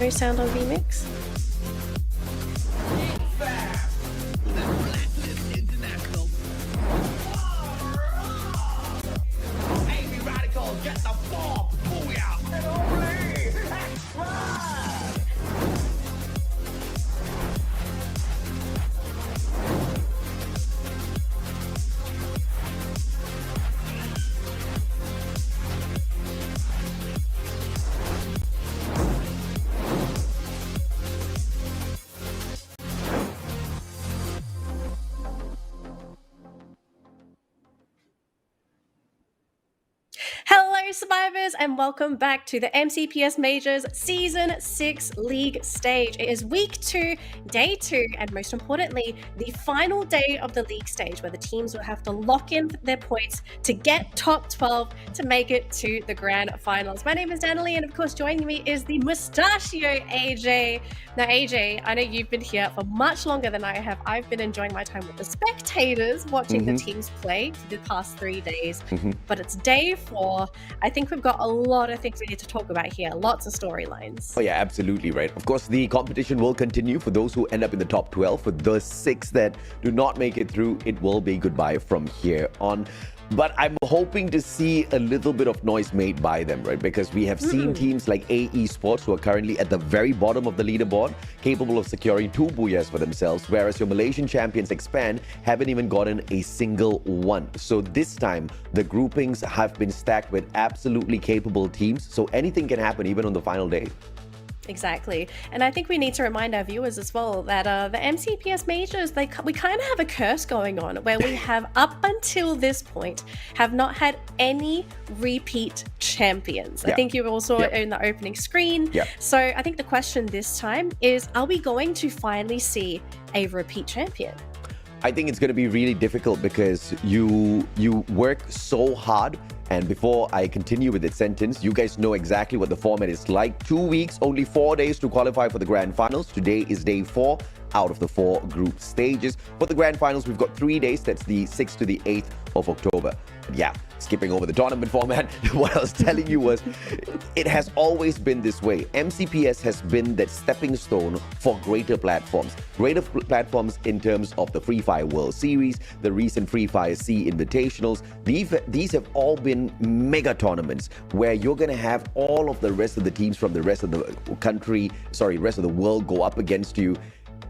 No sound on VMix? Hello, survivors, and welcome back to the MCPS Majors Season 6 League Stage. It is week 2, day 2, and most importantly, the final day of the league stage where the teams will have to lock in their points to get top 12 to make it to the grand finals. My name is Natalie, and of course, joining me is the mustachio AJ. Now, AJ, I know you've been here for much longer than I have. I've been enjoying my time with the spectators, watching the teams play for the past 3 days, but it's day 4. I think we've got a lot of things we need to talk about here, lots of storylines. Oh yeah, absolutely right. Of course, the competition will continue for those who end up in the top 12. For the 6 that do not make it through, it will be goodbye from here on. But I'm hoping to see a little bit of noise made by them, right? Because we have seen teams like AE Sports, who are currently at the very bottom of the leaderboard, capable of securing 2 booyahs for themselves, whereas your Malaysian champions Expand haven't even gotten a single one. So this time, the groupings have been stacked with absolutely capable teams. So anything can happen even on the final day. Exactly. And I think we need to remind our viewers as well that the MCPS Majors, we kind of have a curse going on where we have, up until this point, have not had any repeat champions. I think you also in the opening screen. So I think the question this time is, are we going to finally see a repeat champion? I think it's going to be really difficult because you work so hard. And before I continue with this sentence, you guys know exactly what the format is like. 2 weeks, only 4 days to qualify for the grand finals. Today is day 4 out of the 4 group stages. For the grand finals, we've got 3 days. That's the 6th to the 8th of October. But yeah, skipping over the tournament format, what I was telling you was, it has always been this way. MCPS has been that stepping stone for greater platforms. Greater platforms in terms of the Free Fire World Series, the recent Free Fire C Invitationals. These have all been mega tournaments where you're going to have all of the rest of the teams from the rest of the rest of the world go up against you.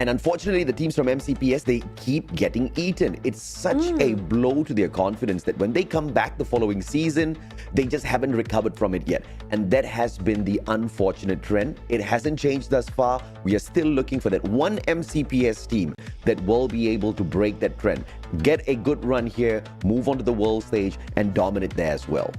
And unfortunately, the teams from MCPS, they keep getting eaten. It's such a blow to their confidence that when they come back the following season, they just haven't recovered from it yet. And that has been the unfortunate trend. It hasn't changed thus far. We are still looking for that one MCPS team that will be able to break that trend, get a good run here, move on to the world stage, and dominate there as well.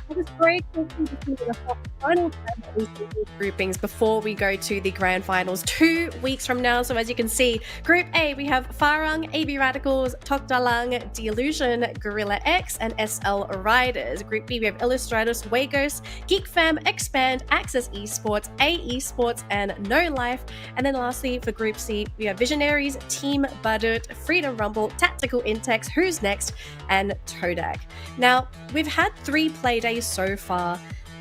It was great to see the final time of these groupings before we go to the grand finals 2 weeks from now. So as you can see, Group A, we have Farang, AB Radicals, Tok Dalang, Delusion, Gorilla X, and SL Riders. Group B, we have Illustratus, Wagos, Geek Fam, Expand, Access Esports, AE Sports, and No Life. And then lastly, for Group C, we have Visionaries, Team Badut, Freedom Rumble, Tactical Intex, Who's Next, and Todak. Now, we've had 3 play days so far.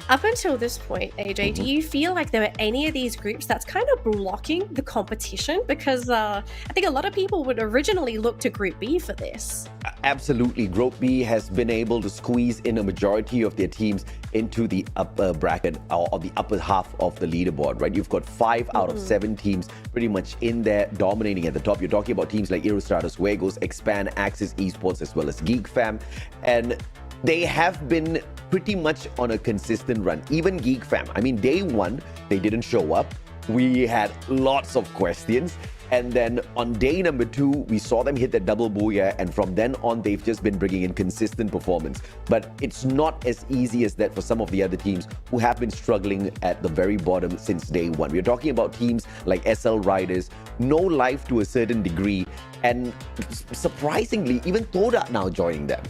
Up until this point, AJ, do you feel like there were any of these groups that's kind of blocking the competition? Because I think a lot of people would originally look to Group B for this. Absolutely. Group B has been able to squeeze in a majority of their teams into the upper bracket or the upper half of the leaderboard, right? You've got 5 out of 7 teams pretty much in there dominating at the top. You're talking about teams like Illustratus, Wagos, Expand, Access Esports, as well as Geek Fam. And they have been pretty much on a consistent run. Even Geek Fam, I mean, day 1, they didn't show up. We had lots of questions. And then on day number 2, we saw them hit that double booyah. And from then on, they've just been bringing in consistent performance. But it's not as easy as that for some of the other teams who have been struggling at the very bottom since day 1. We're talking about teams like SL Riders, No Life to a certain degree. And surprisingly, even Toda now joining them.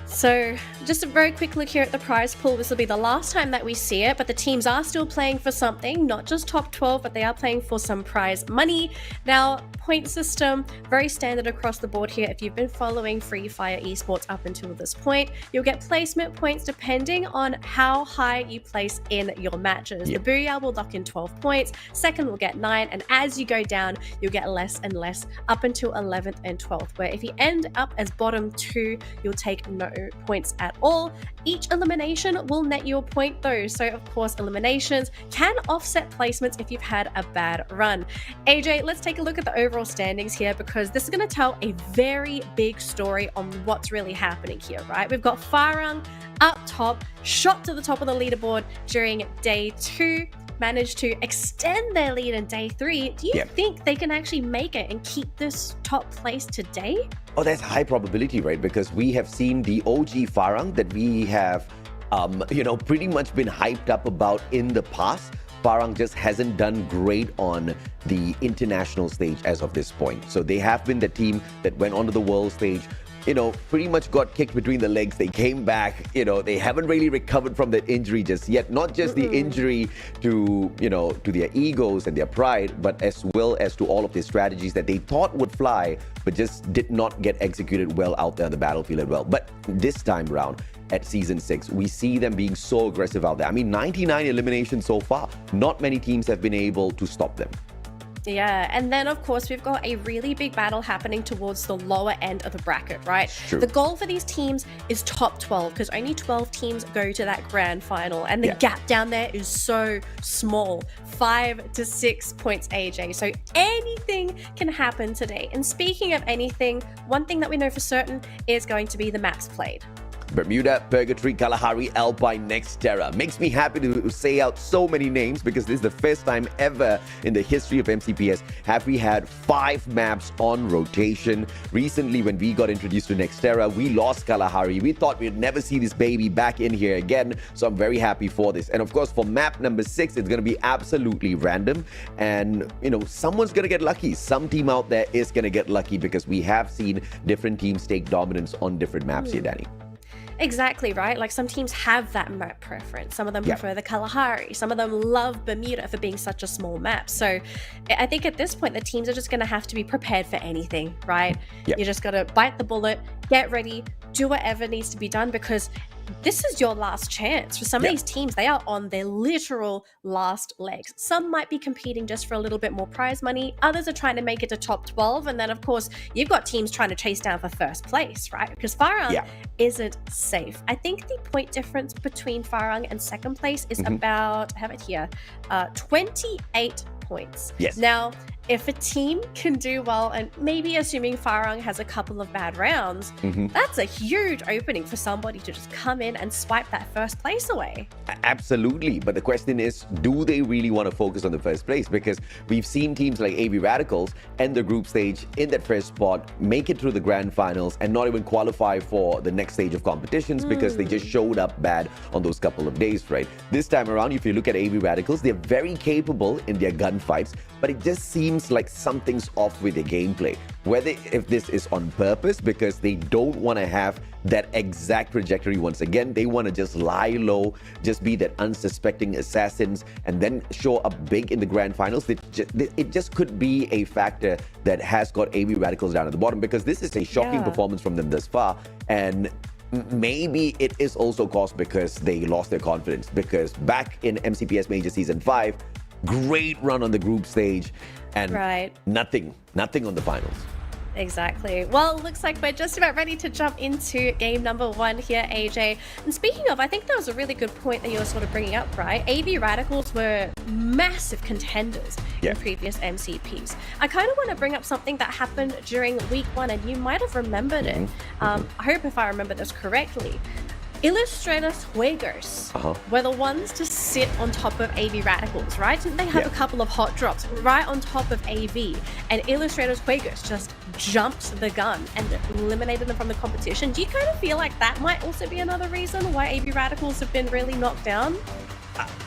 So just a very quick look here at the prize pool. This will be the last time that we see it, but the teams are still playing for something, not just top 12, but they are playing for some prize money. Now, point system, very standard across the board here. If you've been following Free Fire esports up until this point, you'll get placement points depending on how high you place in your matches. Yep. The Booyah will lock in 12 points, second will get 9, and as you go down, you'll get less and less up until 11th and 12th, where if you end up as bottom 2, you'll take no points at all. Each elimination will net you a point though, so of course eliminations can offset placements if you've had a bad run. AJ, let's take a look at the overall standings here, because this is going to tell a very big story on what's really happening here, right? We've got Farang up top, shot to the top of the leaderboard during day 2, managed to extend their lead in day 3. Do you think they can actually make it and keep this top place today? Oh, that's high probability, right? Because we have seen the OG Farang that we have, pretty much been hyped up about in the past. Farang just hasn't done great on the international stage as of this point. So they have been the team that went onto the world stage, pretty much got kicked between the legs. They came back, they haven't really recovered from that injury just yet. Not just the injury to, to their egos and their pride, but as well as to all of the strategies that they thought would fly, but just did not get executed well out there on the battlefield as well. But this time around, at Season 6, we see them being so aggressive out there. I mean, 99 eliminations so far. Not many teams have been able to stop them. Yeah, and then of course we've got a really big battle happening towards the lower end of the bracket, right? True. The goal for these teams is top 12, because only 12 teams go to that grand final, and the gap down there is so small, 5 to 6 points, AJ. So anything can happen today. And speaking of anything, one thing that we know for certain is going to be the maps played. Bermuda, Purgatory, Kalahari, Alpine, Nextera. Makes me happy to say out so many names, because this is the first time ever in the history of MCPS have we had 5 maps on rotation. Recently, when we got introduced to Nextera, we lost Kalahari. We thought we'd never see this baby back in here again, so I'm very happy for this. And of course, for map number 6, it's going to be absolutely random, and someone's going to get lucky. Some team out there is going to get lucky, because we have seen different teams take dominance on different maps here, Danny. Exactly, right? Like some teams have that map preference. Some of them prefer the Kalahari. Some of them love Bermuda for being such a small map. So I think at this point, the teams are just going to have to be prepared for anything, right? You just got to bite the bullet, get ready, do whatever needs to be done, because this is your last chance. For some of these teams, they are on their literal last legs. Some might be competing just for a little bit more prize money. Others are trying to make it to top 12. And then, of course, you've got teams trying to chase down for first place, right? Because Farang isn't safe. I think the point difference between Farang and second place is about, I have it here, 28 points. Yes. Now, if a team can do well, and maybe assuming Farang has a couple of bad rounds, that's a huge opening for somebody to just come in and swipe that first place away. Absolutely. But the question is, do they really want to focus on the first place? Because we've seen teams like AB Radicals end the group stage in that first spot, make it through the grand finals, and not even qualify for the next stage of competitions because they just showed up bad on those couple of days, right? This time around, if you look at AB Radicals, they're very capable in their gunfights, but it just seems like something's off with their gameplay. Whether if this is on purpose because they don't want to have that exact trajectory once again, they want to just lie low, just be that unsuspecting assassins, and then show up big in the grand finals. It just could be a factor that has got AB Radicals down at the bottom, because this is a shocking performance from them thus far. And maybe it is also caused because they lost their confidence, because back in MCPS Major Season 5, great run on the group stage, and nothing on the finals. Exactly. Well, looks like we're just about ready to jump into game number 1 here, AJ. And speaking of, I think that was a really good point that you were sort of bringing up, right? AB Radicals were massive contenders in previous MCPs. I kind of want to bring up something that happened during week 1, and you might have remembered it. I hope if I remember this correctly. Illustrators Juegos were the ones to sit on top of AV Radicals, right? Didn't they have a couple of hot drops right on top of AV? And Illustrators Juegos just jumped the gun and eliminated them from the competition. Do you kind of feel like that might also be another reason why AV Radicals have been really knocked down?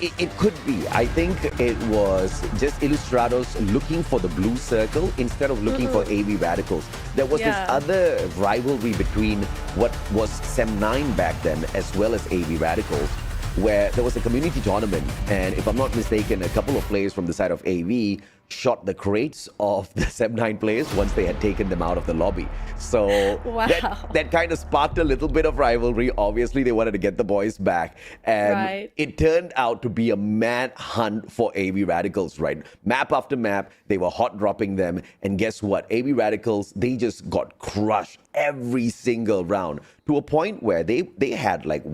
It could be. I think it was just Illustrados looking for the blue circle instead of looking for AV Radicals. There was this other rivalry between what was Sem9 back then as well as AV Radicals, where there was a community tournament, and if I'm not mistaken, a couple of players from the side of AV shot the crates of the Sem9 players once they had taken them out of the lobby. So that kind of sparked a little bit of rivalry. Obviously, they wanted to get the boys back. And it turned out to be a mad hunt for AV Radicals, right? Map after map, they were hot dropping them. And guess what? AV Radicals, they just got crushed every single round to a point where they had like,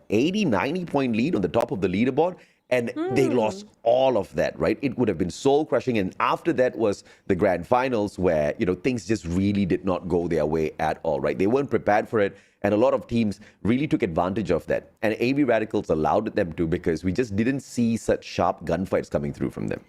80, 90 point lead on the top of the leaderboard. And they lost all of that, right? It would have been soul crushing. And after that was the grand finals where, things just really did not go their way at all, right? They weren't prepared for it. And a lot of teams really took advantage of that. And AV Radicals allowed them to, because we just didn't see such sharp gunfights coming through from them.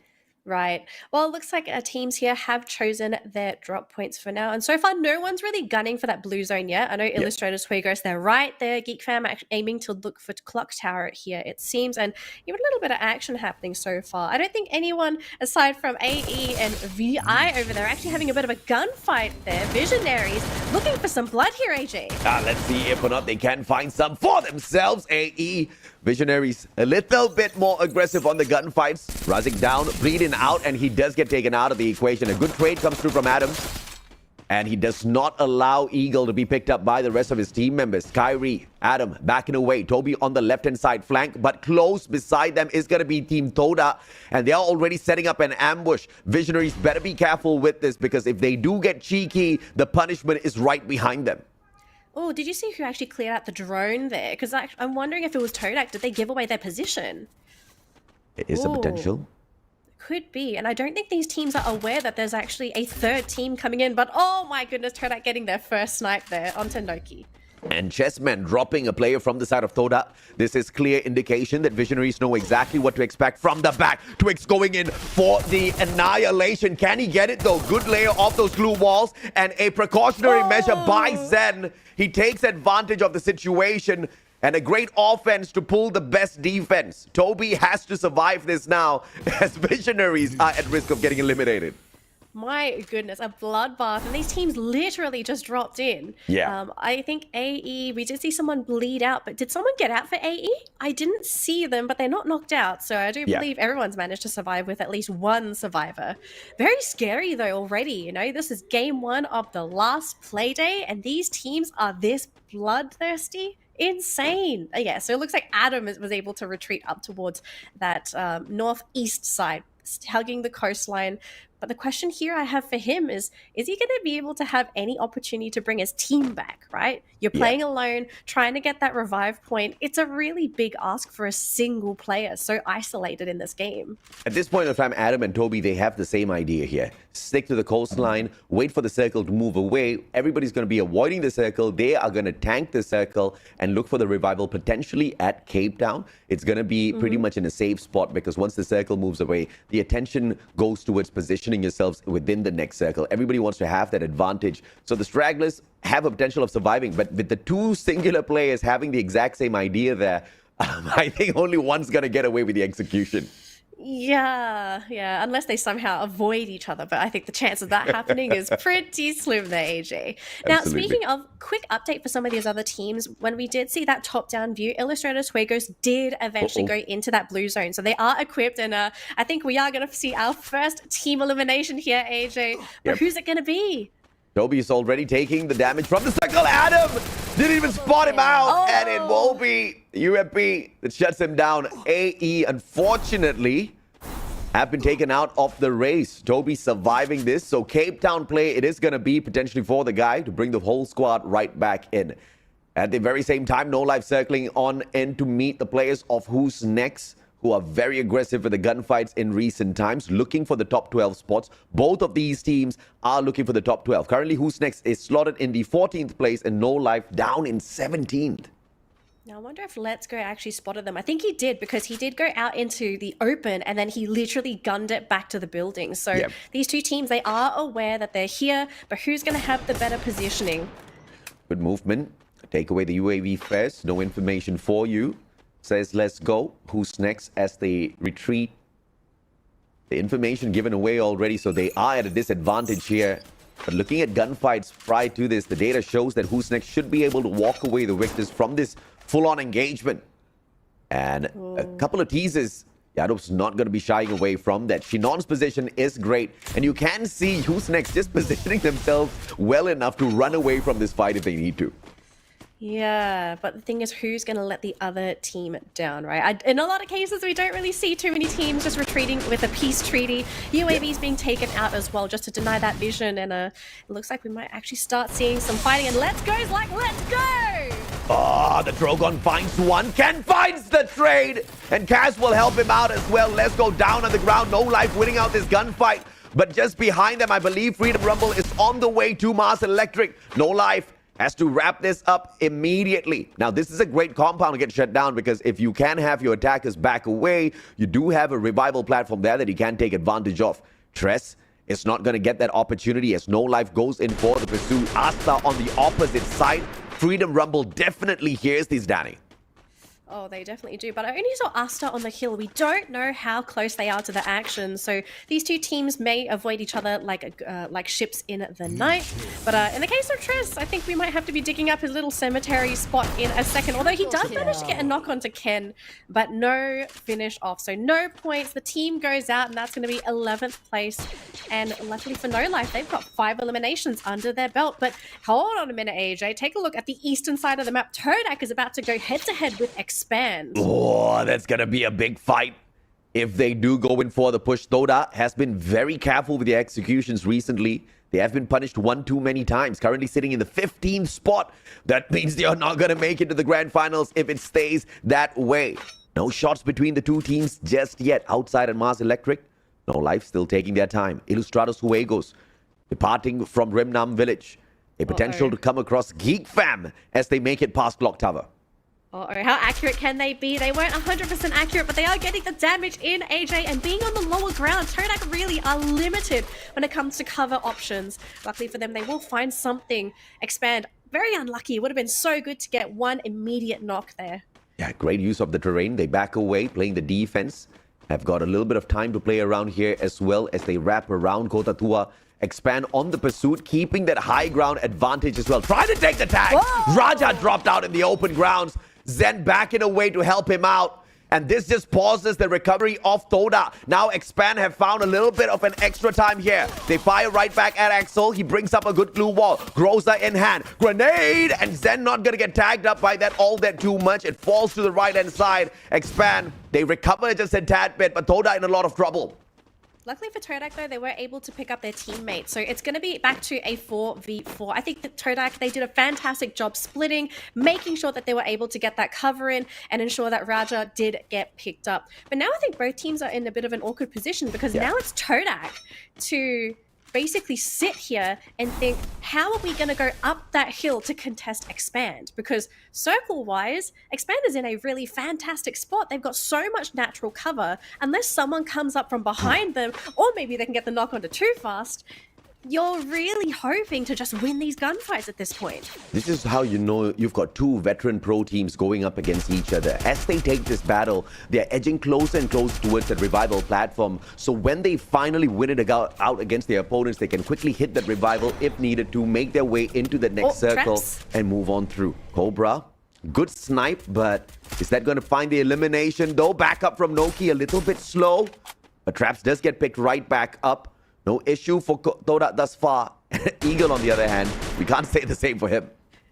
Right. Well, it looks like our teams here have chosen their drop points for now. And so far, no one's really gunning for that blue zone yet. I know Illustrators, Fuegos, they're right there. Geek Fam aiming to look for Clock Tower here, it seems. And even a little bit of action happening so far. I don't think anyone, aside from AE and VI over there, actually having a bit of a gunfight there. Visionaries looking for some blood here, AJ. Let's see if or not they can find some for themselves. AE Visionaries a little bit more aggressive on the gunfights. Razik down, bleeding out, and he does get taken out of the equation. A good trade comes through from Adam. And he does not allow Eagle to be picked up by the rest of his team members. Kyrie, Adam backing away. Toby on the left-hand side flank, but close beside them is going to be Team Toda. And they are already setting up an ambush. Visionaries better be careful with this, because if they do get cheeky, the punishment is right behind them. Oh, did you see who actually cleared out the drone there? Because I'm wondering if it was Todak. Did they give away their position? It is a potential. Could be. And I don't think these teams are aware that there's actually a third team coming in. But oh my goodness, Todak getting their first snipe there on Tendoki. And Chessman dropping a player from the side of Toda. This is clear indication that Visionaries know exactly what to expect from the back. Twix going in for the annihilation. Can he get it though? Good layer off those glue walls, and a precautionary measure by Zen. He takes advantage of the situation, and a great offense to pull the best defense. Toby has to survive this now, as Visionaries are at risk of getting eliminated. My goodness, a bloodbath, and these teams literally just dropped in. I think AE, we did see someone bleed out, but did someone get out for AE? I didn't see them, but they're not knocked out, so I do believe everyone's managed to survive with at least one survivor. Very scary though already, this is game one of the last play day, and these teams are this bloodthirsty. Insane. Yeah, so it looks like Adam was able to retreat up towards that northeast side, hugging the coastline. But the question here I have for him is he going to be able to have any opportunity to bring his team back, right? You're playing alone, trying to get that revive point. It's a really big ask for a single player, so isolated in this game. At this point of time, Adam and Toby, they have the same idea here. Stick to the coastline, wait for the circle to move away. Everybody's going to be avoiding the circle. They are going to tank the circle and look for the revival potentially at Cape Town. It's going to be pretty much in a safe spot, because once the circle moves away, the attention goes towards positioning yourselves within the next circle. Everybody wants to have that advantage. So the stragglers have a potential of surviving, but with the two singular players having the exact same idea there, I think only one's going to get away with the execution. Yeah, unless they somehow avoid each other. But I think the chance of that happening is pretty slim there, AJ. Now, speaking of, quick update for some of these other teams. When we did see that top-down view, Illustrators Fuegos did eventually go into that blue zone. So they are equipped, and I think we are going to see our first team elimination here, AJ. But who's it going to be? Toby is already taking the damage from the circle. Adam didn't even spot him out, and it will be UFP that shuts him down. AE, unfortunately, have been taken out of the race. Toby surviving this, so Cape Town play it is going to be potentially for the guy to bring the whole squad right back in. At the very same time, No Life circling on in to meet the players of Who's Next, who are very aggressive with the gunfights in recent times, looking for the top 12 spots. Both of these teams are looking for the top 12. Currently, Who's Next is slotted in the 14th place, and No Life down in 17th. Now, I wonder if Let's Go actually spotted them. I think he did, because he did go out into the open and then he literally gunned it back to the building. So these two teams, they are aware that they're here, but who's going to have the better positioning? Good movement. Take away the UAV first. No information for you. says, let's go. Who's next as they retreat? The information given away already, so they are at a disadvantage here. But looking at gunfights prior to this, the data shows that Who's Next should be able to walk away the victors from this full-on engagement. And a couple of teasers. Yadov's not going to be shying away from that. Shinon's position is great. And you can see Who's Next just positioning themselves well enough to run away from this fight if they need to. Yeah, but the thing is, who's going to let the other team down, right? In a lot of cases, we don't really see too many teams just retreating with a peace treaty. UAVs being taken out as well, just to deny that vision. And it looks like we might actually start seeing some fighting. And let's go's like, let's go! Oh, the Drogon finds one. Ken finds the trade. And Kaz will help him out as well. Let's go down on the ground. No Life winning out this gunfight. But just behind them, I believe Freedom Rumble is on the way to Mars Electric. No Life has to wrap this up immediately. Now, this is a great compound to get shut down because if you can have your attackers back away, you do have a revival platform there that you can take advantage of. Tress is not going to get that opportunity as No Life goes in for the pursuit. Asta on the opposite side. Freedom Rumble definitely hears these, Danny. Oh, they definitely do. But I only saw Asta on the hill. We don't know how close they are to the action. So these two teams may avoid each other like ships in the night. But in the case of Triss, I think we might have to be digging up his little cemetery spot in a second. Although he does manage to get a knock onto Ken, but no finish off. So no points. The team goes out, and that's going to be 11th place. And luckily for No Life, they've got 5 eliminations under their belt. But hold on a minute, AJ. Take a look at the eastern side of the map. Todak is about to go head-to-head with Expand. Oh, that's going to be a big fight. If they do go in for the push, Toda has been very careful with the executions recently. They have been punished one too many times. Currently sitting in the 15th spot. That means they are not going to make it to the grand finals if it stays that way. No shots between the two teams just yet. Outside at Mars Electric, No Life still taking their time. Ilustrados Juegos departing from Rimnam Village. A potential to come across Geek Fam as they make it past Clock Tower. How accurate can they be? They weren't 100% accurate, but they are getting the damage in, AJ, and being on the lower ground, Todak really are limited when it comes to cover options. Luckily for them, they will find something. Expand, very unlucky. It would have been so good to get one immediate knock there. Yeah, great use of the terrain. They back away, playing the defense. Have got a little bit of time to play around here as well as they wrap around Kota Tua. Expand on the pursuit, keeping that high ground advantage as well. Trying to take the tag. Whoa! Raja dropped out in the open grounds. Zen backing away to help him out. And this just pauses the recovery of Toda. Now Expand have found a little bit of an extra time here. They fire right back at Axel. He brings up a good glue wall. Groza in hand. Grenade! And Zen not going to get tagged up by that all that too much. It falls to the right-hand side. Expand, they recover just a tad bit, but Toda in a lot of trouble. Luckily for Todak, though, they were able to pick up their teammates. So it's going to be back to a 4v4. I think that Todak, they did a fantastic job splitting, making sure that they were able to get that cover in and ensure that Raja did get picked up. But now I think both teams are in a bit of an awkward position because now it's Todak to basically sit here and think, how are we going to go up that hill to contest Expand? Because circle-wise, Expand is in a really fantastic spot. They've got so much natural cover. Unless someone comes up from behind them, or maybe they can get the knock onto too fast, you're really hoping to just win these gunfights at this point. This is how you know you've got two veteran pro teams going up against each other. As they take this battle, they're edging closer and closer towards that revival platform. So when they finally win it out against their opponents, they can quickly hit that revival if needed to make their way into the next circle and move on through. Cobra, good snipe, but is that going to find the elimination though? Back up from Noki, a little bit slow, but Traps does get picked right back up. No issue for Toda thus far. Eagle, on the other hand, we can't say the same for him.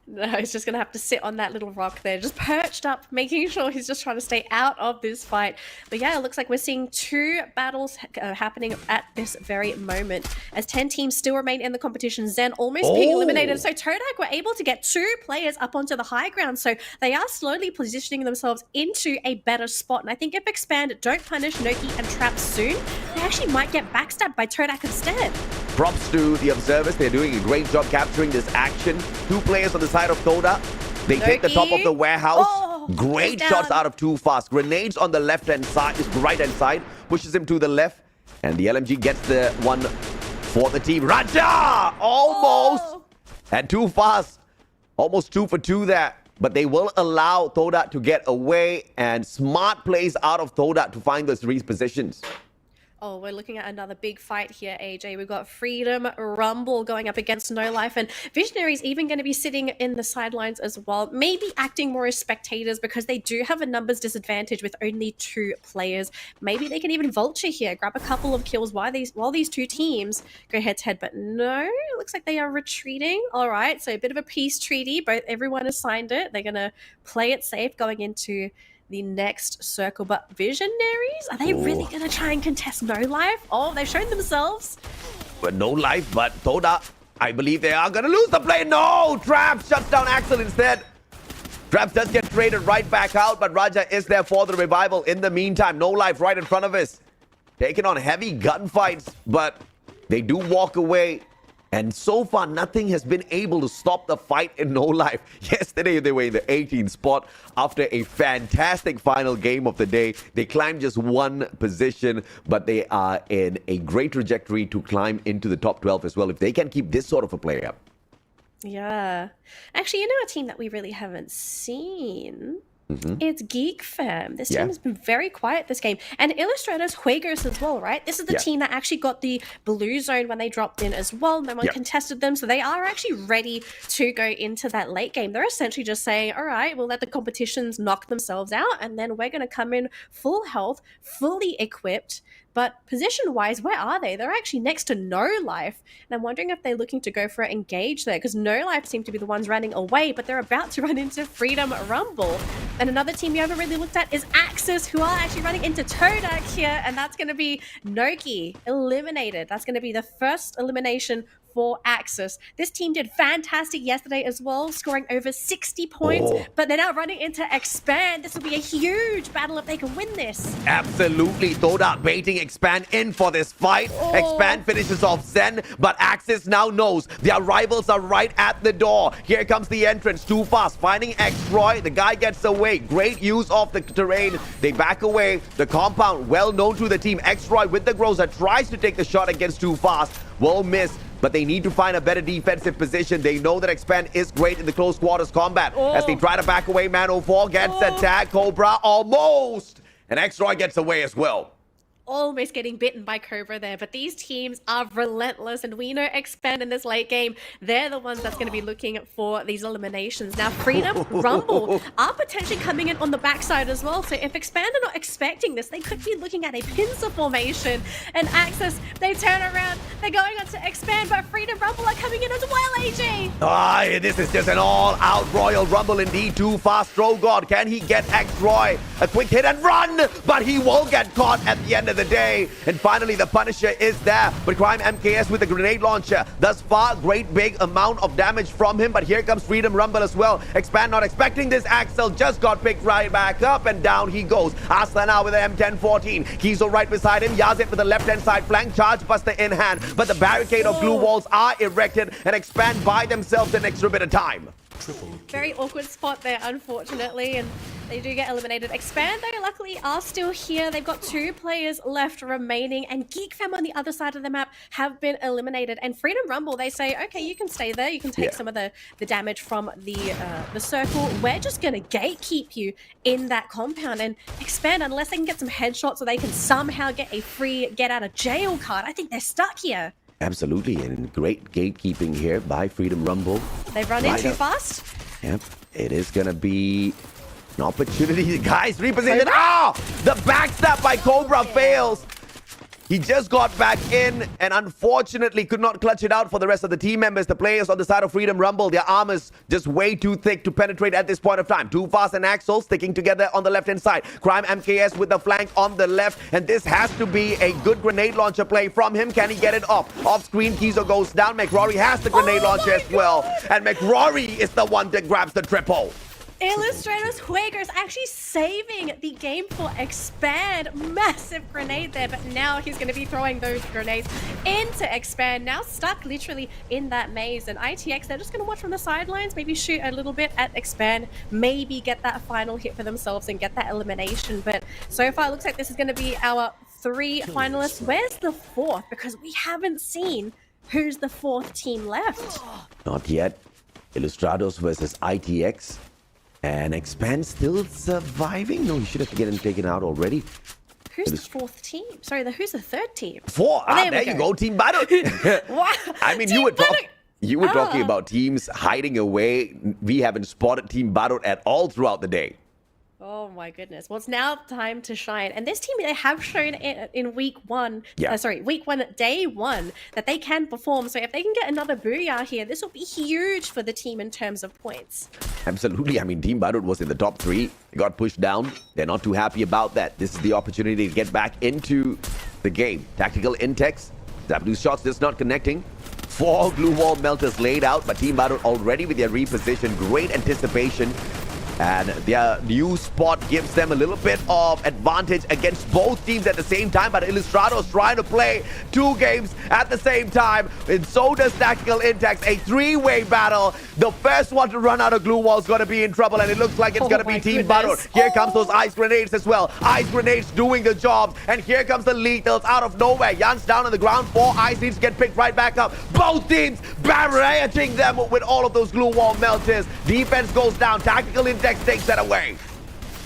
No, he's just going to have to sit on that little rock there, just perched up, making sure he's just trying to stay out of this fight. But yeah, it looks like we're seeing 2 battles happening at this very moment, as 10 teams still remain in the competition. Zen almost being eliminated. So Todak were able to get 2 players up onto the high ground. So they are slowly positioning themselves into a better spot. And I think if Expand don't punish Noki and Trap soon, they actually might get backstabbed by Todak instead. Props to the observers. They're doing a great job capturing this action. 2 players on the side of Toda. They take the top of the warehouse. Great shots out of Too Fast. Grenades on the left-hand side, right-hand side. Pushes him to the left. And the LMG gets the one for the team. Raja! Almost! And Too Fast. Almost 2 for 2 there. but they will allow Thoda to get away, and smart plays out of Thoda to find those 3 positions. Oh, we're looking at another big fight here, AJ. We've got Freedom Rumble going up against No Life, and Visionaries even going to be sitting in the sidelines as well, maybe acting more as spectators because they do have a numbers disadvantage with only 2 players. Maybe they can even vulture here, grab a couple of kills while these 2 teams go head-to-head, but no, it looks like they are retreating. All right, so a bit of a peace treaty. Everyone has signed it. They're going to play it safe going into the next circle. But Visionaries, are they really going to try and contest No Life? Oh, they've shown themselves. But No Life, but Thoda, I believe they are going to lose the play. No! Traps shuts down Axel instead. Traps does get traded right back out, but Raja is there for the revival. In the meantime, No Life right in front of us, taking on heavy gunfights, but they do walk away. And so far, nothing has been able to stop the fight in No Life. Yesterday, they were in the 18th spot after a fantastic final game of the day. They climbed just 1 position, but they are in a great trajectory to climb into the top 12 as well, if they can keep this sort of a play up. Yeah. Actually, you know a team that we really haven't seen? It's Geek Fam. This team has been very quiet this game. And Illustrators Juegos as well, right? This is the team that actually got the blue zone when they dropped in as well. No one contested them. So they are actually ready to go into that late game. They're essentially just saying, all right, we'll let the competitions knock themselves out. And then we're going to come in full health, fully equipped. But position-wise, where are they? They're actually next to No Life. And I'm wondering if they're looking to go for an engage there, because No Life seem to be the ones running away, but they're about to run into Freedom Rumble. And another team you haven't really looked at is Axis, who are actually running into Todak here, and that's going to be Noki eliminated. That's going to be the first elimination for Axis. This team did fantastic yesterday as well, scoring over 60 points, but they're now running into Expand. This will be a huge battle if they can win this. Absolutely. Thoda baiting Expand in for this fight. Expand finishes off Zen, but Axis now knows their rivals are right at the door. Here comes the entrance, too fast, finding X-Roy. The guy gets away. Great use of the terrain. They back away. The compound, well known to the team. X-Roy with the Groza tries to take the shot against Too Fast. Will miss. But they need to find a better defensive position. They know that Expand is great in the close quarters combat. As they try to back away, Man04 gets attacked. Cobra almost. And X-Roy gets away as well. Almost getting bitten by Cobra there, but these teams are relentless, and we know Expand in this late game, they're the ones that's going to be looking for these eliminations. Now, Freedom Rumble are potentially coming in on the backside as well, so if Expand are not expecting this, they could be looking at a pincer formation, and Axis, they turn around, they're going on to Expand, but Freedom Rumble are coming in as well, AJ! This is just an all-out Royal Rumble indeed. Too fast, Throw God. Can he get X-Roy? A quick hit and run, but he will get caught at the end of the day. And finally, the Punisher is there, but Crime MKS with the grenade launcher. Thus far, great big amount of damage from him, but here comes Freedom Rumble as well. Expand not expecting this. Axel just got picked right back up, and down he goes. Asla now with an M1014. Kizo right beside him. Yazid with the left-hand side flank. Charge Buster in hand, but the barricade of glue walls are erected, and Expand by themselves an extra bit of time. Very awkward spot there, unfortunately, and they do get eliminated. Expand, though, luckily are still here. They've got 2 players left remaining, and Geek Fam on the other side of the map have been eliminated. And Freedom Rumble, they say, okay, you can stay there. You can take some of the damage from the circle. We're just going to gatekeep you in that compound. And Expand, unless they can get some headshots or they can somehow get a free get-out-of-jail card, I think they're stuck here. Absolutely, and great gatekeeping here by Freedom Rumble. They've run in too fast. Yep, it is going to be an opportunity. Guys, reposition. The backstab by Cobra fails. He just got back in and unfortunately could not clutch it out for the rest of the team members. The players on the side of Freedom Rumble, their armor's just way too thick to penetrate at this point of time. Too Fast and Axel sticking together on the left-hand side. Crime MKS with the flank on the left, and this has to be a good grenade launcher play from him. Can he get it off? Off-screen, Kizo goes down. McRory has the grenade launcher as well, and McRory is the one that grabs the triple. Illustrators Juegos actually saving the game for Expand. Massive grenade there, but now he's going to be throwing those grenades into Expand. Now stuck literally in that maze. And ITX, they're just going to watch from the sidelines, maybe shoot a little bit at Expand, maybe get that final hit for themselves and get that elimination. But so far, it looks like this is going to be our 3 finalists. Where's the 4th? Because we haven't seen who's the 4th team left. Not yet. Illustrados versus ITX. And Expand still surviving? No, he should have getting taken out already. Who's the fourth team? Sorry, who's the third team? Four. Oh, there you go. Team Badut. What? I mean, Team you were talking about teams hiding away. We haven't spotted Team Badut at all throughout the day. Oh my goodness. Well, it's now time to shine. And this team, they have shown in week one, day one, that they can perform. So if they can get another booyah here, this will be huge for the team in terms of points. Absolutely. I mean, Team Badut was in the top 3. They got pushed down. They're not too happy about that. This is the opportunity to get back into the game. Tactical Intex. W shots just not connecting. 4 glue wall melters laid out, but Team Badut already with their reposition. Great anticipation. And their new spot gives them a little bit of advantage against both teams at the same time. But Illustrado's trying to play 2 games at the same time. And so does Tactical Intex. A 3-way battle. The first one to run out of glue wall is going to be in trouble. And it looks like it's going to be Team Badut. Here comes those ice grenades as well. Ice grenades doing the job. And here comes the lethals out of nowhere. Jan's down on the ground. 4 ice needs to get picked right back up. Both teams barraging them with all of those glue wall melters. Defense goes down. Tactical Intex takes that away.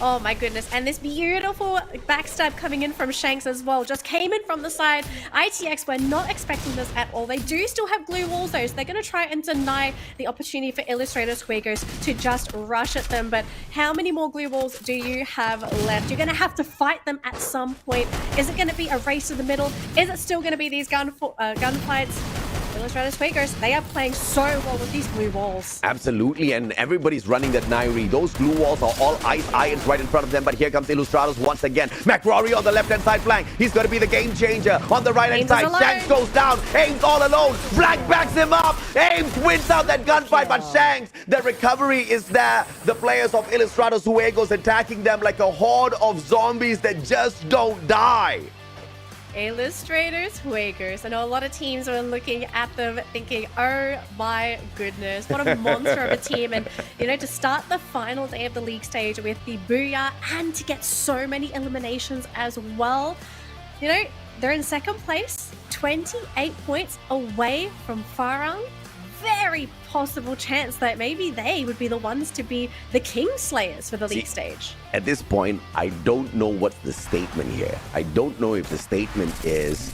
Oh my goodness. And this beautiful backstab coming in from Shanks as well. Just came in from the side. ITX were not expecting this at all. They do still have glue walls though, so they're going to try and deny the opportunity for Illustrators Juegos to just rush at them. But how many more glue walls do you have left? You're going to have to fight them at some point. Is it going to be a race to the middle? Is it still going to be these gunfights? Illustrators Juegos, they are playing so well with these glue walls. Absolutely, and everybody's running that Nairi. Those glue walls are all ice irons right in front of them, but here comes Illustrados once again. McRory on the left-hand side flank. He's going to be the game changer. On the right-hand side, Shanks goes down. Ames all alone. Black backs him up. Ames wins out that gunfight, but Shanks, the recovery is there. The players of Illustrados Juegos attacking them like a horde of zombies that just don't die. Illustrators Juegos. I know a lot of teams are looking at them thinking, oh my goodness, what a monster of a team. And, you know, to start the final day of the league stage with the booyah and to get so many eliminations as well. You know, they're in second place, 28 points away from Farang. Very possible chance that maybe they would be the ones to be the Kingslayers for the league stage. At this point, I don't know what's the statement here. I don't know if the statement is,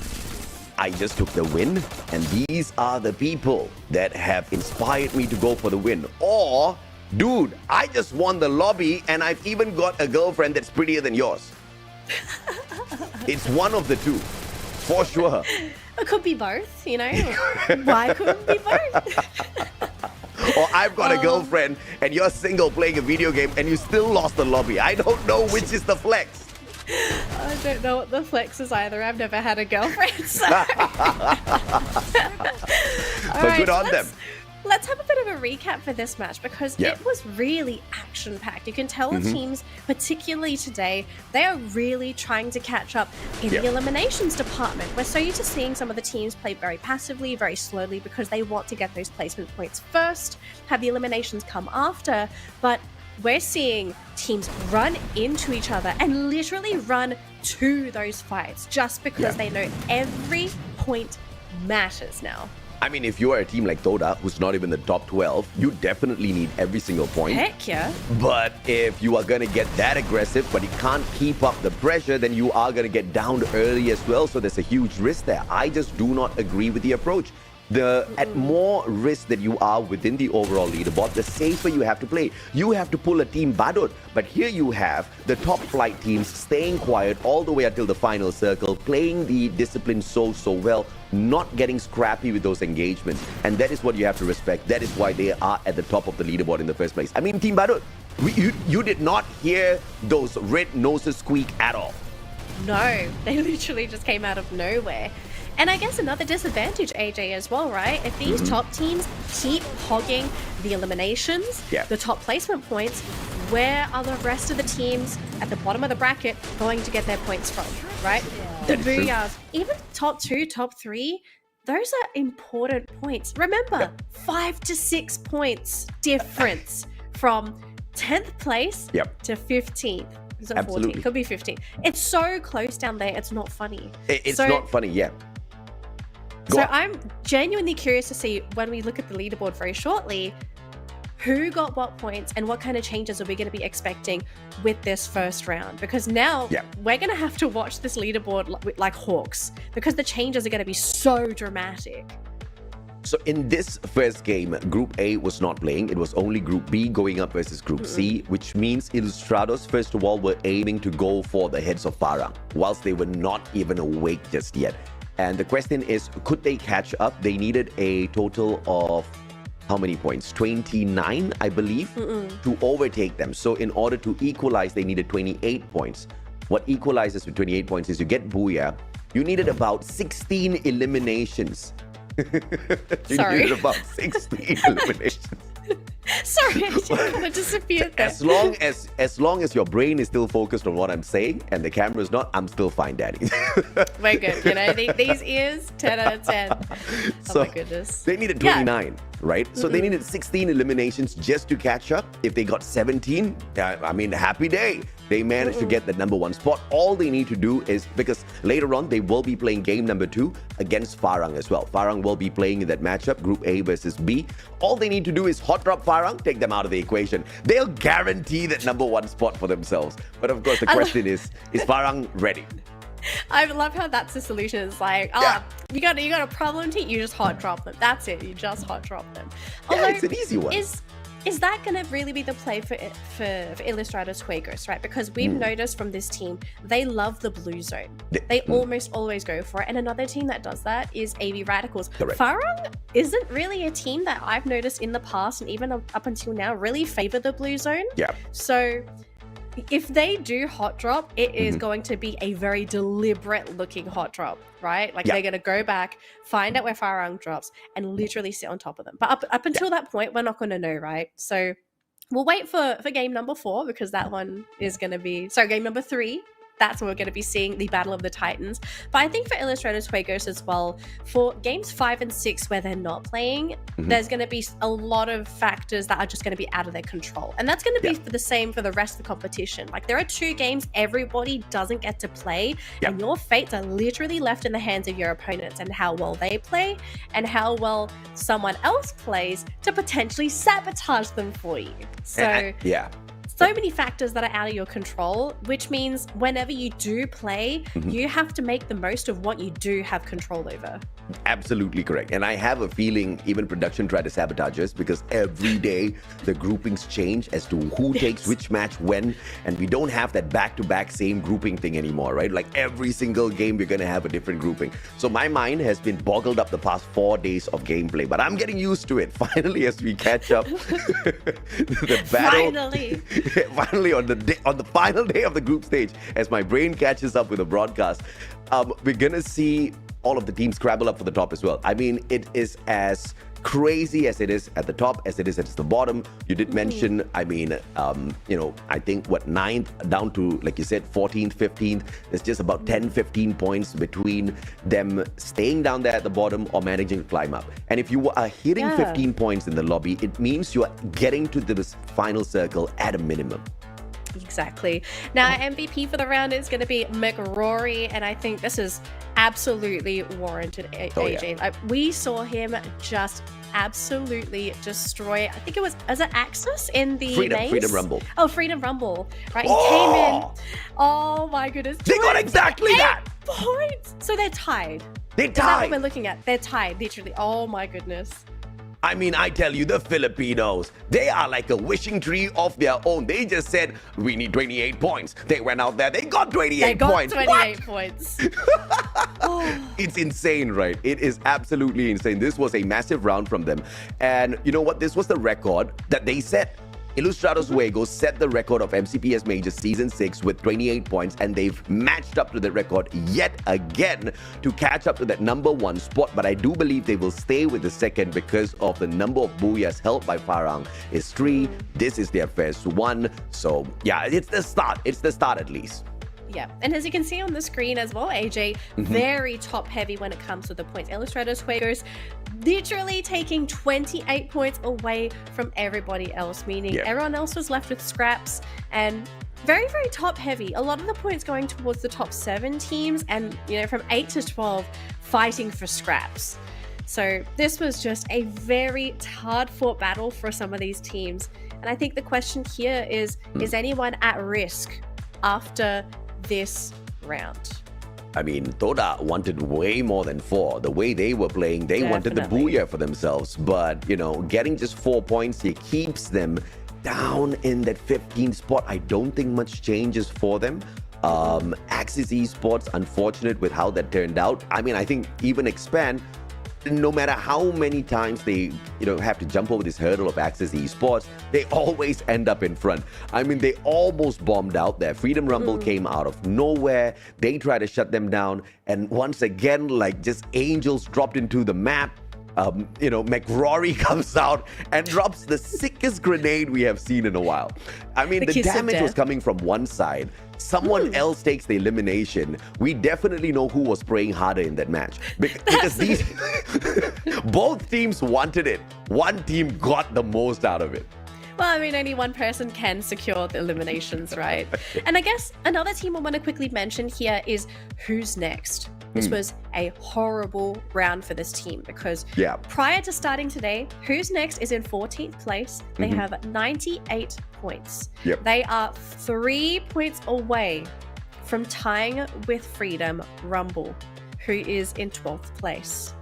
I just took the win, and these are the people that have inspired me to go for the win. Or, dude, I just won the lobby, and I've even got a girlfriend that's prettier than yours. It's one of the two, for sure. It could be both, you know. Why couldn't it be both? Or I've got a girlfriend and you're single playing a video game and you still lost the lobby. I don't know which is the flex. I don't know what the flex is either. I've never had a girlfriend, so. But good on them. Let's have a bit of a recap for this match because it was really action-packed. You can tell the teams, particularly today, they are really trying to catch up in the eliminations department. We're so used to seeing some of the teams play very passively, very slowly because they want to get those placement points first, have the eliminations come after, but we're seeing teams run into each other and literally run to those fights just because they know every point matters now. I mean, if you are a team like Toda, who's not even the top 12, you definitely need every single point. Heck yeah. But if you are going to get that aggressive, but you can't keep up the pressure, then you are going to get downed early as well. So there's a huge risk there. I just do not agree with the approach. At more risk that you are within the overall leaderboard, the safer you have to play. You have to pull a team Badut. But here you have the top flight teams staying quiet all the way until the final circle, playing the discipline so well, not getting scrappy with those engagements. And that is what you have to respect. That is why they are at the top of the leaderboard in the first place. I mean, Team Badut, you did not hear those red noses squeak at all. No, they literally just came out of nowhere. And I guess another disadvantage, AJ, as well, right? If these top teams keep hogging the eliminations, the top placement points, where are the rest of the teams at the bottom of the bracket going to get their points from, right? The booyahs, even top 2, top 3, those are important points. Remember, 5 to 6 points difference from 10th place to 15th. Is it 14? Could be 15. It's so close down there, it's not funny. It's not funny, So I'm genuinely curious to see when we look at the leaderboard very shortly, who got what points and what kind of changes are we going to be expecting with this first round, because now we're going to have to watch this leaderboard like hawks, because the changes are going to be so dramatic. So in this first game, Group A was not playing. It was only Group B going up versus Group C, which means Ilustrados, first of all, were aiming to go for the heads of Farang, whilst they were not even awake just yet. And the question is, could they catch up? They needed a total of how many points? 29, I believe, to overtake them. So in order to equalize, they needed 28 points. What equalizes with 28 points is you get Booyah. You needed about 16 eliminations. You needed about 16 eliminations. Sorry, I just kind of disappeared there. As long as your brain is still focused on what I'm saying and the camera is not, I'm still fine, Daddy. We're good. You know, these ears, 10 out of 10. Oh my goodness. They needed 29, right? So they needed 16 eliminations just to catch up. If they got 17, I mean, happy day. They managed to get the #1 spot. All they need to do is, because later on they will be playing game number 2 against Farang as well. Farang will be playing in that matchup, Group A versus B. All they need to do is hot drop Farang, take them out of the equation. They'll guarantee that #1 spot for themselves. But of course, the question is Farang ready? I love how that's the solution. It's like, you got a problem team, you just hot drop them. That's it. You just hot drop them. Although, it's an easy one. Is that going to really be the play for Ilustrados Juegos, right? Because we've noticed from this team, they love the blue zone. They almost always go for it. And another team that does that is AB Radicals. Correct. Farang isn't really a team that I've noticed in the past, and even up until now, really favor the blue zone. Yeah. So if they do hot drop, it is going to be a very deliberate looking hot drop, right? Like they're going to go back, find out where Farang drops, and literally sit on top of them. But up until that point, we're not going to know, right? So we'll wait for game number 4, because that one is going to be, game number 3. That's when we're going to be seeing the Battle of the Titans. But I think for Ilustrados Juegos as well, for games 5 and 6 where they're not playing, there's going to be a lot of factors that are just going to be out of their control. And that's going to be the same for the rest of the competition. Like, there are 2 games everybody doesn't get to play, and your fates are literally left in the hands of your opponents and how well they play and how well someone else plays to potentially sabotage them for you. So so many factors that are out of your control, which means whenever you do play, you have to make the most of what you do have control over. Absolutely correct. And I have a feeling even production tried to sabotage us, because every day the groupings change as to who takes which match when, and we don't have that back-to-back same grouping thing anymore, right? Like every single game we're going to have a different grouping. So my mind has been boggled up the past 4 days of gameplay, but I'm getting used to it. Finally, as we catch up, the battle. Finally, on the final day of the group stage, as my brain catches up with the broadcast, we're gonna see all of the teams scrabble up for the top as well. I mean, it is as crazy as it is at the top as it is at the bottom. You did mention, I mean, I think 9th down to, like you said, 14th, 15th. There's just about 10, 15 points between them staying down there at the bottom or managing to climb up. And if you are hitting 15 points in the lobby, it means you are getting to this final circle at a minimum. Exactly. Now, MVP for the round is going to be McRory, and I think this is absolutely warranted, AJ. We saw him just absolutely destroy, I think it was Axis in the Freedom Rumble. Oh, Freedom Rumble, right? He came in. Oh my goodness. They got exactly that. Points. So they're tied. They're tied. Is that what we're looking at? They're tied, literally. Oh my goodness. I mean, I tell you, the Filipinos, they are like a wishing tree of their own. They just said, we need 28 points. They went out there, they got 28 points. They got 28 points. It's insane, right? It is absolutely insane. This was a massive round from them. And you know what? This was the record that they set. Ilustrados Juegos set the record of MCPS Majors Season 6 with 28 points, and they've matched up to the record yet again to catch up to that #1 spot. But I do believe they will stay with the second because of the number of booyahs held by Farang is 3. This is their first one. So yeah, it's the start. It's the start at least. Yeah, and as you can see on the screen as well, AJ, very top heavy when it comes to the points. Ilustrados Juegos literally taking 28 points away from everybody else, meaning everyone else was left with scraps, and very, very top heavy. A lot of the points going towards the top 7 teams, and from 8 to 12 fighting for scraps. So this was just a very hard-fought battle for some of these teams. And I think the question here is anyone at risk after this round? I mean, Toda wanted way more than 4. The way they were playing, they wanted the booyah for themselves. But, you know, getting just 4 points here keeps them down in that 15th spot. I don't think much changes for them. Axis Esports, unfortunate with how that turned out. I mean, I think even Expand, no matter how many times they, have to jump over this hurdle of Axis Esports, they always end up in front. I mean, they almost bombed out there. Freedom Rumble came out of nowhere. They tried to shut them down. And once again, like just angels dropped into the map. McRory comes out and drops the sickest grenade we have seen in a while. I mean, the damage was coming from one side. Someone else takes the elimination. We definitely know who was praying harder in that match. Because these both teams wanted it. One team got the most out of it. Well, I mean, only one person can secure the eliminations, right? And I guess another team I want to quickly mention here is Who's Next. This was a horrible round for this team because prior to starting today, Who's Next is in 14th place. They have 98 points. They are 3 points away from tying with Freedom Rumble, who is in 12th place.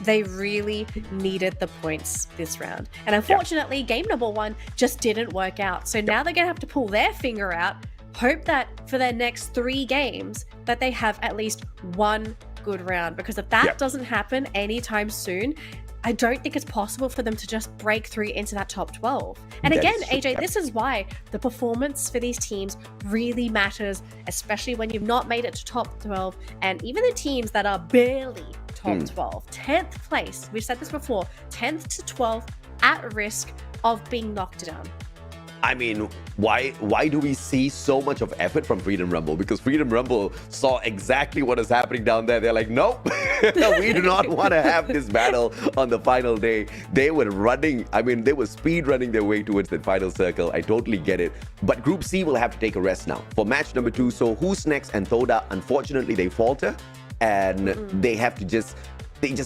They really needed the points this round. And unfortunately, game number 1 just didn't work out. So now they're going to have to pull their finger out, hope that for their next 3 games that they have at least one good round, because if that doesn't happen anytime soon, I don't think it's possible for them to just break through into that top 12. And again, AJ, this is why the performance for these teams really matters, especially when you've not made it to top 12, and even the teams that are barely top 12. 10th place, we've said this before, 10th to 12th at risk of being knocked down. I mean, why do we see so much of effort from Freedom Rumble? Because Freedom Rumble saw exactly what is happening down there. They're like, nope, we do not want to have this battle on the final day. They were running, they were speed running their way towards that final circle. I totally get it. But Group C will have to take a rest now for match number 2. So Who's Next and Toda, unfortunately, they falter. And they just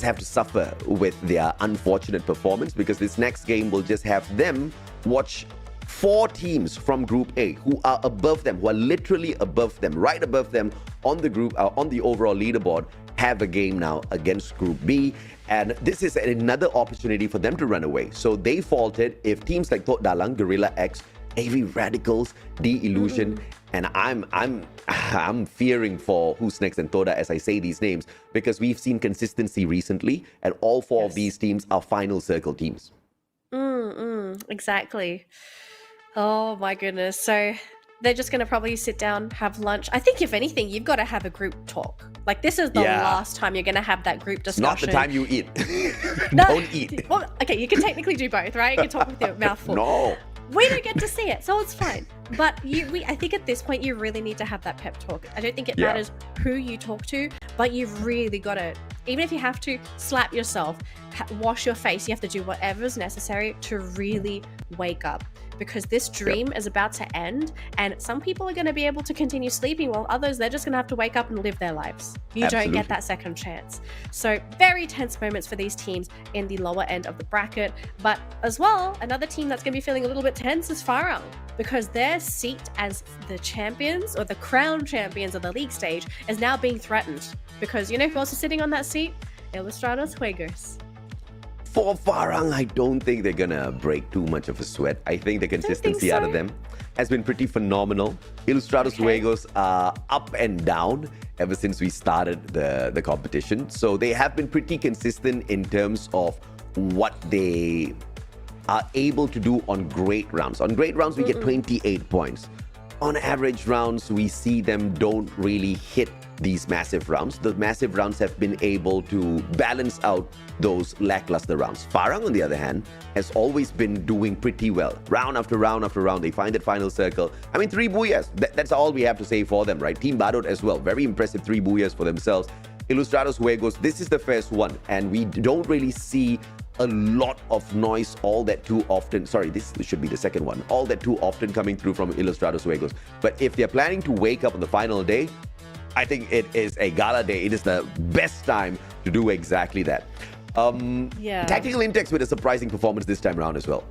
have to suffer with their unfortunate performance, because this next game will just have them watch 4 teams from Group A who are above them, who are literally above them, right above them on the group, on the overall leaderboard, have a game now against Group B. And this is another opportunity for them to run away. So they faltered. If teams like Tok Dalang, Gorilla X, AV Radicals, The Illusion, and I'm fearing for Who's Next and Toda as I say these names, because we've seen consistency recently, and all 4 of these teams are final circle teams. Exactly. Oh my goodness. So they're just going to probably sit down, have lunch. I think if anything, you've got to have a group talk. Like, this is the last time you're going to have that group discussion. Not the time you eat. Don't eat. Well, okay, you can technically do both, right? You can talk with your mouth full. No. We don't get to see it, so it's fine. But I think at this point, you really need to have that pep talk. I don't think it matters who you talk to, but you've really got to, even if you have to slap yourself, wash your face, you have to do whatever is necessary to really wake up. Because this dream is about to end, and some people are going to be able to continue sleeping, while others, they're just going to have to wake up and live their lives. You don't get that second chance. So very tense moments for these teams in the lower end of the bracket. But as well, another team that's going to be feeling a little bit tense is Fire, because their seat as the champions, or the crown champions of the league stage, is now being threatened. Because you know who else is sitting on that seat? Ilustrados Juegos. For Farang, I don't think they're gonna break too much of a sweat. I think the consistency out of them has been pretty phenomenal. Ilustrados Juegos are up and down ever since we started the competition. So they have been pretty consistent in terms of what they are able to do on great rounds. On great rounds, we get 28 points. On average rounds, we see them don't really hit these massive rounds. The massive rounds have been able to balance out those lackluster rounds. Farang, on the other hand, has always been doing pretty well. Round after round after round, they find that final circle. 3 booyahs. That's all we have to say for them, right? Team Badut as well. Very impressive 3 booyahs for themselves. Ilustrados Juegos, this is the first one, and we don't really see a lot of noise all that too often. Sorry, this should be the second one. All that too often coming through from Ilustrados Juegos. But if they're planning to wake up on the final day, I think it is a gala day. It is the best time to do exactly that. Yeah. Tactical Intex with a surprising performance this time around as well.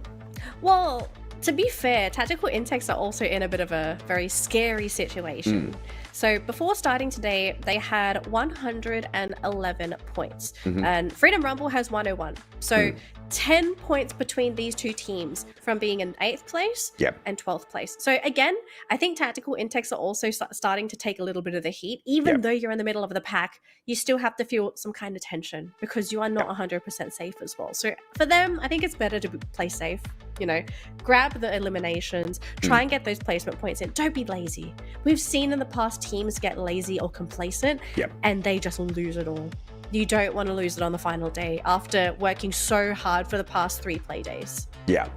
Well, to be fair, Tactical Intex are also in a bit of a very scary situation. So before starting today, they had 111 points, and Freedom Rumble has 101. So 10 points between these two teams from being in 8th place and 12th place. So again, I think Tactical Intex are also starting to take a little bit of the heat. Even though you're in the middle of the pack, you still have to feel some kind of tension because you are not 100% safe as well. So for them, I think it's better to play safe. You know, grab the eliminations, try and get those placement points in. Don't be lazy. We've seen in the past teams get lazy or complacent and they just lose it all. You don't want to lose it on the final day after working so hard for the past 3 play days. Yeah.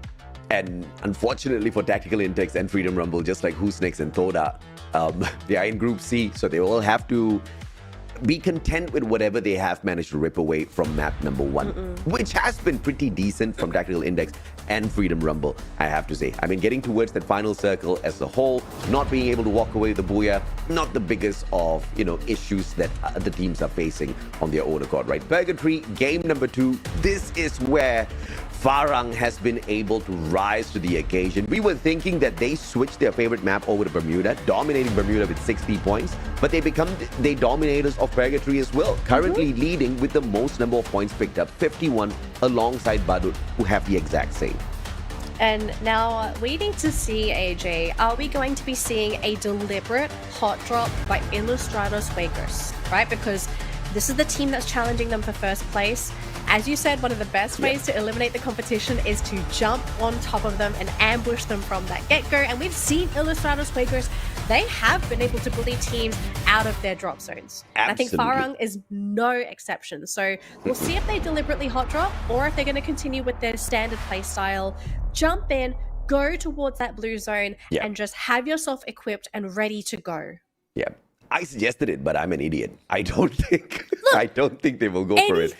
And unfortunately for Tactical Intex and Freedom Rumble, just like Who's Next and Thoda, they are in Group C, so they will have to be content with whatever they have managed to rip away from map number 1, which has been pretty decent from Tactical Index and Freedom Rumble, I have to say. I mean, getting towards that final circle as a whole, not being able to walk away with the Booyah, not the biggest of, issues that the teams are facing on their own accord, right? Purgatory, game number 2. This is where Farang has been able to rise to the occasion. We were thinking that they switched their favorite map over to Bermuda, dominating Bermuda with 60 points, but they become the dominators of Purgatory as well, currently leading with the most number of points picked up, 51, alongside Badut, who have the exact same. And now we need to see, AJ, are we going to be seeing a deliberate hot drop by Ilustrados Wakers, right? Because this is the team that's challenging them for first place. As you said, one of the best ways to eliminate the competition is to jump on top of them and ambush them from that get-go. And we've seen Ilustrados Wakers, they have been able to bully teams out of their drop zones. And I think Farang is no exception. So we'll see if they deliberately hot drop or if they're going to continue with their standard play style. Jump in, go towards that blue zone, and just have yourself equipped and ready to go. Yeah. I suggested it, but I'm an idiot. I don't think they will go for it.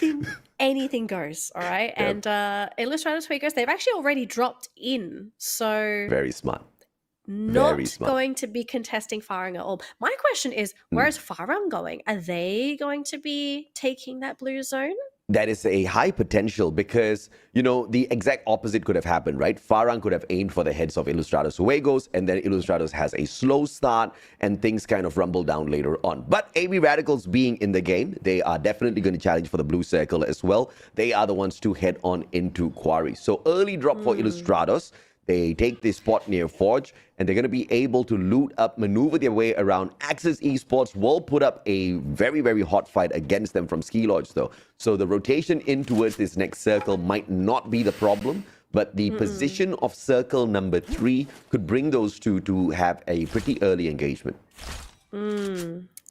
Anything goes, all right? And Ilustrados Wakers, they've actually already dropped in, so very smart. Not going to be contesting Farang at all. My question is, where is Farang going? Are they going to be taking that blue zone? That is a high potential because, the exact opposite could have happened, right? Farang could have aimed for the heads of Ilustrados Huegos, and then Ilustrados has a slow start and things kind of rumble down later on. But AB Radicals being in the game, they are definitely going to challenge for the blue circle as well. They are the ones to head on into Quarry. So early drop for Ilustrados. They take the spot near Forge, and they're going to be able to loot up, maneuver their way around. Axis Esports will put up a very, very hot fight against them from Ski Lodge, though. So the rotation in towards this next circle might not be the problem, but the position of circle number 3 could bring those two to have a pretty early engagement.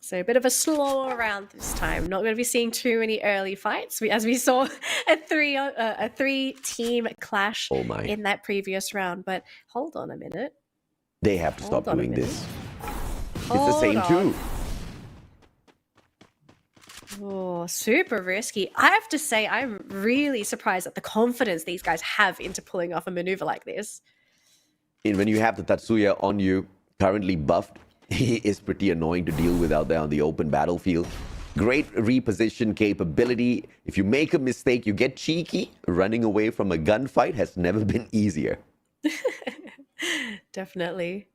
So a bit of a slower round this time. Not going to be seeing too many early fights, as we saw a 3-team clash in that previous round. But hold on a minute. They have to stop doing this. It's the same too. Oh, super risky. I have to say, I'm really surprised at the confidence these guys have into pulling off a maneuver like this. And when you have the Tatsuya on you, currently buffed, he is pretty annoying to deal with out there on the open battlefield. Great reposition capability. If you make a mistake, you get cheeky. Running away from a gunfight has never been easier. Definitely.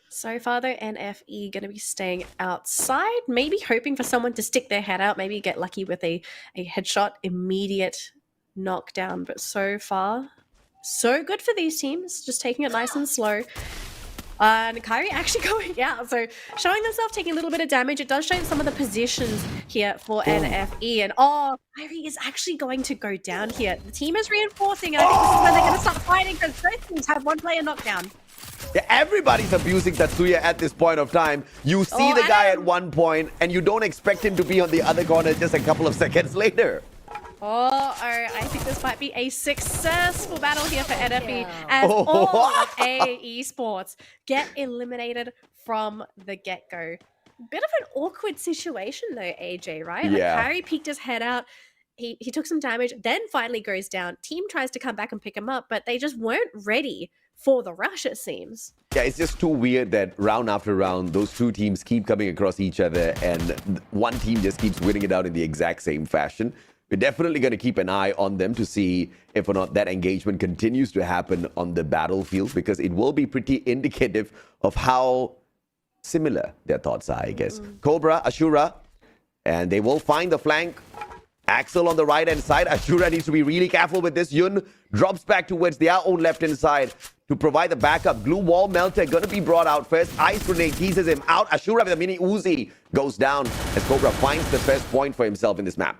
So far, though, NFE going to be staying outside, maybe hoping for someone to stick their head out, maybe get lucky with a headshot, immediate knockdown. But so far, so good for these teams, just taking it nice and slow. And Kyrie actually going out, so showing themselves taking a little bit of damage. It does show some of the positions here for NFE. And Kyrie is actually going to go down here. The team is reinforcing, and I think this is when they're going to start fighting because both teams have one player knocked down. Yeah, everybody's abusing Tatsuya at this point of time. You see the guy at one point, and you don't expect him to be on the other corner just a couple of seconds later. I think this might be a successful battle here for NFE as all of AE Sports get eliminated from the get-go. Bit of an awkward situation though, AJ, right? Yeah. Like Kyrie peeked his head out. He took some damage, then finally goes down. Team tries to come back and pick him up, but they just weren't ready for the rush, it seems. Yeah, it's just too weird that round after round, those two teams keep coming across each other and one team just keeps winning it out in the exact same fashion. we're definitely going to keep an eye on them to see if or not that engagement continues to happen on the battlefield, because it will be pretty indicative of how similar their thoughts are, I guess. Cobra, Ashura, and they will find the flank. Axel on the right-hand side. Ashura needs to be really careful with this. Yun drops back towards their own left-hand side to provide the backup. Glue wall melter going to be brought out first. Ice grenade teases him out. Ashura with a mini Uzi goes down as Cobra finds the first point for himself in this map.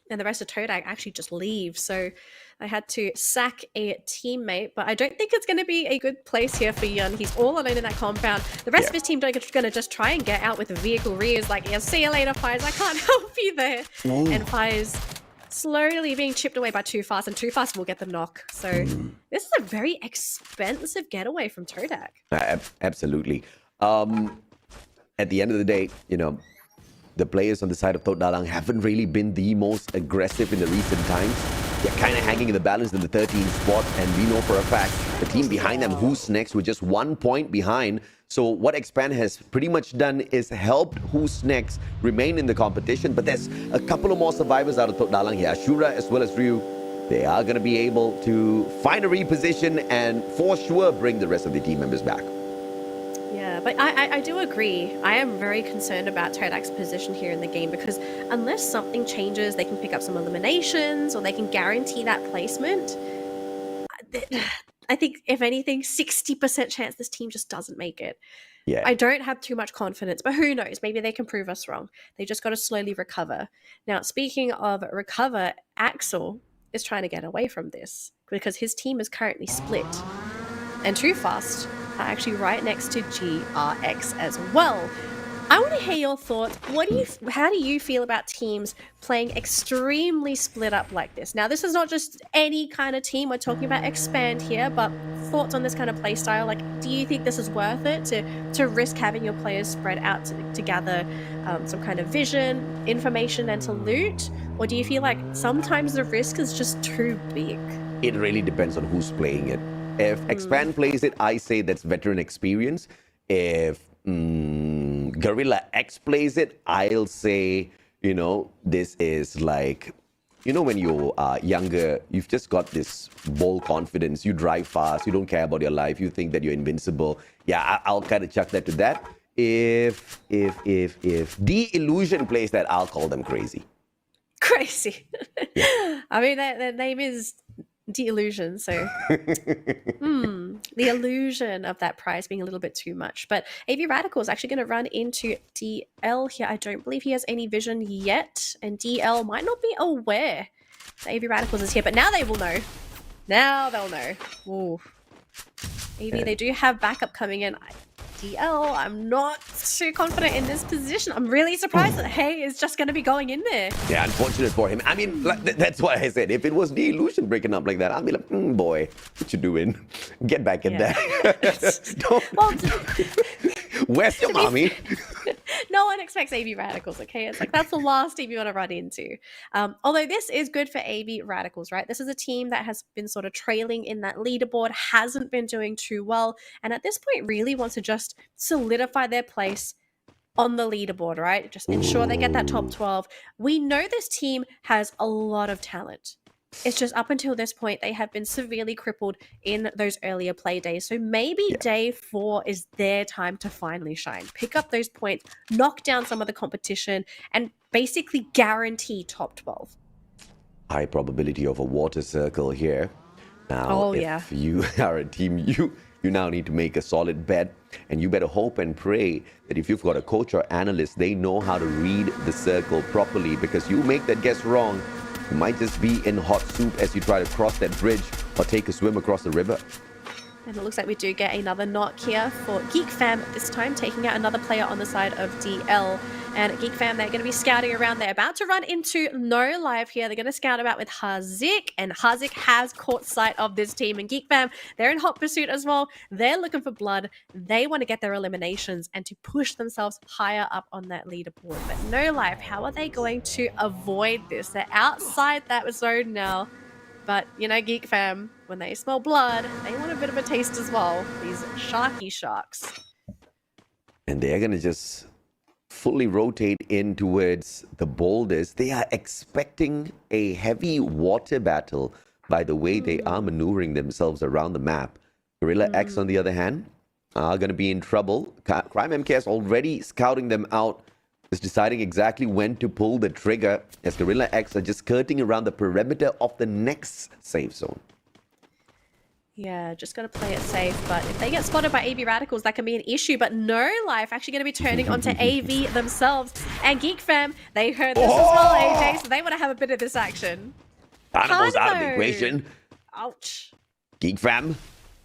And the rest of Todak actually just leave. So I had to sack a teammate, but I don't think it's going to be a good place here for Yun. He's all alone in that compound. The rest of his team are going to just try and get out with the vehicle rears. Like, yeah, see you later, Fires. I can't help you there. Ooh. And Fires slowly being chipped away by Too Fast, and Too Fast will get the knock. So this is a very expensive getaway from Todak. Absolutely. At the end of the day, you know, the players on the side of Thot Dalang haven't really been the most aggressive in the recent times. They're kind of hanging in the balance in the 13th spot, and we know for a fact the team behind them, Who's Next, with just 1 point behind. So what Expand has pretty much done is helped Who's Next remain in the competition, but there's a couple of more survivors out of Thot Dalang here. Ashura as well as Ryu, they are going to be able to find a reposition and for sure bring the rest of the team members back. Yeah, but I do agree. I am very concerned about Todak's position here in the game, because unless something changes, they can pick up some eliminations or they can guarantee that placement. I think, if anything, 60% chance this team just doesn't make it. Yeah. I don't have too much confidence, but who knows? Maybe they can prove us wrong. They just got to slowly recover. Now, speaking of recover, Axel is trying to get away from this because his team is currently split. And Too Fast are actually right next to GRX as well. I want to hear your thoughts. How do you feel about teams playing extremely split up like this? Now, this is not just any kind of team. We're talking about Expand here, but thoughts on this kind of play style? Like, do you think this is worth it to risk having your players spread out to gather some kind of vision, information, and to loot? Or do you feel like sometimes the risk is just too big? It really depends on who's playing it. If Expand plays it, I say that's veteran experience. If Guerrilla X plays it, I'll say, you know, this is like, you know, when you are younger, you've just got this bold confidence. You drive fast. You don't care about your life. You think that you're invincible. Yeah, I'll kind of chuck that to that. If The Illusion plays that, I'll call them crazy. Crazy. Yeah. I mean, their name is The Illusion, so the illusion of that prize being a little bit too much. But AV Radical is actually going to run into DL here. I don't believe he has any vision yet, and DL might not be aware that AV Radicals is here, but now they will know. Now they'll know. Ooh. AV, they do have backup coming in. DL, I'm not too confident in this position. I'm really surprised that Hay is just going to be going in there. Yeah, unfortunate for him. I mean, that's why I said, if it was The Illusion breaking up like that, I'd be like, boy, what you doing? Get back in there. Where's your mommy? No one expects AV Radicals, okay? It's like, that's the last team you want to run into. Although this is good for AV Radicals, right? This is a team that has been sort of trailing in that leaderboard, hasn't been doing too well, and at this point really wants to just solidify their place on the leaderboard, right? Just ensure they get that top 12. We know this team has a lot of talent. It's just up until this point, they have been severely crippled in those earlier play days. So maybe day 4 is their time to finally shine. Pick up those points, knock down some of the competition, and basically guarantee top 12. High probability of a water circle here. Now, if you are a team, you now need to make a solid bet, and you better hope and pray that if you've got a coach or analyst, they know how to read the circle properly, because you make that guess wrong, you might just be in hot soup as you try to cross that bridge or take a swim across the river. And it looks like we do get another knock here for Geek Fam this time, taking out another player on the side of DL. And Geek Fam, they're going to be scouting around. They're about to run into No Live here. They're going to scout about with Hazik, and Hazik has caught sight of this team. And Geek Fam, they're in hot pursuit as well. They're looking for blood. They want to get their eliminations and to push themselves higher up on that leaderboard. But No Live, how are they going to avoid this? They're outside that zone now. But, you know, Geek Fam, when they smell blood, they want a bit of a taste as well. These sharky sharks. And they're going to just fully rotate in towards the boulders. They are expecting a heavy water battle by the way they are maneuvering themselves around the map. Gorilla X, on the other hand, are going to be in trouble. Crime MKS already scouting them out, is deciding exactly when to pull the trigger, as Gorilla X are just skirting around the perimeter of the next safe zone. Yeah, just got to play it safe. But if they get spotted by AV Radicals, that can be an issue. But No Life actually going to be turning onto AV themselves. And Geek Fam, they heard this as well, AJ, so they want to have a bit of this action. Animals out of the equation. Ouch. Geek Fam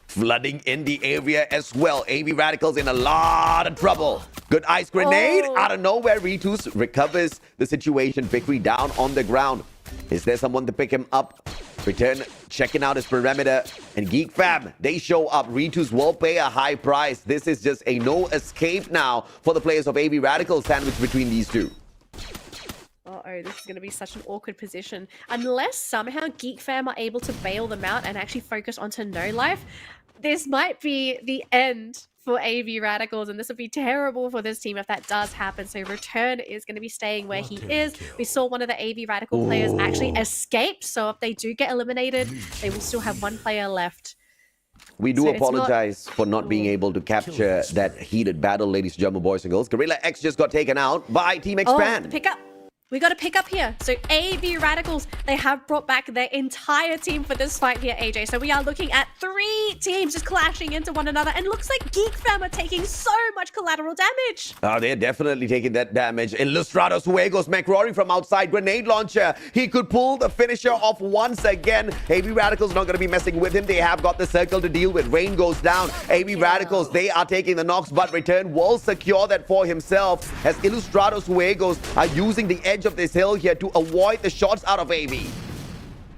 flooding in the area as well. AV Radicals in a lot of trouble. Good ice grenade out of nowhere. Ritus recovers the situation. Vickery down on the ground. Is there someone to pick him up? Return checking out his perimeter. And Geek Fam, they show up. Ritus will pay a high price. This is just a no escape now for the players of AV Radicals, sandwiched between these two. Uh-oh, this is going to be such an awkward position. Unless somehow Geek Fam are able to bail them out and actually focus onto No Life, this might be the end for AV Radicals, and this would be terrible for this team if that does happen. So Return is going to be staying where he is. We saw one of the AV Radical players actually escape, so if they do get eliminated, they will still have one player left. We do apologize for not being able to capture that heated battle, ladies and gentlemen, boys and girls. Gorilla X just got taken out by Team Expand. Oh, pick up. We got to pick up here. So AV Radicals, they have brought back their entire team for this fight here, AJ. So we are looking at 3 teams just clashing into one another. And looks like Geek Fam are taking so much collateral damage. Oh, they're definitely taking that damage. Ilustrados Fuegos, McRory from outside, grenade launcher. He could pull the finisher off once again. AV Radicals not going to be messing with him. They have got the circle to deal with. Rain goes down. AV Radicals, they are taking the knocks, but Return will secure that for himself as Ilustrados Fuegos are using the edge of this hill here to avoid the shots out of AV.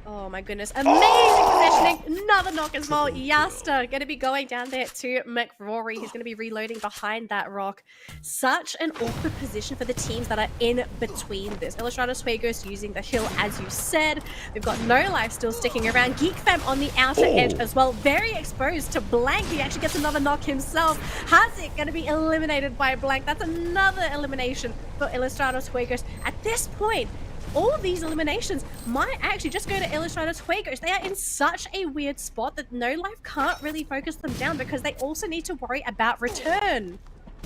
Oh my goodness, amazing positioning. Another knock as well. Yasta going to be going down there to McRory. He's going to be reloading behind that rock. Such an awkward position for the teams that are in between this. Ilustrados Fuegos using the hill, as you said. We've got No Life still sticking around. Geek Fam on the outer edge as well. Very exposed to Blank. He actually gets another knock himself. Hazik going to be eliminated by Blank. That's another elimination for Ilustrados Fuegos. At this point, all of these eliminations might actually just go to Ilustrados Fuegos. They are in such a weird spot that No Life can't really focus them down because they also need to worry about Return.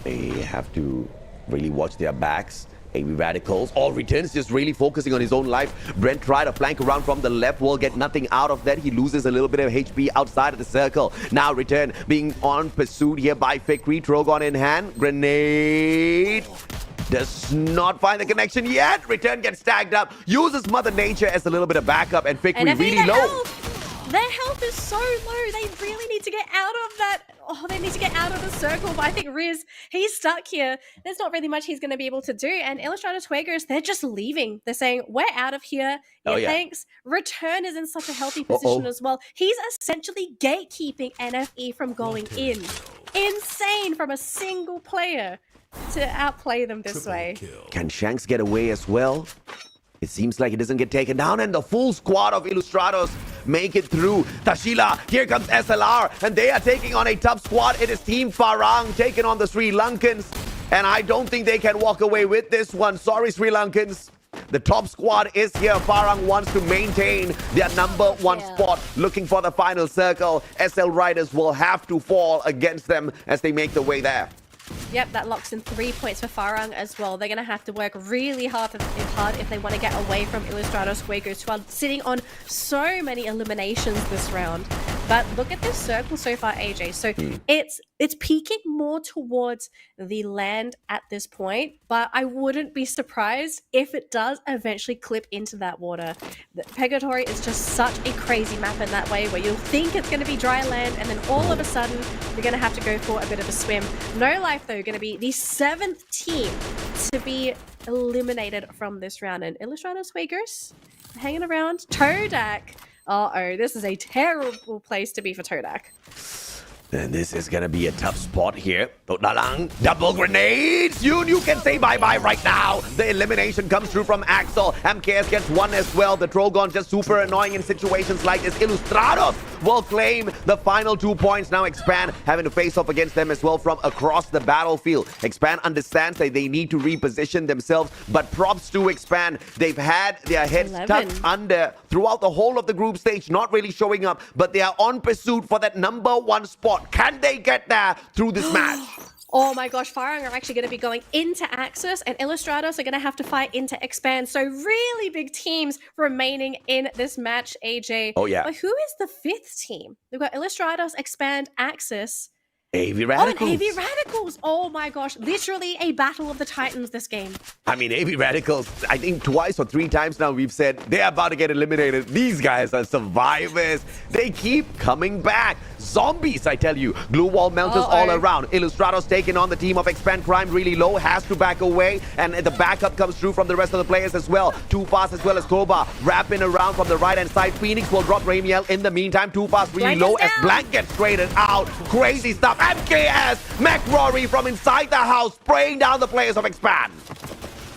They have to really watch their backs. AV Radicals, all Returns just really focusing on his own life. Brent tried to flank around from the left, will get nothing out of that. He loses a little bit of HP outside of the circle. Now Return being on pursued here by Fikri. Trogon in hand. Grenade. Does not find the connection yet. Return gets tagged up. Uses Mother Nature as a little bit of backup, and Fikri really low. Their health is so low. They really need to get out of that. Oh, they need to get out of the circle. But I think Riz, he's stuck here. There's not really much he's going to be able to do. And Ilustrados Fuegos, they're just leaving. They're saying, we're out of here. Yeah, thanks. Return is in such a healthy position as well. He's essentially gatekeeping NFE from going in. Insane from a single player to outplay them this way. Can Shanks get away as well? It seems like he doesn't get taken down, and the full squad of Ilustrados make it through. Tashila, here comes SLR, and they are taking on a tough squad. It is Team Farang taking on the Sri Lankans, and I don't think they can walk away with this one. Sorry, Sri Lankans. The top squad is here. Farang wants to maintain their #1 spot, looking for the final circle. SL Riders will have to fall against them as they make their way there. Yep, that locks in 3 points for Farang as well. They're going to have to work really hard if they want to get away from Ilustrados Fuegos, who are sitting on so many eliminations this round. But look at this circle so far, AJ. So it's peaking more towards the land at this point, but I wouldn't be surprised if it does eventually clip into that water. The Purgatory is just such a crazy map in that way, where you'll think it's going to be dry land, and then all of a sudden, you're going to have to go for a bit of a swim. No Life, though, going to be the 7th team to be eliminated from this round. And Ilustrados Fuegos hanging around. Todak. Uh-oh, this is a terrible place to be for Todak. And this is gonna be a tough spot here. Dalang, double grenades! You can say bye-bye right now. The elimination comes through from Axel. MKS gets one as well. The Trogon just super annoying in situations like this. Illustrados will claim the final 2 points. Now Expand having to face off against them as well from across the battlefield. Expand understands that they need to reposition themselves, but props to Expand. They've had their heads 11. tucked under throughout the whole of the group stage, not really showing up, but they are on pursuit for that #1 spot. Can they get there through this match? Oh my gosh, Farang are actually going to be going into Axis, and Illustrados are going to have to fight into Expand. So really big teams remaining in this match, AJ. Oh, yeah. But who is the 5th team? We've got Illustrados, Expand, Axis. AV Radicals. Oh, and AV Radicals. Oh my gosh, literally a battle of the titans this game. I mean, AV Radicals, I think twice or 3 times now we've said they're about to get eliminated. These guys are survivors. They keep coming back. Zombies, I tell you. Glue wall melters all around. Illustrados taking on the team of Expand. Crime really low, has to back away. And the backup comes through from the rest of the players as well. Too Fast as well as Koba wrapping around from the right-hand side. Phoenix will drop Ramiel in the meantime. Too Fast really low as Blank gets traded out. Crazy stuff. MKS, McRory from inside the house, spraying down the players of Expand.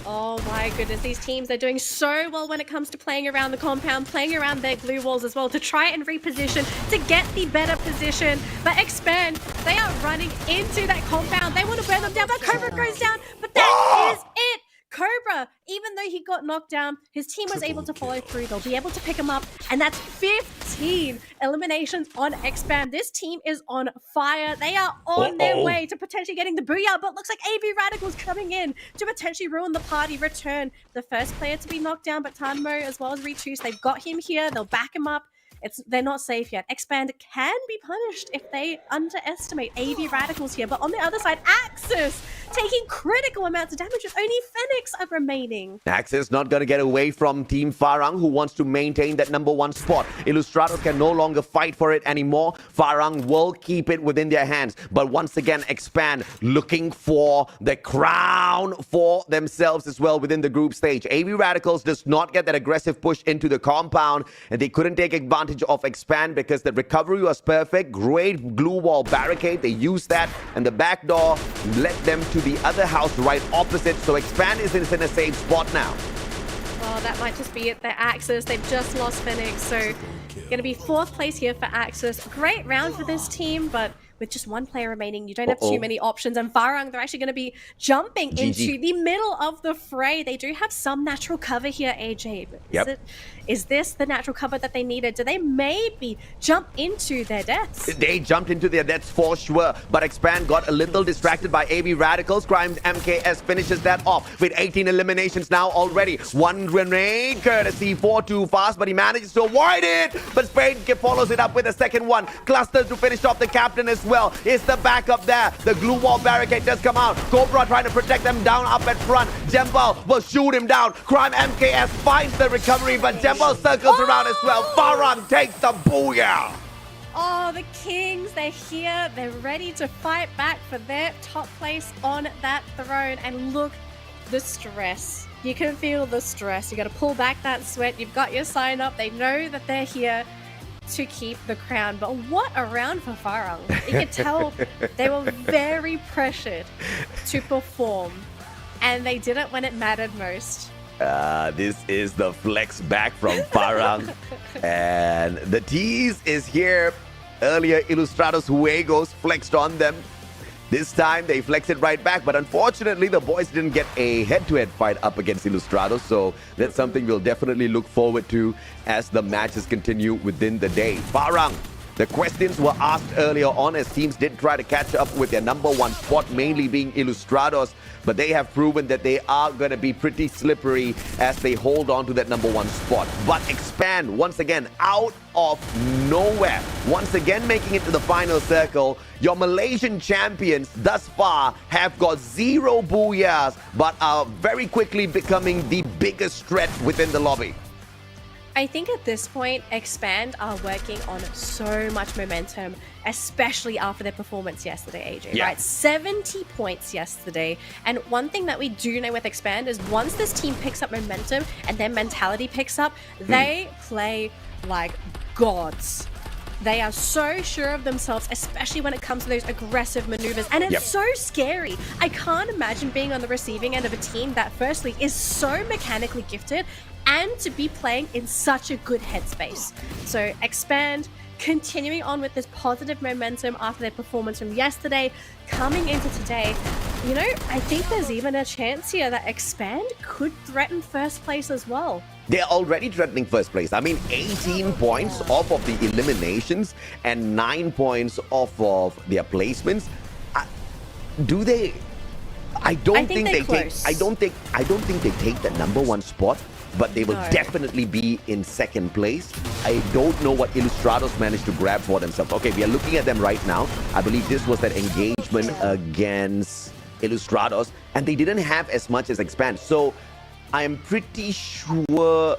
Oh my goodness, these teams, they're doing so well when it comes to playing around the compound, playing around their glue walls as well to try and reposition, to get the better position. But Expand, they are running into that compound. They want to burn them down, but Cobra goes down. But that is it. Cobra, even though he got knocked down, his team was able to follow through. They'll be able to pick him up, and that's 15 eliminations on Expand. This team is on fire. They are on their way to potentially getting the booyah, but looks like AV Radicals coming in to potentially ruin the party, return the first player to be knocked down, but Tanmo as well as Retus, they've got him here. They'll back him up. They're not safe yet. Expand can be punished if they underestimate AV Radicals here. But on the other side, Axis taking critical amounts of damage with only Phoenix are remaining. Axis not going to get away from Team Farang, who wants to maintain that #1 spot. Illustrados can no longer fight for it anymore. Farang will keep it within their hands. But once again, Expand looking for the crown for themselves as well within the group stage. AV Radicals does not get that aggressive push into the compound, and they couldn't take advantage of Expand because the recovery was perfect. Great glue wall barricade. They used that, and the back door led them to the other house right opposite. So Expand is in a safe spot now. Well, that might just be it. Their Axis, they've just lost Phoenix, so going to be 4th place here for Axis. Great round for this team, but with just 1 player remaining, you don't have too many options. And Farang, they're actually going to be jumping into the middle of the fray. They do have some natural cover here, AJ. But is this the natural cover that they needed? Do they maybe jump into their deaths? They jumped into their deaths for sure, but Expand got a little distracted by AV Radicals. Crime MKS finishes that off with 18 eliminations now already. 1 grenade courtesy for Too Fast, but he manages to avoid it. But Spade follows it up with a second one. Cluster to finish off the captain as well. Is the backup there? The glue wall barricade does come out. Cobra trying to protect them down up at front. Jembal will shoot him down. Crime MKS finds the recovery, but Jembal circles around as well. Farang takes the booyah. Oh, the Kings, they're here. They're ready to fight back for their top place on that throne. And look, the stress. You can feel the stress. You got to pull back that sweat. You've got your sign up. They know that they're here to keep the crown. But what a round for Farang. You could tell they were very pressured to perform. And they did it when it mattered most. This is the flex back from Farang. And the tease is here. Earlier, Illustrados Juegos flexed on them. This time, they flexed it right back. But unfortunately, the boys didn't get a head-to-head fight up against Illustrados. So that's something we'll definitely look forward to as the matches continue within the day. Farang, the questions were asked earlier on as teams did try to catch up with their #1 spot, mainly being Illustrados. But they have proven that they are going to be pretty slippery as they hold on to that #1 spot. But Expand, once again, out of nowhere. Once again, making it to the final circle. Your Malaysian champions thus far have got 0 booyahs, but are very quickly becoming the biggest threat within the lobby. I think at this point, Expand are working on so much momentum, especially after their performance yesterday, AJ, right? 70 points yesterday. And one thing that we do know with Expand is once this team picks up momentum and their mentality picks up, they play like gods. They are so sure of themselves, especially when it comes to those aggressive maneuvers. And it's so scary. I can't imagine being on the receiving end of a team that firstly is so mechanically gifted and to be playing in such a good headspace. So Expand, continuing on with this positive momentum after their performance from yesterday, coming into today, you know, I think there's even a chance here that Expand could threaten first place as well. They're already threatening first place. I mean, 18 points off of the eliminations and 9 points off of their placements. Do they? I don't think they take. I don't think they take the #1 spot, but they will definitely be in second place. I don't know what Ilustrados managed to grab for themselves. Okay, we are looking at them right now. I believe this was that engagement against Ilustrados, and they didn't have as much as Expand. So I am pretty sure.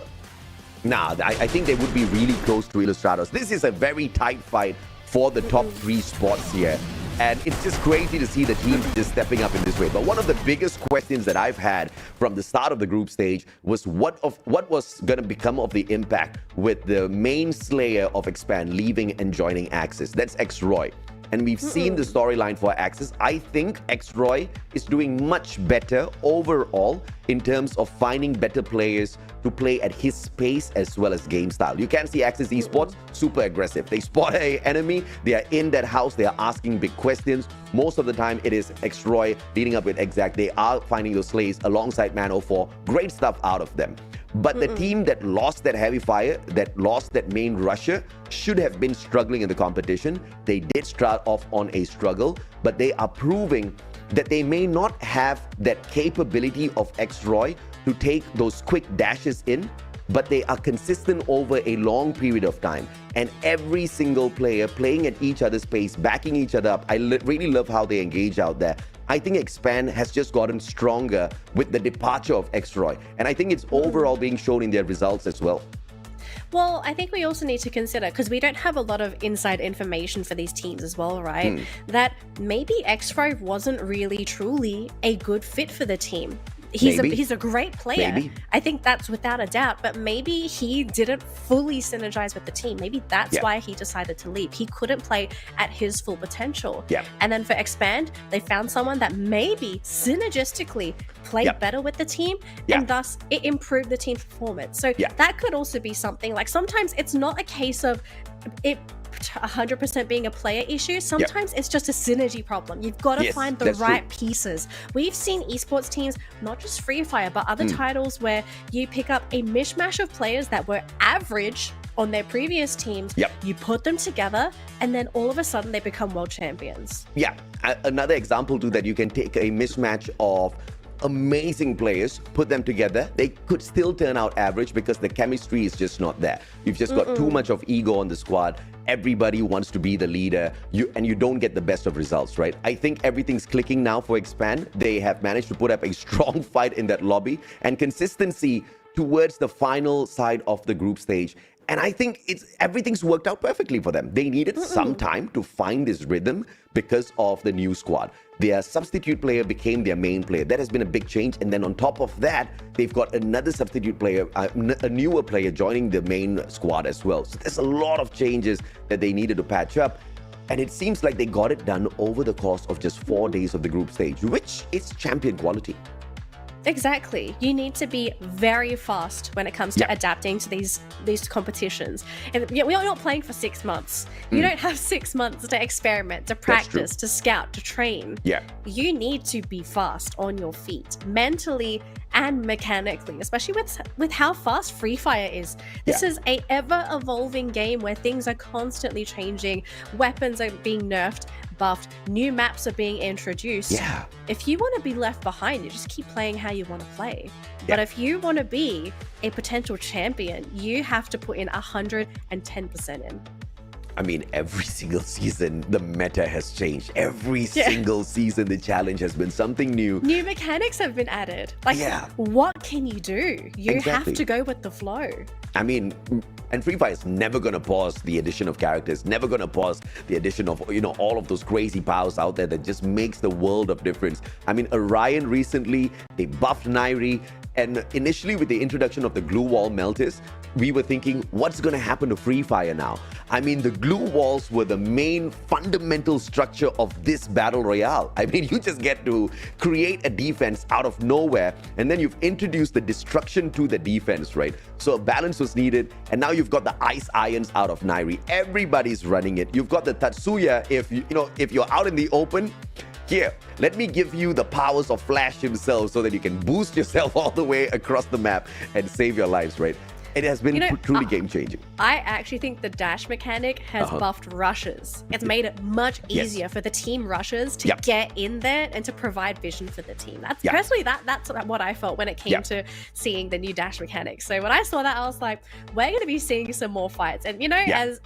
I think they would be really close to Ilustrados. This is a very tight fight for the top 3 spots here. And it's just crazy to see the team just stepping up in this way. But one of the biggest questions that I've had from the start of the group stage was what was going to become of the impact with the main slayer of Expand leaving and joining Axis. That's X-Roy. And we've seen the storyline for Axis. I think X-Roy is doing much better overall in terms of finding better players to play at his pace as well as game style. You can see Axis Esports super aggressive. They spot an enemy, they are in that house, they are asking big questions. Most of the time it is X-Roy leading up with Exact. They are finding those slays alongside Man04. Great stuff out of them. But the team that lost that heavy fire, that lost that main rusher, should have been struggling in the competition. They did start off on a struggle, but they are proving that they may not have that capability of X-Roy to take those quick dashes in, but they are consistent over a long period of time. And every single player playing at each other's pace, backing each other up. I really love how they engage out there. I think Expand has just gotten stronger with the departure of X-Roy. And I think it's overall being shown in their results as well. Well, I think we also need to consider, because we don't have a lot of inside information for these teams as well, right? That maybe X-Roy wasn't really truly a good fit for the team. He's a great player. Maybe. I think that's without a doubt, but maybe he didn't fully synergize with the team. Maybe that's why he decided to leave. He couldn't play at his full potential. And then for Expand, they found someone that maybe synergistically played better with the team, and thus it improved the team's performance. So that could also be something. Like, sometimes it's not a case of it 100% being a player issue. Sometimes it's just a synergy problem. You've got to find the right pieces. We've seen esports teams, not just Free Fire, but other titles where you pick up a mishmash of players that were average on their previous teams. You put them together, and then all of a sudden they become world champions. Another example too, that you can take a mismatch of amazing players, put them together, they could still turn out average because the chemistry is just not there. You've just got too much of ego on the squad. Everybody wants to be the leader, and you don't get the best of results, right? I think everything's clicking now for Expand. They have managed to put up a strong fight in that lobby and consistency towards the final side of the group stage. And I think everything's worked out perfectly for them. They needed some time to find this rhythm because of the new squad. Their substitute player became their main player. That has been a big change. And then on top of that, they've got another substitute player, a newer player joining the main squad as well. So there's a lot of changes that they needed to patch up. And it seems like they got it done over the course of just 4 days of the group stage, which is champion quality. Exactly. You need to be very fast when it comes to adapting to these competitions. And we're not playing for 6 months. You don't have 6 months to experiment, to practice, to scout, to train. You need to be fast on your feet, mentally and mechanically, especially with how fast Free Fire is. This is a ever-evolving game where things are constantly changing. Weapons are being nerfed, buffed, new maps are being introduced. If you want to be left behind, you just keep playing how you want to play. But if you want to be a potential champion, you have to put in 110% in. I mean, every single season, the meta has changed. Every single season, the challenge has been something new. New mechanics have been added. Like, what can you do? You have to go with the flow. I mean, and Free Fire is never going to pause the addition of characters, never going to pause the addition of, all of those crazy powers out there that just makes the world of difference. I mean, Orion recently, they buffed Nairi, and initially with the introduction of the glue wall melters, we were thinking, what's going to happen to Free Fire now? I mean, the glue walls were the main fundamental structure of this battle royale. I mean, you just get to create a defense out of nowhere, and then you've introduced the destruction to the defense, right? So a balance was needed, and now you've got the ice irons out of Nairi. Everybody's running it. You've got the Tatsuya. If you're out in the open, here, let me give you the powers of Flash himself so that you can boost yourself all the way across the map and save your lives, right? It has been truly game-changing. I actually think the dash mechanic has buffed rushes. It's made it much easier for the team rushers to get in there and to provide vision for the team. Personally, that's what I felt when it came to seeing the new dash mechanic. So when I saw that, I was like, we're going to be seeing some more fights. And, as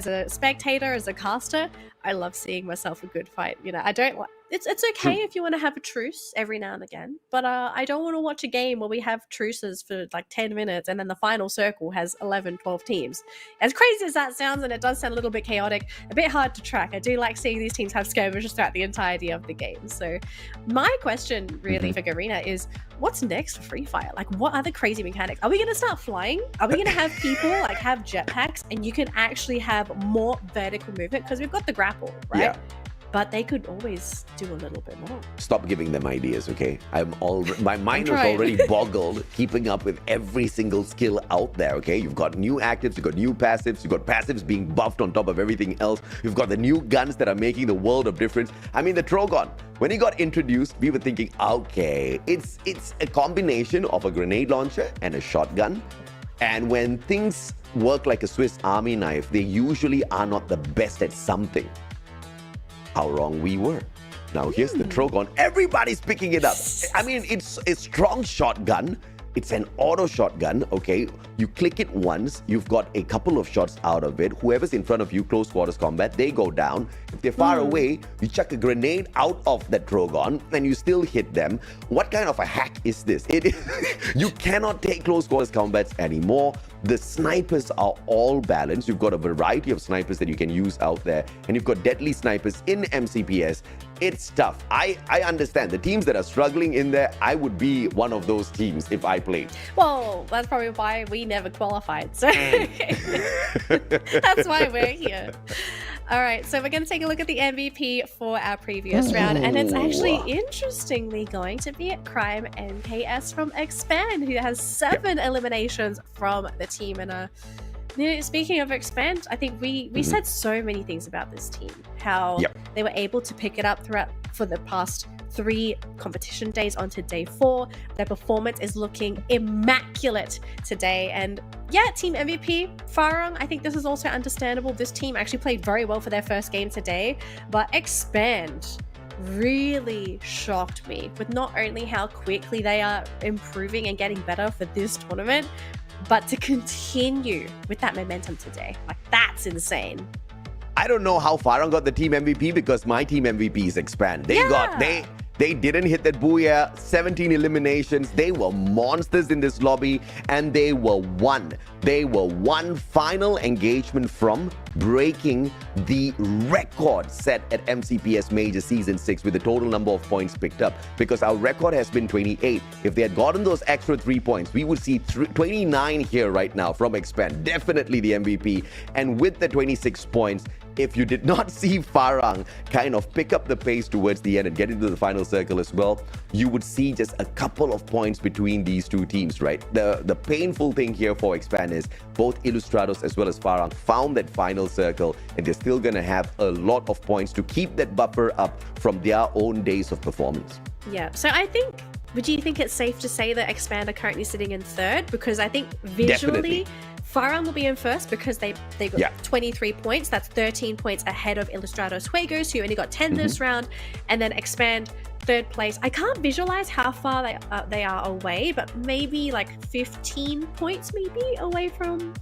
a spectator, as a caster, I love seeing myself a good fight. I don't like... It's okay if you want to have a truce every now and again, but I don't want to watch a game where we have truces for like 10 minutes and then the final circle has 11, 12 teams. As crazy as that sounds, and it does sound a little bit chaotic, a bit hard to track, I do like seeing these teams have skirmishes throughout the entirety of the game. So my question really for Garena is, what's next for Free Fire? Like, what other crazy mechanics? Are we going to start flying? Are we going to have people like have jetpacks and you can actually have more vertical movement? Because we've got the grapple, right? Yeah. But they could always do a little bit more. Stop giving them ideas, okay? My mind was already boggled keeping up with every single skill out there, okay? You've got new actives, you've got new passives, you've got passives being buffed on top of everything else. You've got the new guns that are making the world of difference. I mean, the Trogon, when he got introduced, we were thinking, okay, it's a combination of a grenade launcher and a shotgun. And when things work like a Swiss Army knife, they usually are not the best at something. How wrong we were. Now here's the Trogon. Everybody's picking it up. I mean, it's a strong shotgun. It's an auto shotgun, okay? You click it once, you've got a couple of shots out of it. Whoever's in front of you, close quarters combat, they go down. If they're far away, you chuck a grenade out of that Trogon and you still hit them. What kind of a hack is this? You cannot take close quarters combats anymore. The snipers are all balanced. You've got a variety of snipers that you can use out there, and you've got deadly snipers in MCPS. It's tough. I understand the teams that are struggling in there. I would be one of those teams if I played. Well, that's probably why we never qualified. So that's why we're here. All right, so we're going to take a look at the MVP for our previous round, and it's actually interestingly going to be Crime MKS from Expand, who has 7 eliminations from the team. And speaking of Expand, I think we said so many things about this team, how they were able to pick it up for the past 3 competition days onto day 4. Their performance is looking immaculate today. And yeah, team MVP, Farong, I think this is also understandable. This team actually played very well for their first game today, but Expand really shocked me with not only how quickly they are improving and getting better for this tournament, but to continue with that momentum today. Like, that's insane. I don't know how Farong got the team MVP because my team MVP is Expand. They didn't hit that booyah. 17 eliminations. They were monsters in this lobby, and they were one. They were one final engagement from breaking the record set at MCPS Majors Season 6 with the total number of points picked up, because our record has been 28. If they had gotten those extra 3 points, we would see 29 here right now from Expand. Definitely the MVP. And with the 26 points, if you did not see Farang kind of pick up the pace towards the end and get into the final circle as well, you would see just a couple of points between these two teams, right? The painful thing here for Expand is both Illustrados as well as Farang found that final circle, and they're still going to have a lot of points to keep that buffer up from their own days of performance. Yeah, so I think, would you think it's safe to say that Expand are currently sitting in 3rd? Because I think visually, Farang will be in 1st because they got 23 points. That's 13 points ahead of Illustrados Fuegos, who only got 10 this round. And then Expand 3rd place. I can't visualize how far they are away, but maybe like 15 points maybe away from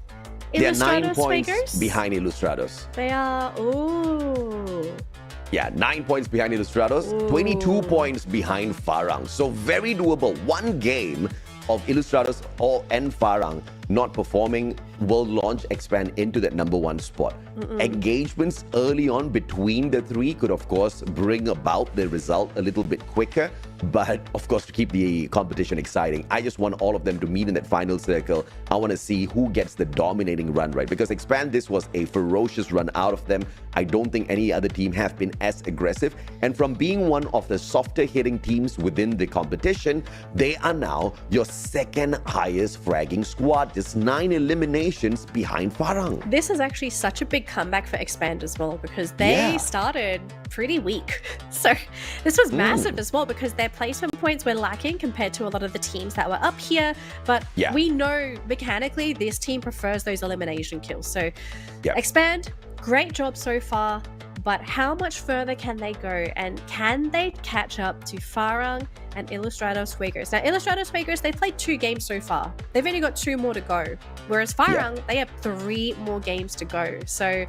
Illustrados. They're 9 points Fuegos behind Illustrados. They are, ooh. Yeah, 9 points behind Illustrados, 22 points behind Farang. So very doable. One game of Illustrados and Farang not performing will launch Expand into that number one spot. Engagements early on between the three could, of course, bring about the result a little bit quicker. But of course, to keep the competition exciting, I just want all of them to meet in that final circle. I want to see who gets the dominating run, right? Because Expand, this was a ferocious run out of them. I don't think any other team have been as aggressive. And from being one of the softer hitting teams within the competition, they are now your second highest fragging squad, just 9 eliminations behind Farang. This is actually such a big comeback for Expand as well, because they started pretty weak. So this was massive as well, because their placement points were lacking compared to a lot of the teams that were up here. But we know mechanically this team prefers those elimination kills. So Expand, great job so far. But how much further can they go? And can they catch up to Farang and Ilustrados Fuegos? Now, Ilustrados Fuegos, they've played 2 games so far. They've only got 2 more to go. Whereas Farang, they have 3 more games to go. So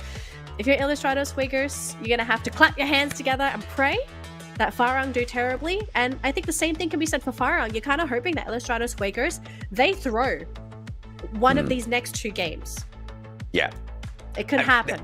if you're Ilustrados Fuegos, you're going to have to clap your hands together and pray that Farang do terribly. And I think the same thing can be said for Farang. You're kind of hoping that Ilustrados Fuegos, they throw one of these next 2 games. Yeah. It could happen.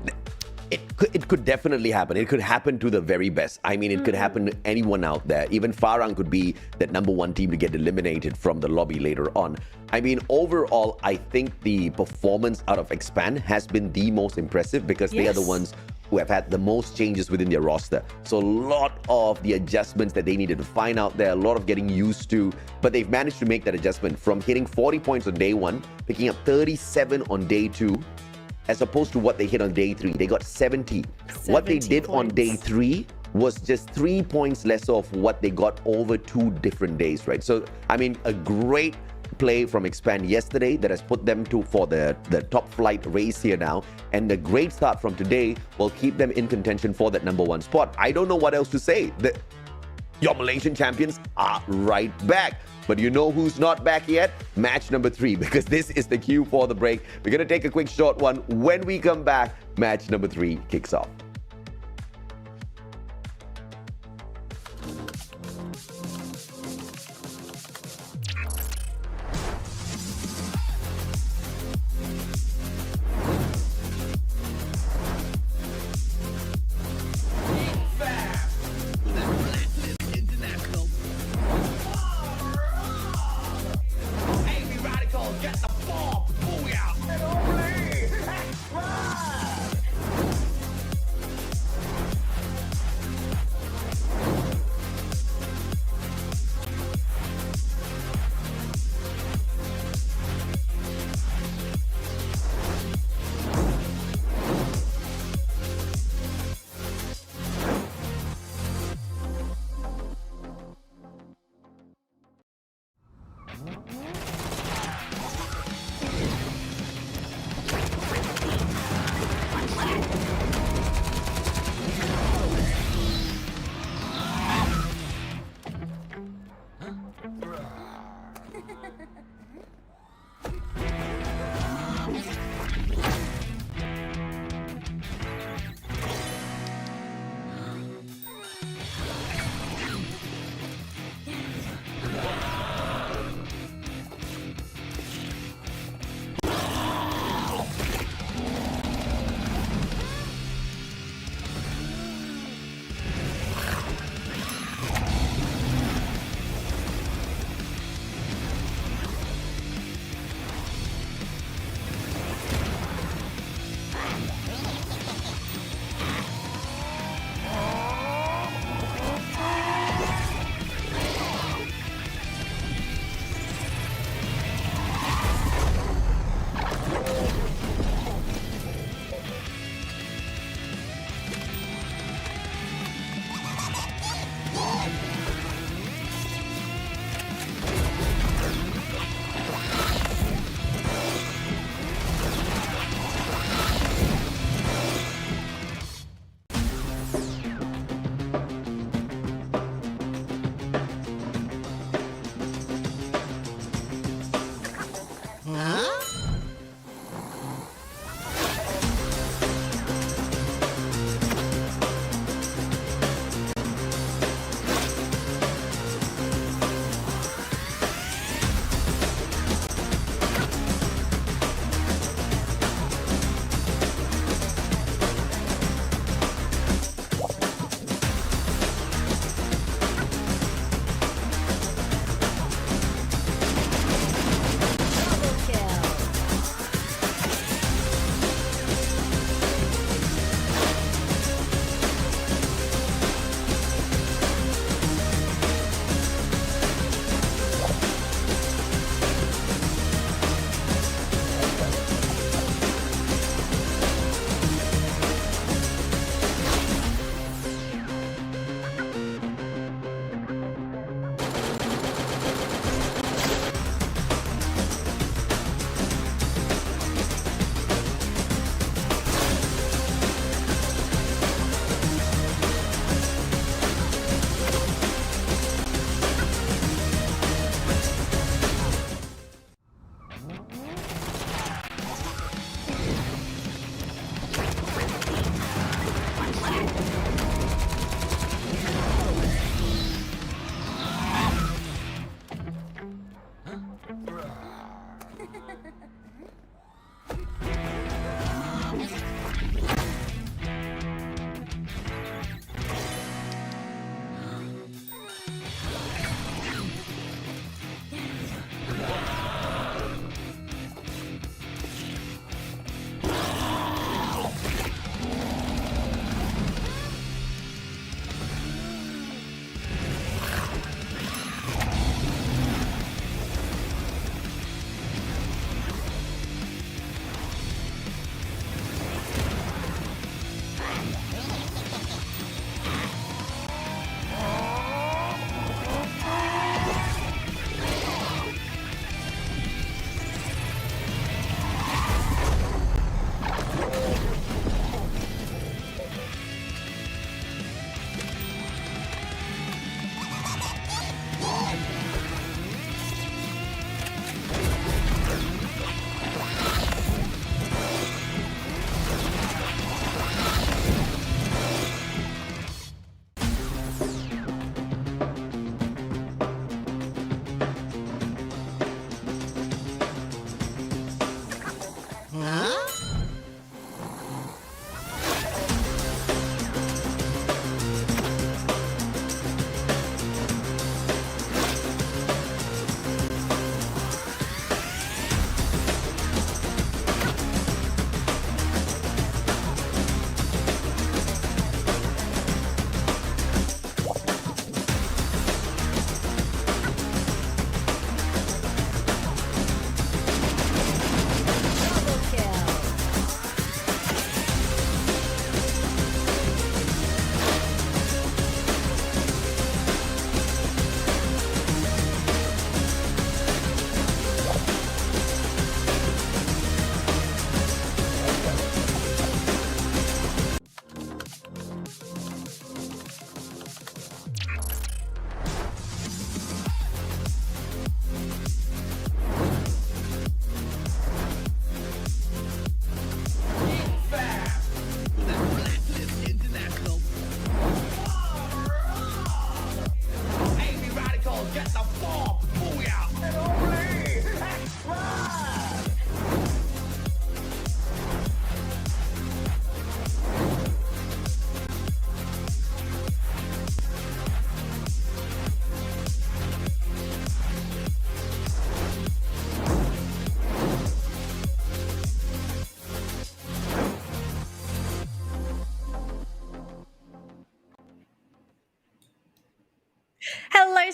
It could definitely happen. It could happen to the very best. I mean, it could happen to anyone out there. Even Farang could be that number one team to get eliminated from the lobby later on. I mean, overall, I think the performance out of Expand has been the most impressive, because they are the ones who have had the most changes within their roster. So a lot of the adjustments that they needed to find out there, a lot of getting used to, but they've managed to make that adjustment from hitting 40 points on day 1, picking up 37 on day 2, as opposed to what they hit on day 3. They got 70. What they did on day 3 was just 3 points less of what they got over 2 different days, right? So, I mean, a great play from Expand yesterday that has put them for the top flight race here now. And the great start from today will keep them in contention for that number 1 spot. I don't know what else to say. Your Malaysian champions are right back. But you know who's not back yet? Match number 3, because this is the cue for the break. We're going to take a quick short one. When we come back, match number 3 kicks off.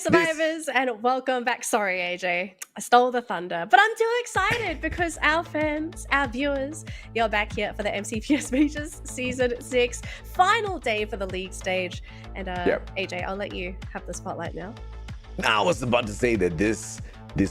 survivors, and welcome back. Sorry, AJ, I stole the thunder, but I'm too excited because our fans, our viewers, you're back here for the MCPS Majors Season 6 final day for the league stage. And AJ, I'll let you have the spotlight now. I was about to say that this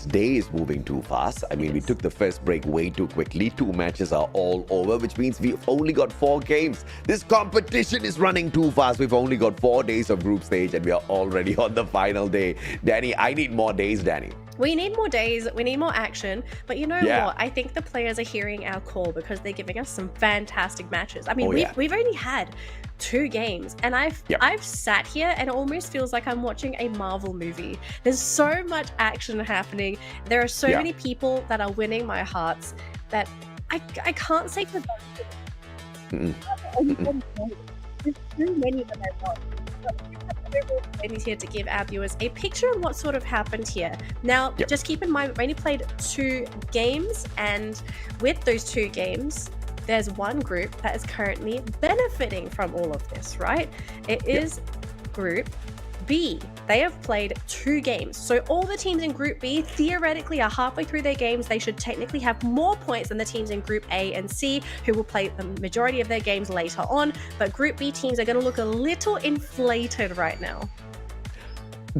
day is moving too fast. I mean, we took the first break way too quickly. 2 matches are all over, which means we've only got 4 games. This competition is running too fast. We've only got 4 days of group stage and we are already on the final day. Danny, I need more days, Danny. We need more days, we need more action, but you know Yeah. what? I think the players are hearing our call because they're giving us some fantastic matches. I mean, Oh, yeah. we've only had 2 games, and I've sat here and it almost feels like I'm watching a Marvel movie. There's so much action happening. There are so many people that are winning my hearts that I can't say for them. There's too many that I want. Is here to give our viewers a picture of what sort of happened here. Now, just keep in mind, we've only played 2 games, and with those 2 games, there's one group that is currently benefiting from all of this, right? It is Group B. They have played 2 games. So all the teams in Group B theoretically are halfway through their games. They should technically have more points than the teams in Group A and C, who will play the majority of their games later on. But Group B teams are going to look a little inflated right now.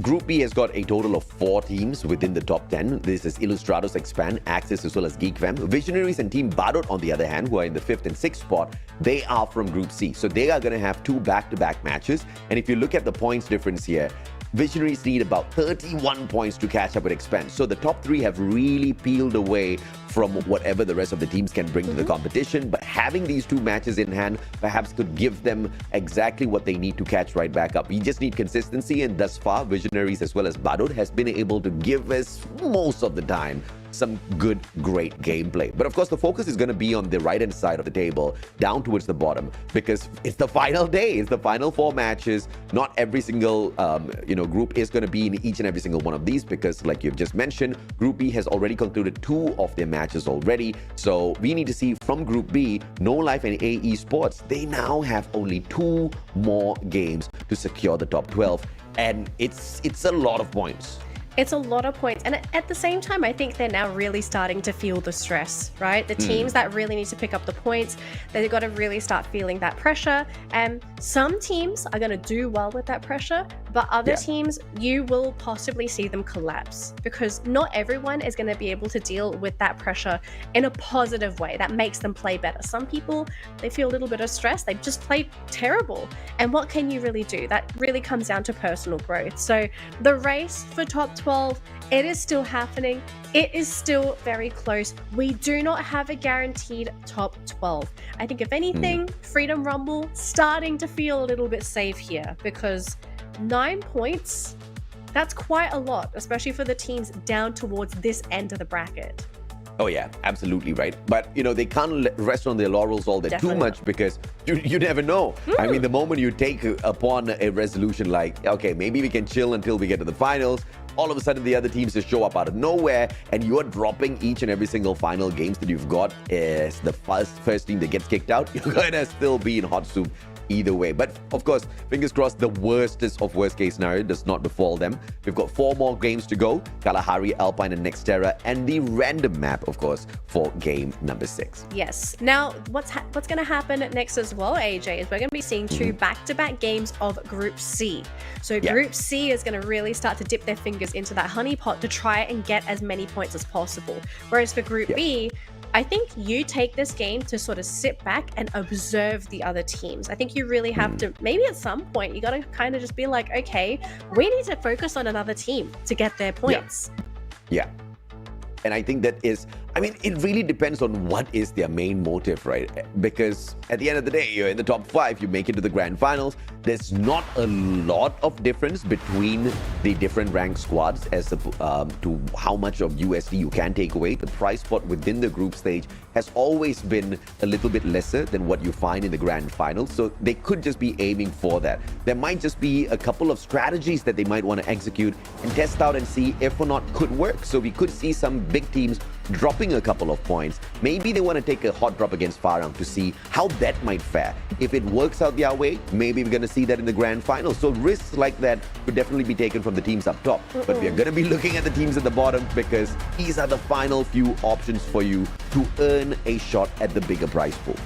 Group B has got a total of 4 teams within the top 10. This is Illustrados Expand, Axis, as well as GeekFam. Visionaries and Team Badot, on the other hand, who are in the 5th and 6th spot, they are from Group C. So they are going to have 2 back-to-back matches. And if you look at the points difference here, Visionaries need about 31 points to catch up with Expand. So the top 3 have really peeled away from whatever the rest of the teams can bring to the competition. But having these 2 matches in hand perhaps could give them exactly what they need to catch right back up. We just need consistency, and thus far, Visionaries as well as Badot has been able to give us most of the time some good, great gameplay. But of course, the focus is going to be on the right-hand side of the table, down towards the bottom, because it's the final day. It's the final 4 matches. Not every single, group is going to be in each and every single one of these, because like you've just mentioned, Group B has already concluded 2 of their matches already. So we need to see from Group B, No Life and AE Sports, they now have only 2 more games to secure the top 12. And it's a lot of points. It's a lot of points. And at the same time, I think they're now really starting to feel the stress, right? The teams that really need to pick up the points, they've got to really start feeling that pressure. And some teams are going to do well with that pressure, but other teams, you will possibly see them collapse, because not everyone is going to be able to deal with that pressure in a positive way that makes them play better. Some people, they feel a little bit of stress. They just play terrible. And what can you really do? That really comes down to personal growth. So the race for top 12, it is still happening. It is still very close. We do not have a guaranteed top 12. I think if anything, Freedom Rumble starting to feel a little bit safe here, because 9 points, that's quite a lot, especially for the teams down towards this end of the bracket. Oh yeah, absolutely right. But they can't rest on their laurels all that too much, because you never know. I mean, the moment you take upon a resolution like, okay, maybe we can chill until we get to the finals, all of a sudden the other teams just show up out of nowhere, and you're dropping each and every single final games that you've got as the first team that gets kicked out. You're gonna still be in hot soup either way. But of course, fingers crossed, the worstest of worst case scenario does not befall them. We've got 4 more games to go: Kalahari, Alpine, and Nextera, and the random map, of course, for game number 6. Yes. Now, what's going to happen next as well, AJ, is we're going to be seeing 2 back-to-back games of Group C. So Group C is going to really start to dip their fingers into that honeypot to try and get as many points as possible. Whereas for Group B, I think you take this game to sort of sit back and observe the other teams. I think you really have to, maybe at some point, you got to kind of just be like, okay, we need to focus on another team to get their points. Yeah. And I think that is, I mean, it really depends on what is their main motive, right? Because at the end of the day, you're in the top 5, you make it to the grand finals. There's not a lot of difference between the different ranked squads as to how much of USD you can take away. The prize pot within the group stage has always been a little bit lesser than what you find in the grand finals. So they could just be aiming for that. There might just be a couple of strategies that they might want to execute and test out and see if or not could work. So we could see some big teams dropping a couple of points. Maybe they want to take a hot drop against Fire to see how that might fare. If it works out their way, maybe we're going to see that in the grand final. So risks like that could definitely be taken from the teams up top. But we're going to be looking at the teams at the bottom because these are the final few options for you to earn a shot at the bigger prize pool.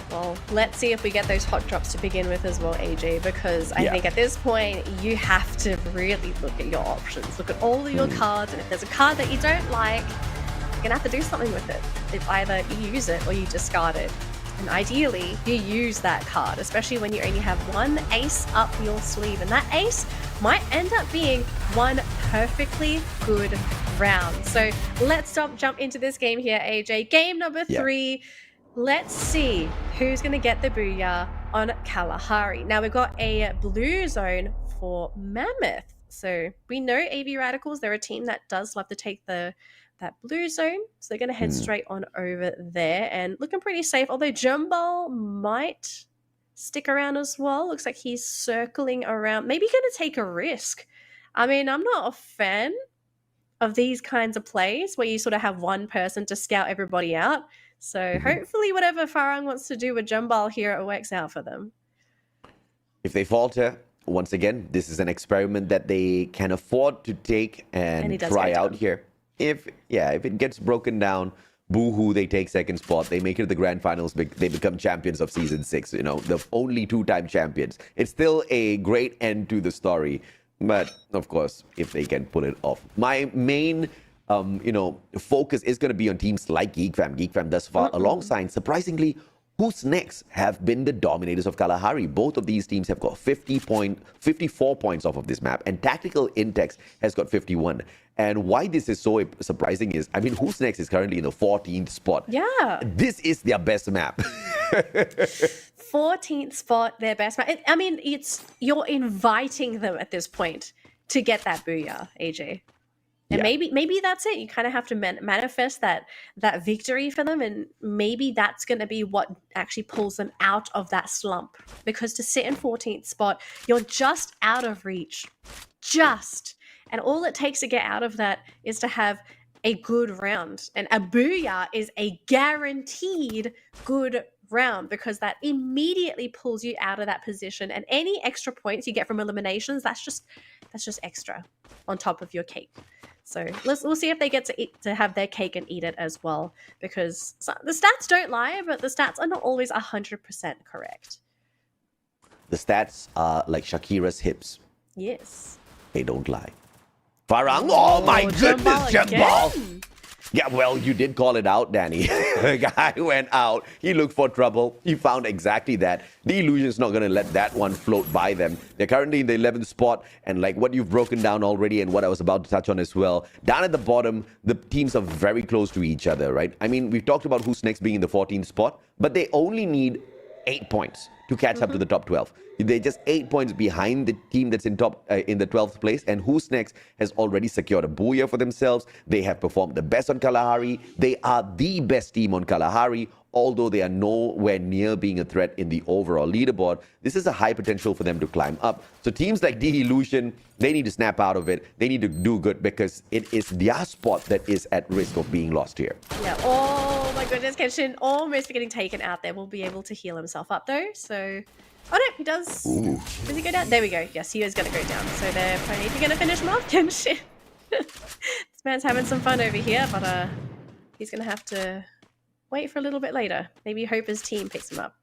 Well, let's see if we get those hot drops to begin with as well, AJ, because I think at this point, you have to really look at your options. Look at all of your cards, and if there's a card that you don't like, you're going to have to do something with it. It's either you use it or you discard it. And ideally, you use that card, especially when you only have one ace up your sleeve. And that ace might end up being one perfectly good round. So let's jump into this game here, AJ. Game number 3. Let's see who's going to get the booyah on Kalahari. Now, we've got a blue zone for Mammoth. So we know AV Radicals, they're a team that does love to take that blue zone. So they're going to head straight on over there and looking pretty safe. Although Jumbal might stick around as well. Looks like he's circling around. Maybe going to take a risk. I mean, I'm not a fan of these kinds of plays where you sort of have one person to scout everybody out. So hopefully whatever Farang wants to do with Jumbal here, it works out for them. If they falter, once again, this is an experiment that they can afford to take and try out here. If it gets broken down, boo-hoo, they take second spot. They make it to the grand finals. They become champions of season 6, you know, the only 2-time champions. It's still a great end to the story. But, of course, if they can pull it off. My main focus is going to be on teams like GeekFam. GeekFam thus far, alongside, surprisingly, Who's Next have been the dominators of Kalahari. Both of these teams have got 54 points off of this map, and Tactical Intex has got 51. And why this is so surprising is, I mean, Who's Next is currently in the 14th spot. Yeah. This is their best map. 14th spot, their best map. I mean, you're inviting them at this point to get that booyah, AJ. And maybe that's it. You kind of have to manifest that victory for them, and maybe that's going to be what actually pulls them out of that slump. Because to sit in 14th spot, you're just out of reach. And all it takes to get out of that is to have a good round. And a booyah is a guaranteed good round, because that immediately pulls you out of that position. And any extra points you get from eliminations, that's just extra on top of your cake. So we'll see if they get to have their cake and eat it as well, because the stats don't lie, but the stats are not always 100% correct. The stats are like Shakira's hips. Yes. They don't lie. Farang, oh my goodness, Jumbal. Yeah, well, you did call it out, Danny. The guy went out. He looked for trouble. He found exactly that. The Illusion's not going to let that one float by them. They're currently in the 11th spot. And like what you've broken down already and what I was about to touch on as well, down at the bottom, the teams are very close to each other, right? I mean, we've talked about Who's Next being in the 14th spot, but they only need 8 points to catch up to the top 12. They're just 8 points behind the team that's in the 12th place. And Who's Next has already secured a booyah for themselves. They have performed the best on Kalahari. They are the best team on Kalahari, although they are nowhere near being a threat in the overall leaderboard. This is a high potential for them to climb up. So teams like The Illusion, they need to snap out of it. They need to do good, because it is their spot that is at risk of being lost here. Yeah. Oh my goodness, Kenshin almost getting taken out there. Will be able to heal himself up though. So, oh no, he does. Ooh. Does he go down? There we go. Yes, he is going to go down. So they're probably going to finish him off, Kenshin. This man's having some fun over here, but he's going to have to wait for a little bit later. Maybe hope his team picks him up.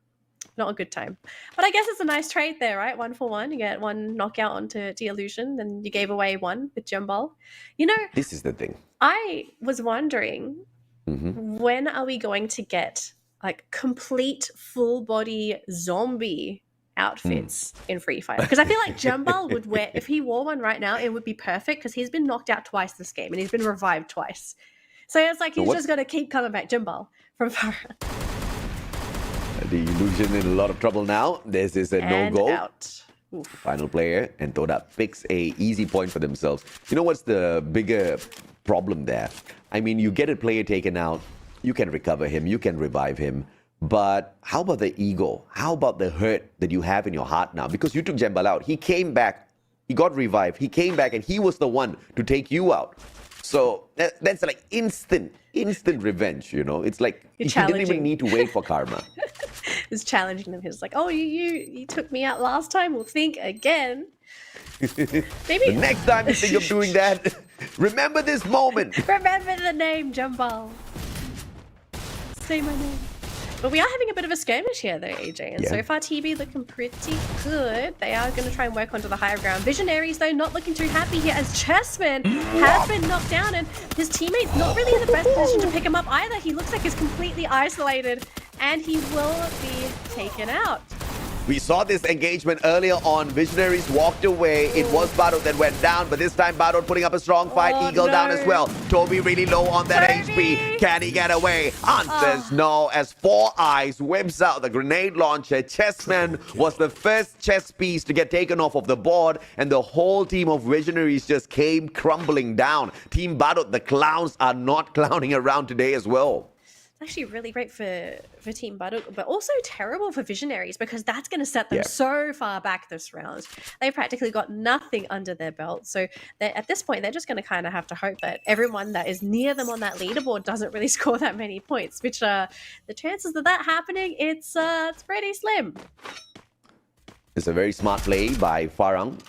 Not a good time. But I guess it's a nice trade there, right? 1 for 1. You get one knockout onto the Illusion, then you gave away one with Jumbal. You know, this is the thing. I was wondering, when are we going to get like complete full body zombie outfits in Free Fire? Because I feel like Jumbal would wear, if he wore one right now, it would be perfect, because he's been knocked out twice this game and he's been revived twice. So it's like he's just going to keep coming back. Jumbal from Farah. The Illusion in a lot of trouble now. This is a no-go. Out. Final player, and Toda picks a easy point for themselves. You know what's the bigger problem there? I mean, you get a player taken out, you can recover him, you can revive him. But how about the ego? How about the hurt that you have in your heart now? Because you took Jumbal out. He came back. He got revived. He came back, and he was the one to take you out. So that's like instant revenge, you know? It's like you didn't even need to wait for karma. is challenging them. He's like, oh, you took me out last time. Well, think again. Maybe The next time you think of doing that, remember this moment. Remember the name, Jumbal. Say my name. But we are having a bit of a skirmish here, though, AJ. And so far, TB looking pretty good. They are going to try and work onto the higher ground. Visionaries, though, not looking too happy here as Chessman has been knocked down. And his teammate's not really in the best position to pick him up either. He looks like he's completely isolated. And he will be taken out. We saw this engagement earlier on. Visionaries walked away. It was Barot that went down, but this time Barot putting up a strong fight. Eagle down as well. Toby really low on that HP. Can he get away? Answers no, as Four Eyes whips out the grenade launcher. Chessman was the first chess piece to get taken off of the board, and the whole team of Visionaries just came crumbling down. Team Barot, the clowns are not clowning around today as well. Actually really great for Team Baduk, but also terrible for Visionaries because that's going to set them so far back this round. They practically got nothing under their belt. So at this point, they're just going to kind of have to hope that everyone that is near them on that leaderboard doesn't really score that many points, which the chances of that happening, it's pretty slim. It's a very smart play by Farang.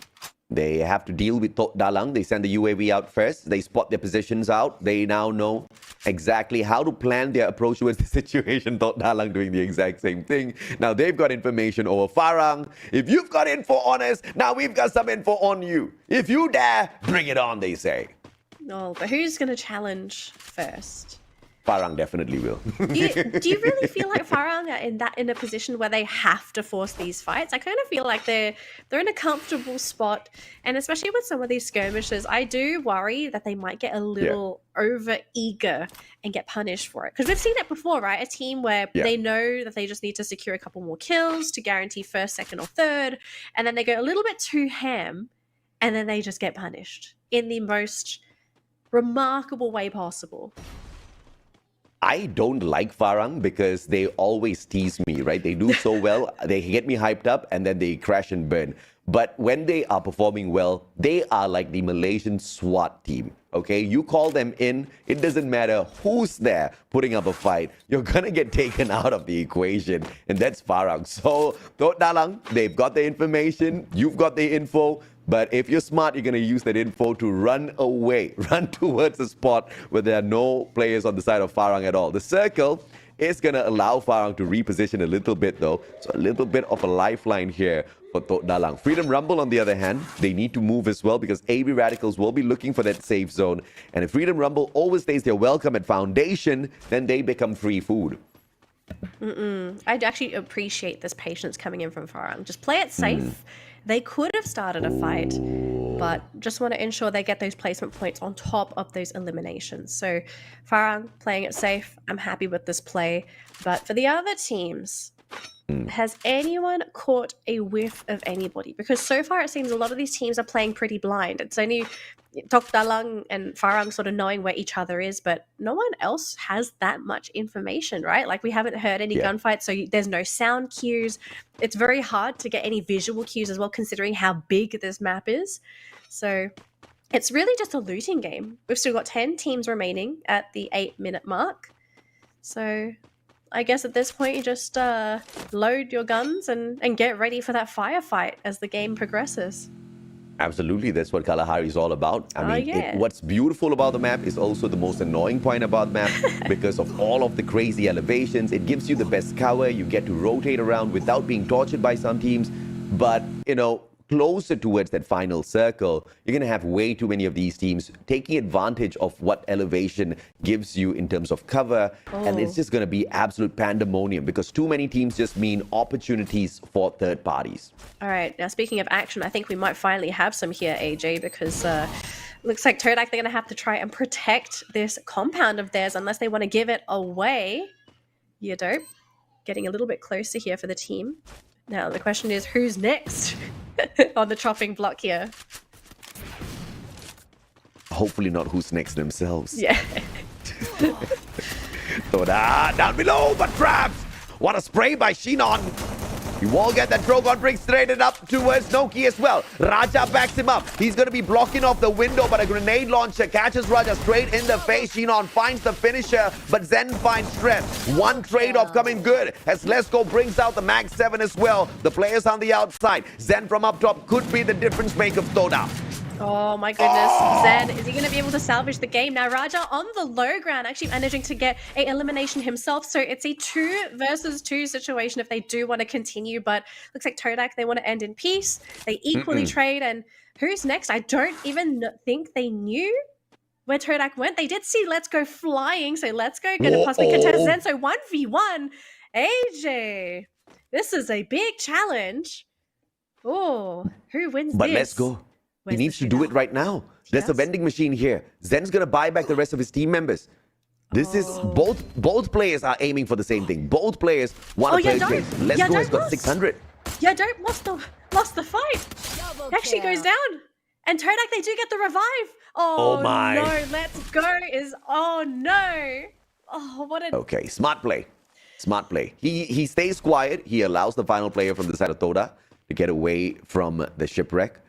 They have to deal with Tok Dalang. They send the UAV out first. They spot their positions out. They now know exactly how to plan their approach towards the situation. Tok Dalang doing the exact same thing. Now they've got information over Farang. If you've got info on us, now we've got some info on you. If you dare, bring it on, they say. Oh, but who's going to challenge first? Farang definitely will. Do you really feel like Farang are in a position where they have to force these fights? I kind of feel like they're in a comfortable spot, and especially with some of these skirmishes, I do worry that they might get a little over eager and get punished for it. Because we've seen it before, right? A team where they know that they just need to secure a couple more kills to guarantee first, second, or third, and then they go a little bit too ham, and then they just get punished in the most remarkable way possible. I don't like Farang because they always tease me, right? They do so well. They get me hyped up and then they crash and burn. But when they are performing well, they are like the Malaysian SWAT team, okay? You call them in, it doesn't matter who's there putting up a fight. You're going to get taken out of the equation, and that's Farang. So, Tok Dalang, they've got the information, you've got the info. But if you're smart, you're going to use that info to run away, run towards a spot where there are no players on the side of Farang at all. The circle is going to allow Farang to reposition a little bit, though. So a little bit of a lifeline here for Tok Dalang. Freedom Rumble, on the other hand, they need to move as well because AB Radicals will be looking for that safe zone. And if Freedom Rumble always stays their welcome at Foundation, then they become free food. I'd actually appreciate this patience coming in from Farang. Just play it safe. They could have started a fight, but just want to ensure they get those placement points on top of those eliminations. So Farang playing it safe. I'm happy with this play. But for the other teams, has anyone caught a whiff of anybody? Because so far it seems a lot of these teams are playing pretty blind. It's only Tok Dalang and Farang sort of knowing where each other is, but no one else has that much information, right? Like we haven't heard any gunfights, so there's no sound cues. It's very hard to get any visual cues as well, considering how big this map is. So it's really just a looting game. We've still got 10 teams remaining at the 8-minute mark. So I guess at this point you just load your guns and get ready for that firefight as the game progresses. Absolutely, that's what Kalahari is all about. I mean, what's beautiful about the map is also the most annoying point about the map because of all of the crazy elevations. It gives you the best cover. You get to rotate around without being tortured by some teams. But, you know, closer towards that final circle, you're going to have way too many of these teams taking advantage of what elevation gives you in terms of cover. And it's just going to be absolute pandemonium because too many teams just mean opportunities for third parties. All right. Now, speaking of action, I think we might finally have some here, AJ, because looks like Todak, they're going to have to try and protect this compound of theirs unless they want to give it away. Yeah, dope. Getting a little bit closer here for the team. Now, the question is, who's next on the chopping block here? Hopefully not who's next themselves. Yeah. So down below, but traps! What a spray by Shinon! We will get that Drogon brings straight up towards Noki as well. Raja backs him up. He's going to be blocking off the window, but a grenade launcher catches Raja straight in the face. Shinon finds the finisher, but Zen finds stress. One trade-off coming good as Lesko brings out the Mag 7 as well. The players on the outside. Zen from up top could be the difference maker of Toda. Oh my goodness. Zen, is he going to be able to salvage the game? Now Raja on the low ground actually managing to get an elimination himself. So it's a 2 versus 2 situation if they do want to continue. But looks like Todak, they want to end in peace. They equally trade. And who's next? I don't even think they knew where Todak went. They did see Let's Go flying. So Let's Go going to possibly contest Zen. So 1v1. AJ, this is a big challenge. Oh, who wins but this? Let's go. He Where's needs the to do shootout? it right now. There's a vending machine here. Zen's going to buy back the rest of his team members. This is both players are aiming for the same thing. Both players want to purchase. Let's go has got 600. Yeah, don't lost the fight. Actually goes down. And Todak, they do get the revive. Oh my. No, Let's Go is no. Oh, what a Okay, smart play. Smart play. He stays quiet. He allows the final player from the side of Toda to get away from the shipwreck.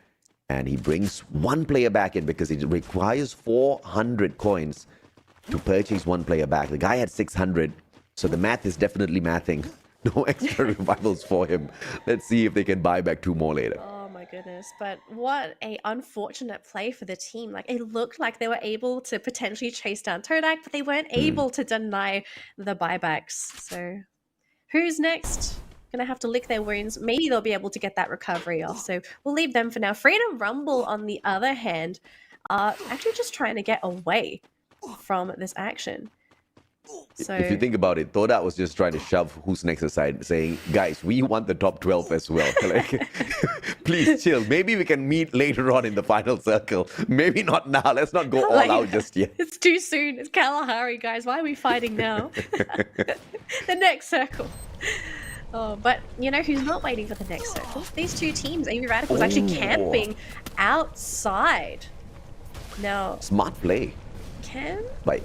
And he brings one player back in because it requires 400 coins to purchase one player back. The guy had 600, so the math is definitely mathing. No extra revivals for him. Let's see if they can buy back 2 more later. Oh my goodness, but what a unfortunate play for the team. Like, it looked like they were able to potentially chase down Todak, but they weren't able to deny the buybacks. So who's next? Gonna have to lick their wounds. Maybe they'll be able to get that recovery off. So we'll leave them for now. Freedom Rumble, on the other hand, are actually just trying to get away from this action. So if you think about it, Toda was just trying to shove who's next aside, saying, guys, we want the top 12 as well. Like, please chill. Maybe we can meet later on in the final circle. Maybe not now. Let's not go all out just yet. It's too soon. It's Kalahari, guys. Why are we fighting now? The next circle. Oh, but you know who's not waiting for the next circle? These 2 teams, AB Radicals, actually camping outside. Now, Smart play. Like,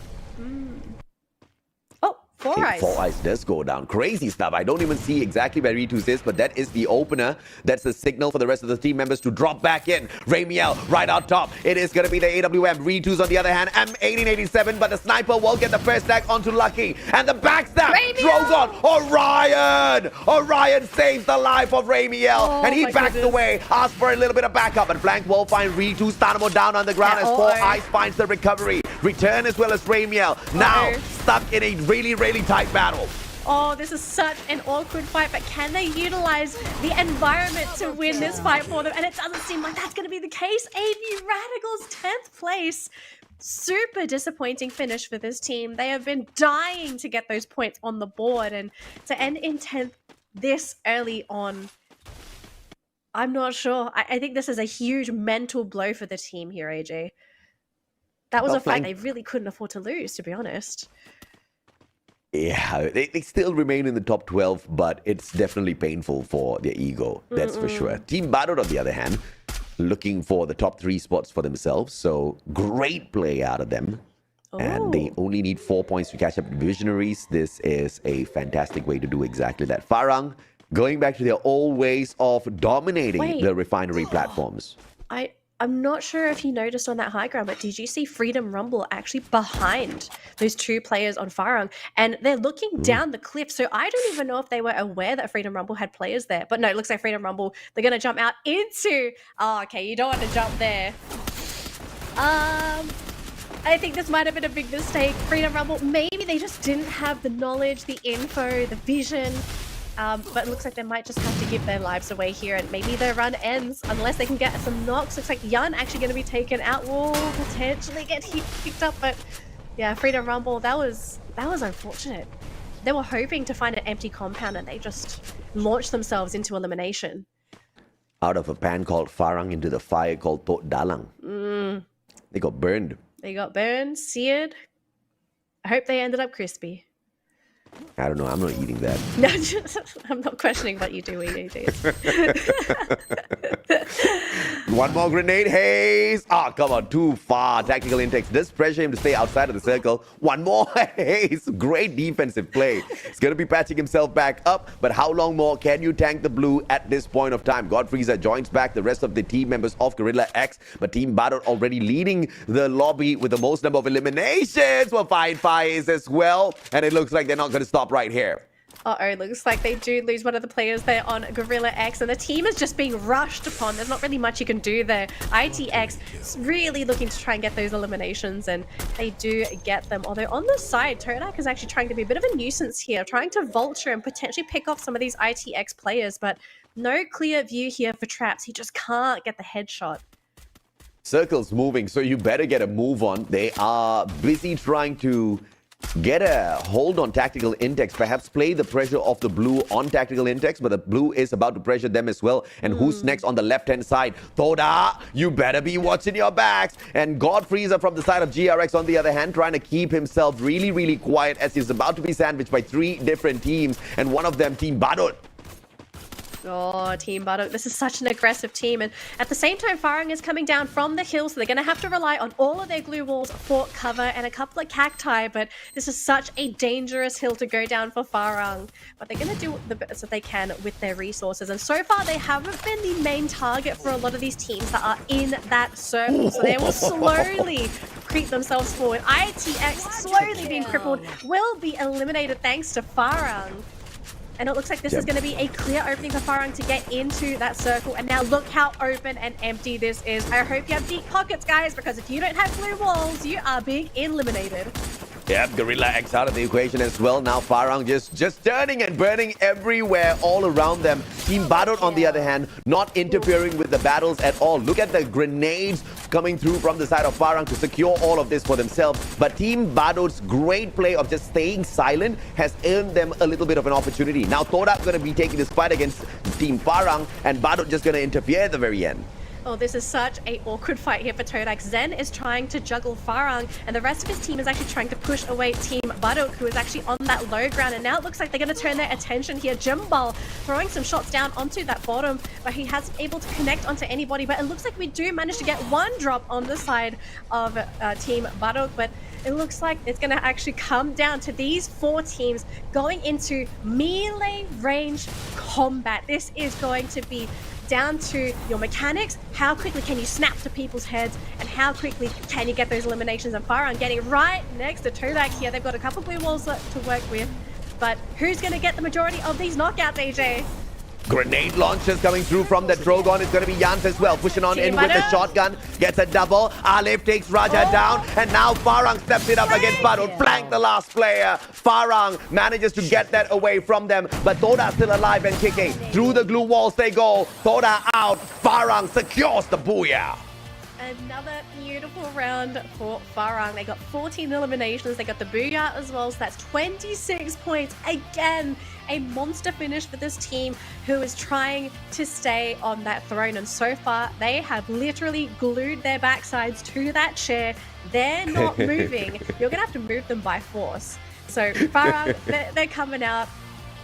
Oh, Four Eyes. Four Eyes does go down. Crazy stuff. I don't even see exactly where Ritus is, but that is the opener. That's the signal for the rest of the team members to drop back in. Ramiel right on top. It is going to be the AWM. Ritus on the other hand. M1887, but the sniper will get the first stack onto Lucky. And the backstab. Drogon. Orion. Orion saves the life of Ramiel. And he backs away. Asks for a little bit of backup. And Flank will find Ritus. Tanamo down on the ground as Four Eyes finds the recovery. Return as well as Ramiel. Now stuck in a really tight battle. Oh, this is such an awkward fight, but can they utilize the environment to win this fight for them? And it doesn't seem like that's going to be the case. AB Radicals 10th place. Super disappointing finish for this team. They have been dying to get those points on the board, and to end in 10th this early on, I'm not sure. I think this is a huge mental blow for the team here, AJ. That was a fight they really couldn't afford to lose, to be honest. Yeah, they still remain in the top 12, but it's definitely painful for their ego. That's for sure. Team Badot, on the other hand, looking for the top 3 spots for themselves. So great play out of them. And they only need 4 points to catch up with Visionaries. This is a fantastic way to do exactly that. Farang going back to their old ways of dominating the refinery platforms. I'm not sure if you noticed on that high ground, but did you see Freedom Rumble actually behind those 2 players on Farang? And they're looking down the cliff, so I don't even know if they were aware that Freedom Rumble had players there. But no, it looks like Freedom Rumble, they're going to jump out into... Oh, okay, you don't want to jump there. I think this might have been a big mistake. Freedom Rumble, maybe they just didn't have the knowledge, the info, the vision. But it looks like they might just have to give their lives away here, and maybe their run ends unless they can get some knocks. Looks like Yun actually going to be taken out. Will potentially get picked up, but yeah, Freedom Rumble, that was unfortunate. They were hoping to find an empty compound, and they just launched themselves into elimination. Out of a pan called Farang into the fire called Tot Dalang. They got burned. They got burned, seared. I hope they ended up crispy. I don't know. I'm not eating that. No, I'm not questioning what you do eat, AJ. One more grenade. Haze. Ah, come on. Too far. Tactical intakes. Just pressure him to stay outside of the circle. One more. Haze. Great defensive play. He's going to be patching himself back up. But how long more can you tank the blue at this point of time? Godfreezer joins back the rest of the team members of Gorilla X. But Team Badot already leading the lobby with the most number of eliminations for Fight Fires as well. And it looks like they're not going to stop right here. Uh-oh, looks like they do lose one of the players there on Gorilla X, and the team is just being rushed upon. There's not really much you can do there. ITX is really looking to try and get those eliminations, and they do get them. Although on the side, Todak is actually trying to be a bit of a nuisance here, trying to vulture and potentially pick off some of these ITX players, but no clear view here for traps. He just can't get the headshot. Circle's moving, so you better get a move on. They are busy trying to get a hold on tactical index, perhaps play the pressure of the blue on tactical index, but the blue is about to pressure them as well. And who's next on the left-hand side? Toda, you better be watching your backs. And Godfreezer from the side of GRX on the other hand, trying to keep himself really, really quiet as he's about to be sandwiched by 3 different teams, and one of them, Team Badot. Oh, Team Badot, this is such an aggressive team. And at the same time, Farang is coming down from the hill, so they're going to have to rely on all of their glue walls for cover and a couple of cacti. But this is such a dangerous hill to go down for Farang. But they're going to do the best that they can with their resources. And so far, they haven't been the main target for a lot of these teams that are in that circle. So they will slowly creep themselves forward. ITX, slowly being crippled, will be eliminated thanks to Farang. And it looks like this is going to be a clear opening for Farang to get into that circle. And now look how open and empty this is. I hope you have deep pockets, guys, because if you don't have blue walls, you are being eliminated. Yep, Gorilla X out of the equation as well. Now Farang just turning and burning everywhere all around them. Team Badot, on the other hand, not interfering with the battles at all. Look at the grenades coming through from the side of Farang to secure all of this for themselves. But Team Badot's great play of just staying silent has earned them a little bit of an opportunity. Now Todak going to be taking this fight against Team Farang, and Badot just going to interfere at the very end. Oh, this is such an awkward fight here for Todak. Zen is trying to juggle Farang, and the rest of his team is actually trying to push away Team Badok, who is actually on that low ground. And now it looks like they're going to turn their attention here. Jimbal throwing some shots down onto that bottom, but he hasn't able to connect onto anybody. But it looks like we do manage to get one drop on the side of Team Badok, but it looks like it's going to actually come down to these 4 teams going into melee range combat. This is going to be down to your mechanics, how quickly can you snap to people's heads, and how quickly can you get those eliminations. And Farang getting right next to Todak here. They've got a couple blue walls to work with, but who's going to get the majority of these knockouts, AJ? Grenade launches coming through from the Drogon. It's going to be Jans as well, pushing on in with the shotgun. Gets a double. Alif takes Raja down, and now Farang steps it up against Badot. Flank the last player. Farang manages to get that away from them, but Toda still alive and kicking. Through the glue walls they go. Toda out. Farang secures the booyah. Another beautiful round for Farang. They got 14 eliminations. They got the booyah as well, so that's 26 points. Again, a monster finish for this team who is trying to stay on that throne. And so far, they have literally glued their backsides to that chair. They're not moving. You're going to have to move them by force. So Farang, they're coming out,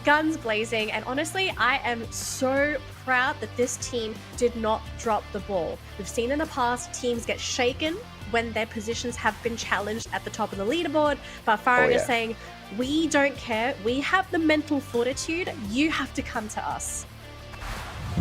guns blazing. And honestly, I am so proud that this team did not drop the ball. We've seen in the past teams get shaken when their positions have been challenged at the top of the leaderboard, but Farang is saying, we don't care, we have the mental fortitude, you have to come to us.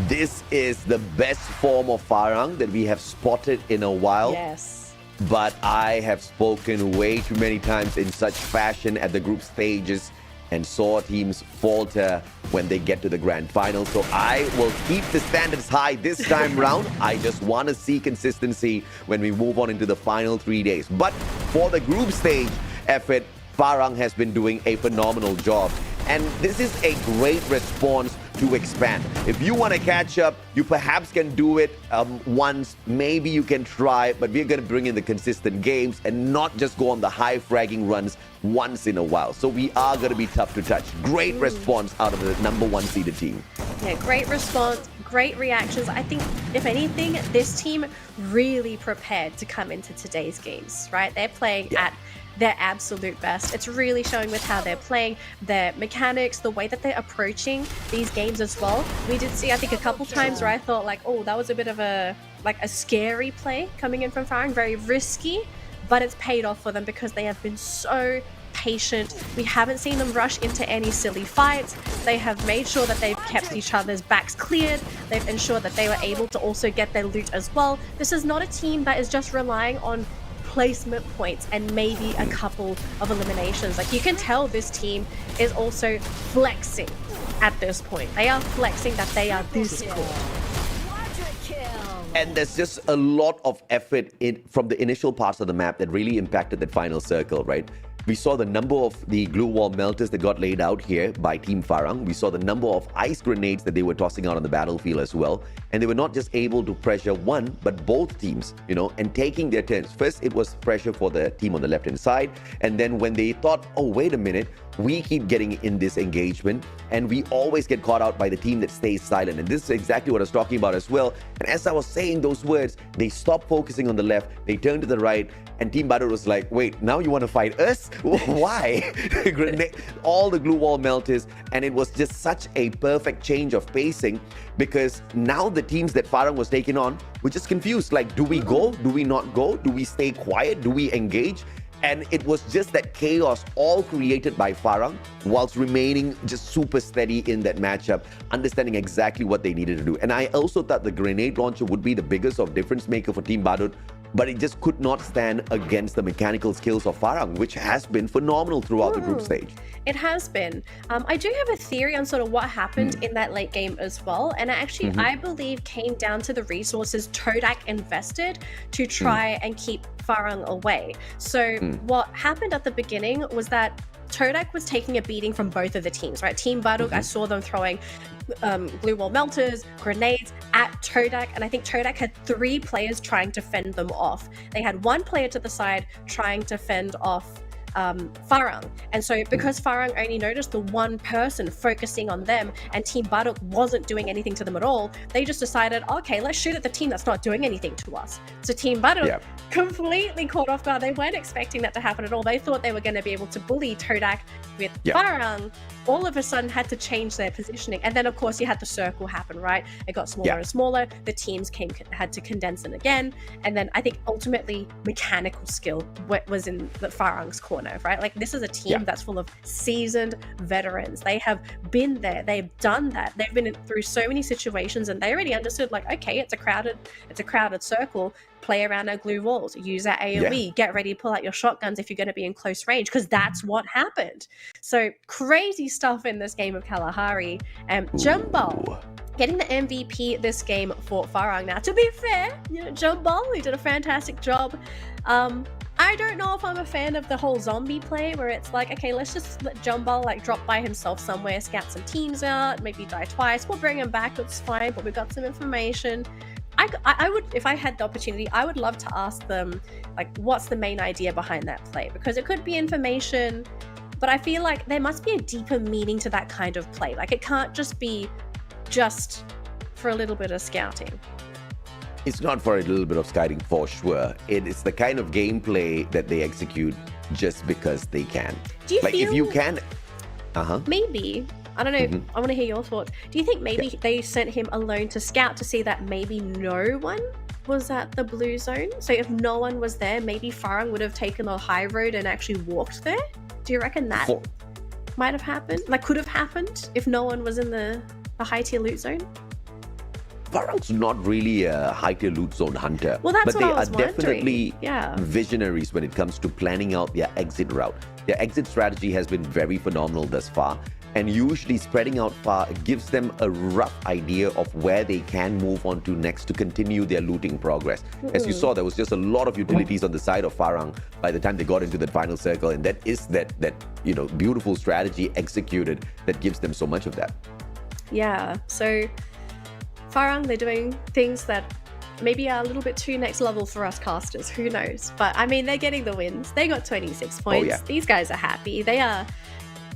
This is the best form of Farang that we have spotted in a while. Yes. But I have spoken way too many times in such fashion at the group stages and saw teams falter when they get to the grand final. So I will keep the standards high this time round. I just want to see consistency when we move on into the final 3 days. But for the group stage effort, Farang has been doing a phenomenal job. And this is a great response to expand. If you want to catch up, you perhaps can do it once. Maybe you can try, but we're going to bring in the consistent games and not just go on the high fragging runs once in a while. So we are going to be tough to touch. Great response out of the #1 seeded team. Yeah, great response, great reactions. I think, if anything, this team really prepared to come into today's games, right? They're playing at their absolute best. It's really showing with how they're playing, their mechanics, the way that they're approaching these games as well. We did see, I think, a couple times where I thought like, oh, that was a bit of a scary play coming in from Farang, very risky, but it's paid off for them because they have been so patient. We haven't seen them rush into any silly fights. They have made sure that they've kept each other's backs cleared. They've ensured that they were able to also get their loot as well. This is not a team that is just relying on placement points and maybe a couple of eliminations. Like, you can tell this team is also flexing at this point. They are flexing that they are this good. And there's just a lot of effort from the initial parts of the map that really impacted that final circle, right? We saw the number of the glue wall melters that got laid out here by Team Farang. We saw the number of ice grenades that they were tossing out on the battlefield as well. And they were not just able to pressure one, but both teams, you know, and taking their turns. First, it was pressure for the team on the left-hand side. And then when they thought, oh, wait a minute, we keep getting in this engagement and we always get caught out by the team that stays silent. And this is exactly what I was talking about as well. And as I was saying those words, they stopped focusing on the left, they turned to the right, and Team Badut was like, wait, now you want to fight us? Why? All the glue wall melters, and it was just such a perfect change of pacing because now the teams that Farang was taking on were just confused. Like, do we go? Do we not go? Do we stay quiet? Do we engage? And it was just that chaos all created by Farang whilst remaining just super steady in that matchup, understanding exactly what they needed to do. And I also thought the grenade launcher would be the biggest of difference maker for Team Badut, but it just could not stand against the mechanical skills of Farang, which has been phenomenal throughout the group stage. It has been. I do have a theory on sort of what happened in that late game as well. And actually, I believe came down to the resources Todak invested to try and keep Farang away. So what happened at the beginning was that Todak was taking a beating from both of the teams, right? Team Baduk, I saw them throwing glue wall melters, grenades at Todak, and I think Todak had 3 players trying to fend them off. They had 1 player to the side trying to fend off Farang. And so because Farang only noticed the 1 person focusing on them and Team Baduk wasn't doing anything to them at all, they just decided, okay, let's shoot at the team that's not doing anything to us. So Team Baduk completely caught off guard. They weren't expecting that to happen at all. They thought they were going to be able to bully Todak with Farang. All of a sudden had to change their positioning. And then of course you had the circle happen, right? It got smaller and smaller. The teams had to condense it again. And then I think ultimately mechanical skill was in the Farang's corner, right? Like, this is a team that's full of seasoned veterans. They have been there. They've done that. They've been through so many situations and they already understood, like, okay, it's a crowded circle. Play around our glue walls, use our AoE, get ready to pull out your shotguns if you're going to be in close range, because that's what happened. So crazy stuff in this game of Kalahari. Jumbal getting the MVP this game for Farang. Now, to be fair, you know, Jumbal, he did a fantastic job. I don't know if I'm a fan of the whole zombie play where it's like, okay, let's just let Jumbal like drop by himself somewhere, scout some teams out, maybe die twice. We'll bring him back, it's fine, but we've got some information. I would, if I had the opportunity, I would love to ask them, like, what's the main idea behind that play? Because it could be information, but I feel like there must be a deeper meaning to that kind of play. Like, it can't just be just for a little bit of scouting. It's not for a little bit of scouting for sure. It is the kind of gameplay that they execute just because they can. Do you feel... if you can... Maybe... I don't know. I want to hear your thoughts. Do you think maybe they sent him alone to scout to see that maybe no one was at the blue zone? So if no one was there, maybe Farang would have taken the high road and actually walked there? Do you reckon that might have happened? Like, could have happened if no one was in the high tier loot zone? Farang's not really a high tier loot zone hunter. Well, that's but what I was they are definitely wondering. Visionaries when it comes to planning out their exit route. Their exit strategy has been very phenomenal thus far. And usually spreading out far gives them a rough idea of where they can move on to next to continue their looting progress. As you saw, there was just a lot of utilities on the side of Farang by the time they got into that final circle, and that is that you know, beautiful strategy executed that gives them so much of that. Yeah, so Farang, they're doing things that maybe are a little bit too next level for us casters, who knows? But I mean, they're getting the wins. They got 26 points. These guys are happy. They are,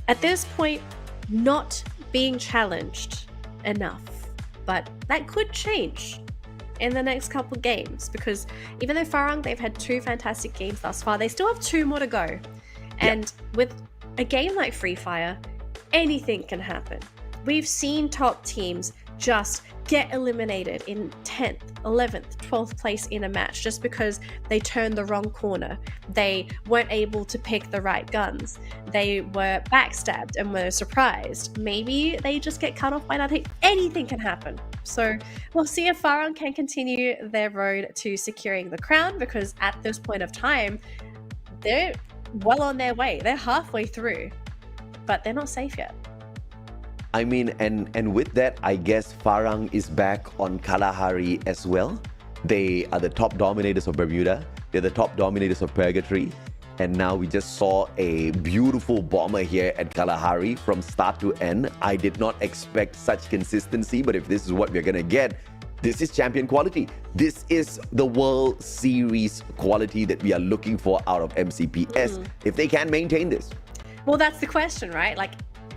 at this point, not being challenged enough, but that could change. in the next couple games, because even though Farang, they've had 2 fantastic games thus far, they still have 2 more to go. And with a game like Free Fire, anything can happen. We've seen top teams just get eliminated in 10th, 11th, 12th place in a match just because they turned the wrong corner. They weren't able to pick the right guns. They were backstabbed and were surprised. Maybe they just get cut off by nothing. Anything can happen. So we'll see if Farang can continue their road to securing the crown, because at this point of time, they're well on their way. They're halfway through, but they're not safe yet. I mean, and with that, I guess Farang is back on Kalahari as well. They are the top dominators of Bermuda. They're the top dominators of Purgatory. And now we just saw a beautiful bomber here at Kalahari from start to end. I did not expect such consistency, but if this is what we're going to get, this is champion quality. This is the World Series quality that we are looking for out of MCPS, if they can maintain this. Well, that's the question, right? Like,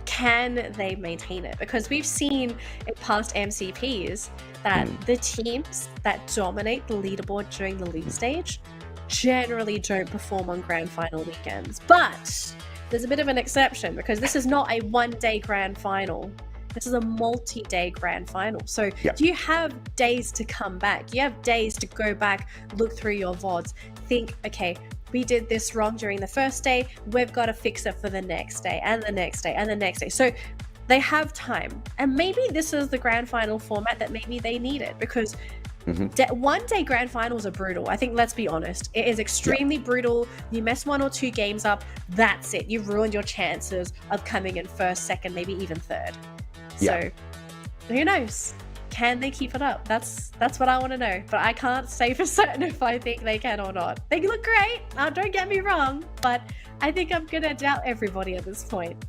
can they maintain it? Because we've seen in past MCPs that the teams that dominate the leaderboard during the league stage generally don't perform on grand final weekends. But there's a bit of an exception, because this is not a one-day grand final. This is a multi-day grand final. So you have days to come back. You have days to go back, look through your VODs, think, okay, we did this wrong during the first day. We've got to fix it for the next day and the next day and the next day. So they have time. And maybe this is the grand final format that maybe they needed, because one-day grand finals are brutal. I think, let's be honest, it is extremely brutal. You mess 1 or 2 games up, that's it. You've ruined your chances of coming in first, second, maybe even third. So who knows? Can they keep it up? That's what I want to know. But I can't say for certain if I think they can or not. They look great. Don't get me wrong. But I think I'm going to doubt everybody at this point.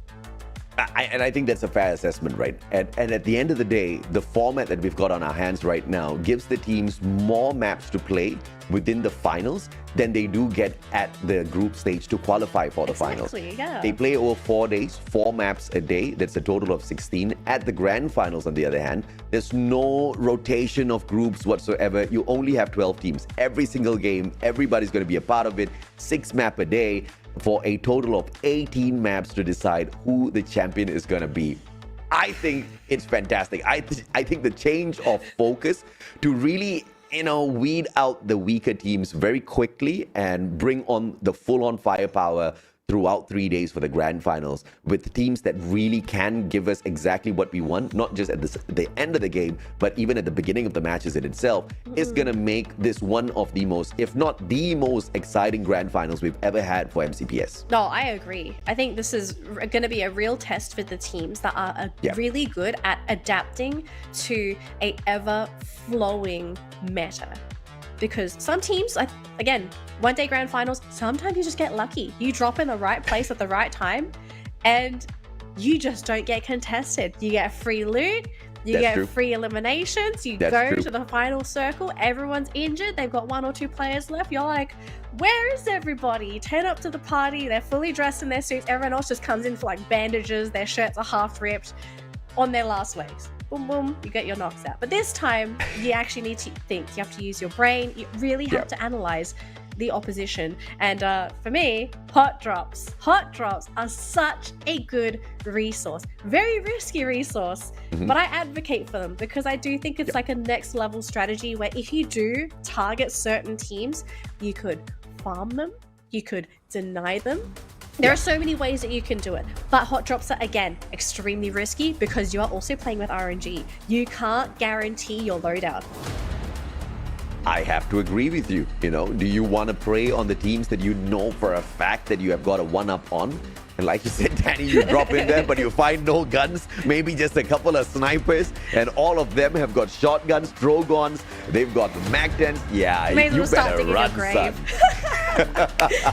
And I think that's a fair assessment, right? And at the end of the day, the format that we've got on our hands right now gives the teams more maps to play within the finals than they do get at the group stage to qualify for the finals. Yeah. They play over 4 days, 4 maps a day. That's a total of 16. At the grand finals, on the other hand, there's no rotation of groups whatsoever. You only have 12 teams. Every single game, everybody's going to be a part of it. 6 map a day, for a total of 18 maps to decide who the champion is going to be. I think it's fantastic. I think the change of focus to really, weed out the weaker teams very quickly and bring on the full-on firepower throughout 3 days for the grand finals with teams that really can give us exactly what we want, not just at the end of the game, but even at the beginning of the matches in itself, is going to make this one of the most, if not the most exciting grand finals we've ever had for MCPS. No, I agree. I think this is going to be a real test for the teams that are really good at adapting to a ever-flowing meta. Because some teams, again, one-day grand finals, sometimes you just get lucky. You drop in the right place at the right time, and you just don't get contested. You get free loot, you get free eliminations, you go to the final circle, everyone's injured, they've got 1 or 2 players left. You're like, where is everybody? You turn up to the party, they're fully dressed in their suits, everyone else just comes in for like bandages, their shirts are half ripped, on their last legs. Boom, boom, you get your knocks out. But this time, you actually need to think. You have to use your brain. You really have to analyze the opposition. And for me, hot drops. Hot drops are such a good resource. Very risky resource, but I advocate for them because I do think it's like a next level strategy where if you do target certain teams, you could farm them, you could deny them. There are so many ways that you can do it, but hot drops are, again, extremely risky because you are also playing with RNG. You can't guarantee your loadout. I have to agree with you. Do you want to prey on the teams that you know for a fact that you have got a one-up on? And like you said, Danny, you drop in there, but you find no guns, maybe just a couple of snipers, and all of them have got shotguns, Drogons, they've got Mag-10s. Yeah, you better run, son.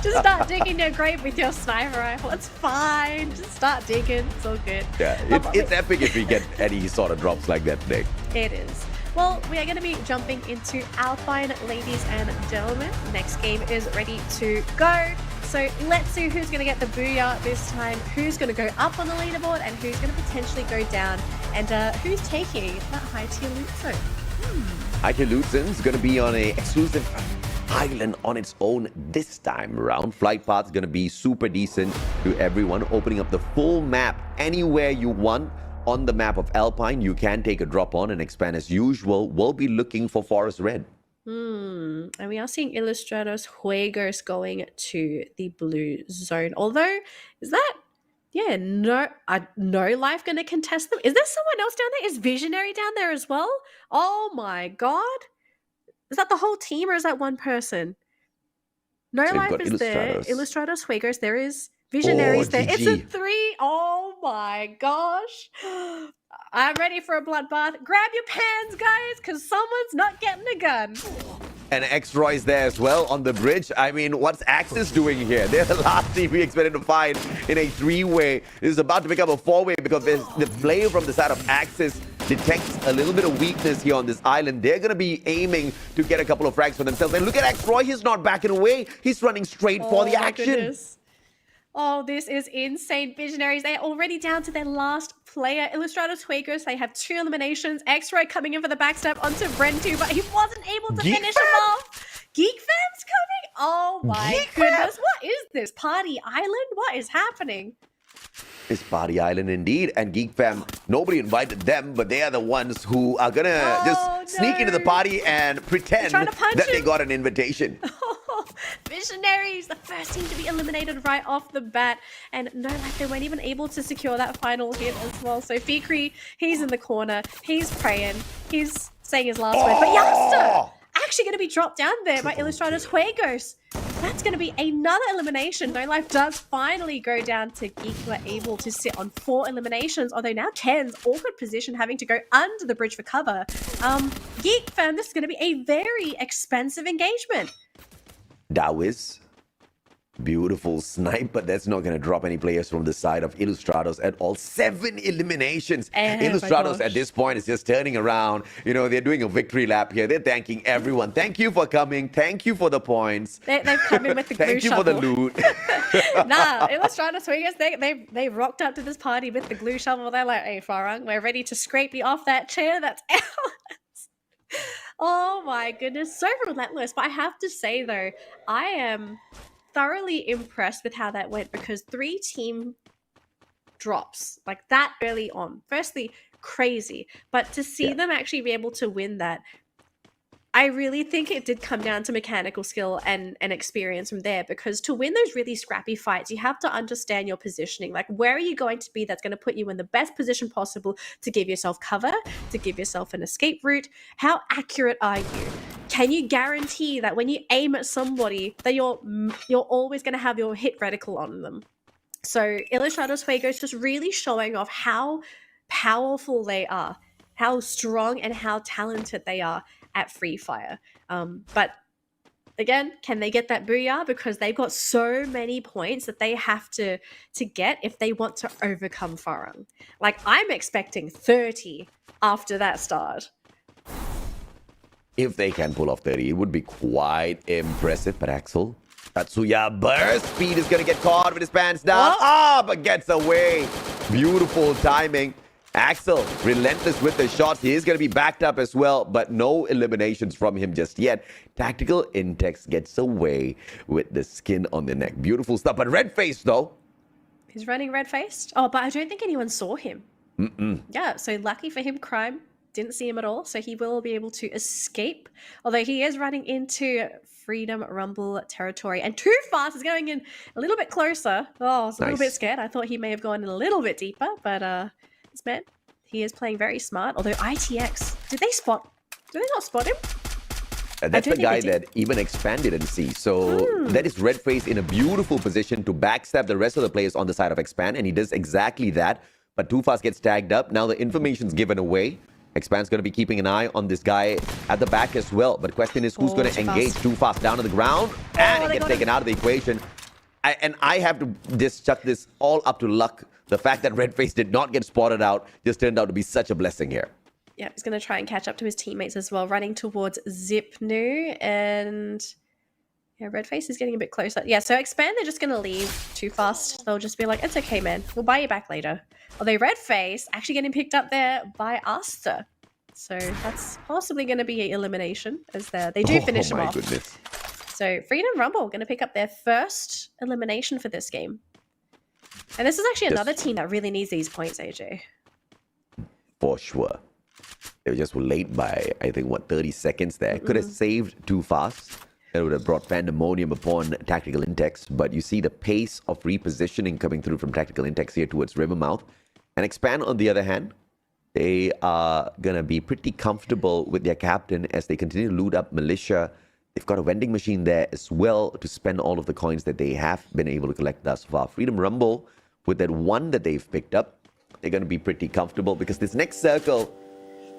Just start digging your grave with your sniper rifle. It's fine. Just start digging. It's all good. Yeah, it's epic if we get any sort of drops like that today. It is. Well, we are going to be jumping into Alpine, ladies and gentlemen. Next game is ready to go. So let's see who's going to get the booyah this time, who's going to go up on the leaderboard, and who's going to potentially go down, and who's taking that high tier loot zone. Luton's going to be on a exclusive island on its own this time around. Flight path's going to be super decent to everyone, opening up the full map anywhere you want. On the map of Alpine, you can take a drop on and expand as usual. We'll be looking for Forest Red. And we are seeing Ilustrados Juegos going to the blue zone. Although, is that, yeah, no life going to contest them? Is there someone else down there? Is Visionary down there as well? Oh my god. Is that the whole team or is that one person? No So life is there. Ilustrados Juegos. There is Visionaries there. It's a 3. Oh my gosh. I'm ready for a bloodbath. Grab your pans, guys, because someone's not getting a gun. And X-Roy's there as well on the bridge. I mean, what's Axis doing here? They're the last team we expected to find in a 3-way. This is about to become a 4-way because the player from the side of Axis detects a little bit of weakness here on this island. They're going to be aiming to get a couple of frags for themselves. And look at X-Roy. He's not backing away. He's running straight for the action. Goodness. Oh, this is insane. Visionaries, they're already down to their last player. Ilustrados Juegos, they have 2 eliminations. X-Ray coming in for the backstab onto Brentu, but he wasn't able to finish him off. Geek Fam's coming? Oh my goodness. What is this? Party Island? What is happening? It's Party Island indeed. And Geek Fam, nobody invited them, but they are the ones who are going to sneak into the party and pretend that they got an invitation. Visionaries, the first team to be eliminated right off the bat, and no, like they weren't even able to secure that final hit as well. So Fikri, he's in the corner, he's praying, he's saying his last word, but Youngster actually going to be dropped down there by Ilustrados Juegos. That's going to be another elimination. No Life does finally go down to Geek, who are able to sit on 4 eliminations, although now Ken's awkward position having to go under the bridge for cover. Geek Fam, this is going to be a very expensive engagement. Dawis, beautiful snipe, but that's not going to drop any players from the side of Ilustrados at all. 7 eliminations. Ilustrados at this point is just turning around. You know, they're doing a victory lap here. They're thanking everyone. Thank you for coming. Thank you for the points. They've come in with the glue shovel. Thank you for the loot. Nah, Ilustrados Juegos, they rocked up to this party with the glue shovel. They're like, hey, Farang, we're ready to scrape you off that chair. That's ours. Oh my goodness, so relentless. But I have to say though, I am thoroughly impressed with how that went, because 3 team drops like that early on. Firstly, crazy. But to see them actually be able to win that, I really think it did come down to mechanical skill and experience from there, because to win those really scrappy fights, you have to understand your positioning. Like, where are you going to be that's going to put you in the best position possible to give yourself cover, to give yourself an escape route? How accurate are you? Can you guarantee that when you aim at somebody that you're always going to have your hit reticle on them? So Ilustrados Juegos just really showing off how powerful they are, how strong and how talented they are at Free Fire. But again, can they get that booyah? Because they've got so many points that they have to get if they want to overcome Farang. Like, I'm expecting 30 after that start. If they can pull off 30, it would be quite impressive. But Axel, Tatsuya burst. Speed is going to get caught with his pants down. But gets away. Beautiful timing. Axel, relentless with the shots. He is going to be backed up as well, but no eliminations from him just yet. Tactical Intex gets away with the skin on the neck. Beautiful stuff. But red-faced, though. He's running red-faced? Oh, but I don't think anyone saw him. Yeah, so lucky for him, Crime didn't see him at all, so he will be able to escape. Although he is running into Freedom Rumble territory. And Too Fast is going in a little bit closer. Oh, I was a little bit scared. I thought he may have gone in a little bit deeper, but this man, he is playing very smart. Although ITX, did they not spot him? That's the guy that even expanded and see. So that is Redface in a beautiful position to backstab the rest of the players on the side of Expand, and he does exactly that. But Too Fast gets tagged up. Now the information's given away. Expand's going to be keeping an eye on this guy at the back as well. But question is, who's going to engage Too Fast down on the ground? And he gets taken out of the equation. And I have to just chuck this all up to luck. The fact that Redface did not get spotted out just turned out to be such a blessing here. Yeah, he's going to try and catch up to his teammates as well, running towards Zipnu. And yeah, Redface is getting a bit closer. Yeah, so Expand, they're just going to leave Too Fast. They'll just be like, it's okay, man. We'll buy you back later. Although Redface actually getting picked up there by Asta. So that's possibly going to be an elimination as they do finish them off. Oh my goodness. So Freedom Rumble going to pick up their first elimination for this game. And this is actually another team that really needs these points, AJ. For sure. They were just late by, I think, 30 seconds there. Could have saved too fast. It would have brought pandemonium upon Tactical Intex. But you see the pace of repositioning coming through from Tactical Intex here towards Rivermouth. And Expand, on the other hand, they are going to be pretty comfortable with their captain as they continue to loot up Malaysia. They've got a vending machine there as well to spend all of the coins that they have been able to collect thus far. Freedom Rumble, with that one that they've picked up, they're going to be pretty comfortable because this next circle,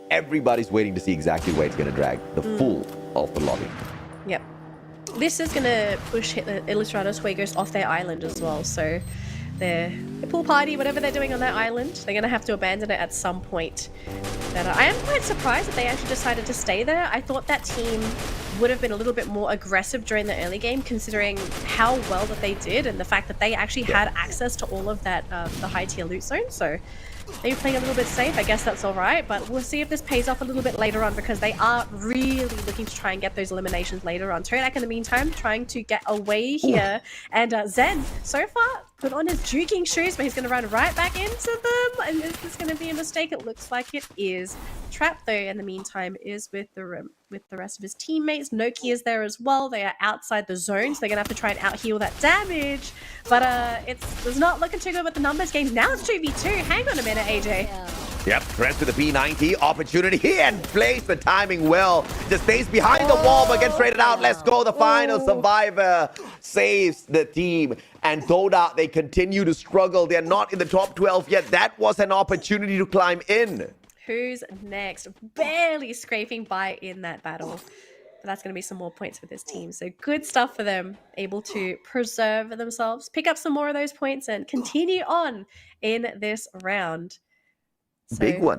everybody's waiting to see exactly where it's going to drag the full of the lobby. Yep. This is going to push Ilustrados Fuegos off their island as well. So their pool party, whatever they're doing on their island, they're going to have to abandon it at some point. But I am quite surprised that they actually decided to stay there. I thought that team would have been a little bit more aggressive during the early game, considering how well that they did and the fact that they actually had access to all of that, the high tier loot zone. So maybe playing a little bit safe. I guess that's all right, but we'll see if this pays off a little bit later on because they are really looking to try and get those eliminations later on. Torak, in the meantime, trying to get away here. And Zen, so far, put on his juking shoes, but he's going to run right back into them. And is this going to be a mistake? It looks like it is. Trap, though, in the meantime, is with the rest of his teammates. Noki is there as well. They are outside the zone, so they're going to have to try and out-heal that damage. But it's not looking too good with the numbers game. Now it's 2v2. Hang on a minute, AJ. Yep, Trent with the P90 opportunity and plays the timing well. Just stays behind the wall but gets traded out. Let's go. The final survivor saves the team. And Toda, they continue to struggle. They're not in the top 12 yet. That was an opportunity to climb in. Who's next? Barely scraping by in that battle. But that's going to be some more points for this team. So good stuff for them. Able to preserve themselves, pick up some more of those points, and continue on in this round. So,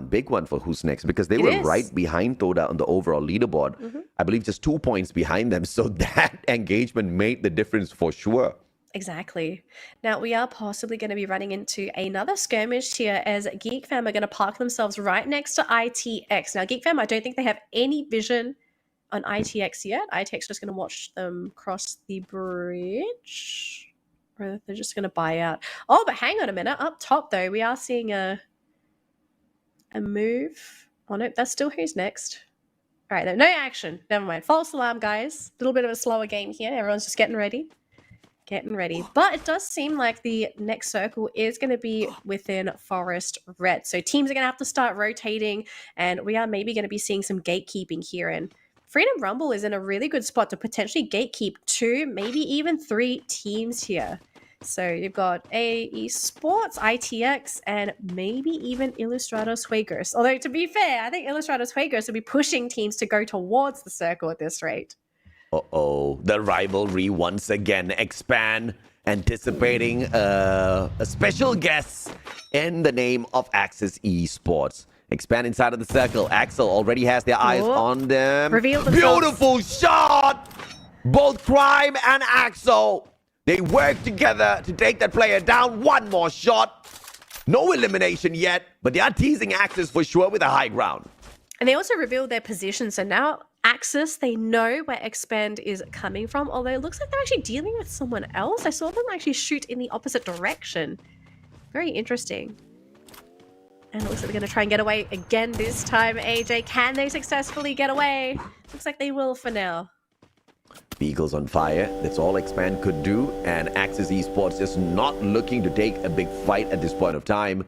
big one for who's next, because they were right behind Toda on the overall leaderboard. I believe just 2 points behind them. So that engagement made the difference for sure. Exactly. Now, we are possibly going to be running into another skirmish here as Geek Fam are going to park themselves right next to ITX. Now, Geek Fam, I don't think they have any vision on ITX yet. ITX just going to watch them cross the bridge. Or they're just going to buy out. Oh, but hang on a minute. Up top, though, we are seeing a move. Oh, no, that's still who's next. All right, no action. Never mind. False alarm, guys. A little bit of a slower game here. Everyone's just getting ready. But it does seem like the next circle is going to be within Forest Red. So teams are going to have to start rotating, and we are maybe going to be seeing some gatekeeping here. And Freedom Rumble is in a really good spot to potentially gatekeep 2, maybe even 3 teams here. So you've got AE Sports, ITX, and maybe even Ilustrados Fuegos. Although, to be fair, I think Ilustrados Fuegos will be pushing teams to go towards the circle at this rate. Uh-oh, the rivalry once again. Expand, anticipating a special guest in the name of Axis Esports. Expand inside of the circle. Axel already has their eyes on them. Reveal themselves. Beautiful shot! Both Crime and Axel, they work together to take that player down. One more shot. No elimination yet, but they are teasing Axis for sure with a high ground. And they also revealed their position, so now Axis, they know where Expand is coming from, although it looks like they're actually dealing with someone else. I saw them actually shoot in the opposite direction. Very interesting. And it looks like they're going to try and get away again this time, AJ. Can they successfully get away? Looks like they will for now. Vehicles on fire. That's all Expand could do. And Axis Esports is not looking to take a big fight at this point of time.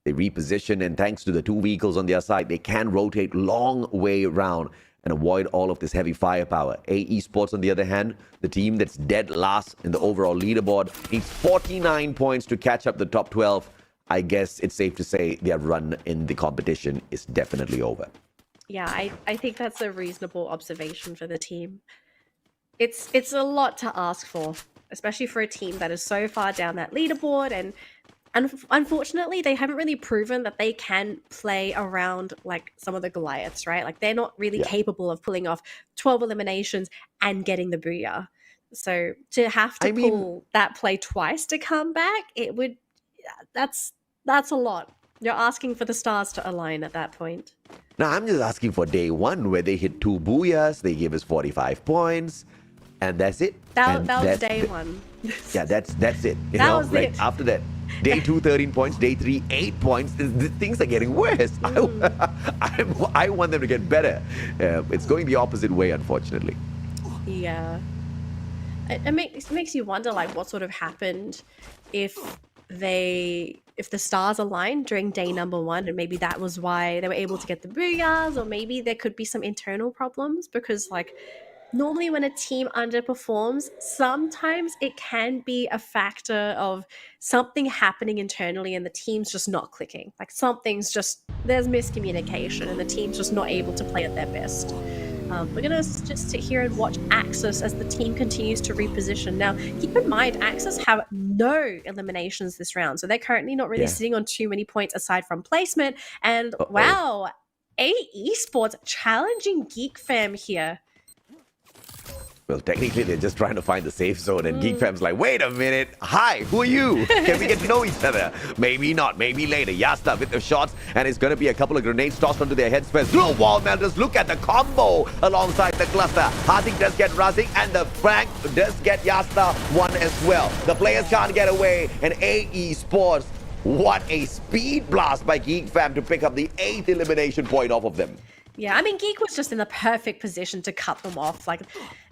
They reposition, and thanks to the 2 vehicles on their side, they can rotate long way around and avoid all of this heavy firepower. AE Sports, on the other hand, the team that's dead last in the overall leaderboard, needs 49 points to catch up the top 12. I guess it's safe to say their run in the competition is definitely over. Yeah, I think that's a reasonable observation for the team. It's a lot to ask for, especially for a team that is so far down that leaderboard, and unfortunately, they haven't really proven that they can play around like some of the Goliaths, right? Like they're not really capable of pulling off 12 eliminations and getting the booyah. So to have to pull that play twice to come back, it would that's a lot. You're asking for the stars to align at that point. Now, I'm just asking for day one where they hit 2 booyahs, they give us 45 points, and that's it. That was day one. Yeah, that's it. You That know, was like it. after that, day 2, 13 points, day 3, 8 points. Things are getting worse. I want them to get better. It's going the opposite way, unfortunately. Yeah. It makes you wonder, like, what sort of happened if the stars aligned during day number one, and maybe that was why they were able to get the booyahs, or maybe there could be some internal problems, because like normally when a team underperforms, sometimes it can be a factor of something happening internally and the team's just not clicking. Like there's miscommunication and the team's just not able to play at their best. We're going to just sit here and watch Axis as the team continues to reposition. Now, keep in mind, Axis have no eliminations this round, so they're currently not really sitting on too many points aside from placement. And wow, A Esports challenging Geek Fam here. Well, technically, they're just trying to find the safe zone, and Geek Fam's like, wait a minute, hi, who are you? Can we get to know each other? Maybe not, maybe later. Yasta with the shots, and it's going to be a couple of grenades tossed onto their heads first. Dual wall melters, look at the combo alongside the cluster. Hardik does get Razik, and the Frank does get Yasta one as well. The players can't get away, and AE Sports, what a speed blast by Geek Fam to pick up the 8th elimination point off of them. Yeah, I mean, Geek was just in the perfect position to cut them off. Like,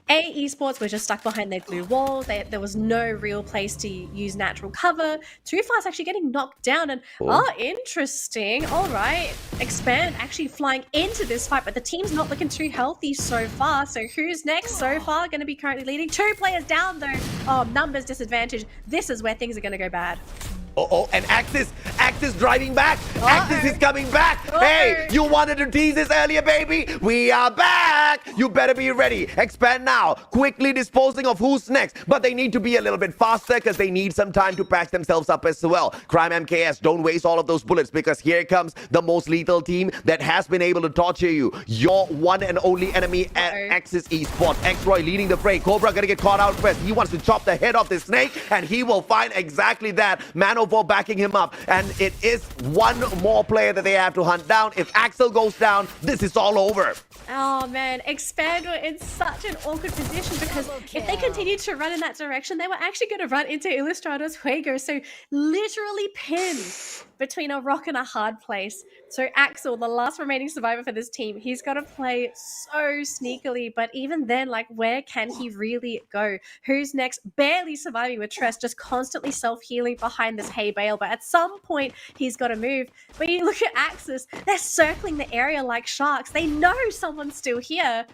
A Esports were just stuck behind their glue wall. There was no real place to use natural cover. Too Fast actually getting knocked down. And, interesting. All right. Expand actually flying into this fight, but the team's not looking too healthy so far. So who's next so far? Going to be currently leading. 2 players down, though. Oh, numbers disadvantage. This is where things are going to go bad. And Axis driving back. Axis is coming back. Hey, you wanted to tease this earlier, baby? We are back. You better be ready. Expand now. Quickly disposing of who's next. But they need to be a little bit faster because they need some time to patch themselves up as well. Crime MKS, don't waste all of those bullets because here comes the most lethal team that has been able to torture you. Your one and only enemy at Axis Esports. X-Roy leading the fray. Cobra gonna get caught out first. He wants to chop the head off the snake, and he will find exactly that. Mano for backing him up, and it is one more player that they have to hunt down. If Axel goes down, this is all over. Oh man, Expand were in such an awkward position because if they continued to run in that direction, they were actually going to run into Ilustrados Juego, so literally pinned between a rock and a hard place. So Axel, the last remaining survivor for this team, he's got to play so sneakily, but even then, like, where can he really go? Who's next? Barely surviving with Tress, just constantly self-healing behind this hay bale, but at some point, he's got to move. But you look at Axis, they're circling the area like sharks. They know someone's still here.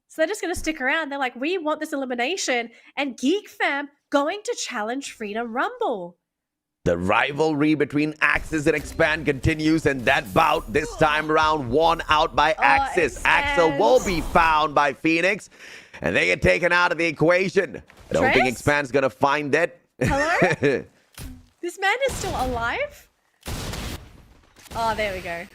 So they're just going to stick around. They're like, we want this elimination. And Geek Fam going to challenge Freedom Rumble. The rivalry between Axis and Expand continues, and that bout this time around won out by Axis. Axel will be found by Phoenix, and they get taken out of the equation. I don't think Expand's going to find that. Hello? This man is still alive? Oh, there we go.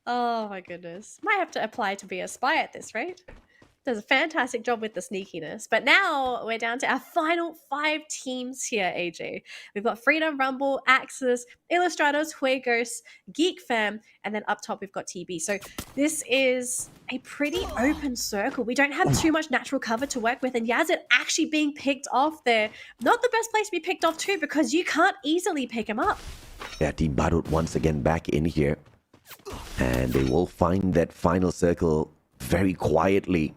Oh my goodness. Might have to apply to be a spy at this rate. Does a fantastic job with the sneakiness. But now we're down to our final 5 teams here, AJ. We've got Freedom Rumble, Axis, Ilustrados, Juegos, Geek Fam, and then up top we've got TB. So this is a pretty open circle. We don't have too much natural cover to work with, and Yazid actually being picked off there. Not the best place to be picked off too, because you can't easily pick him up. Yeah, Team Barut once again back in here. And they will find that final circle very quietly.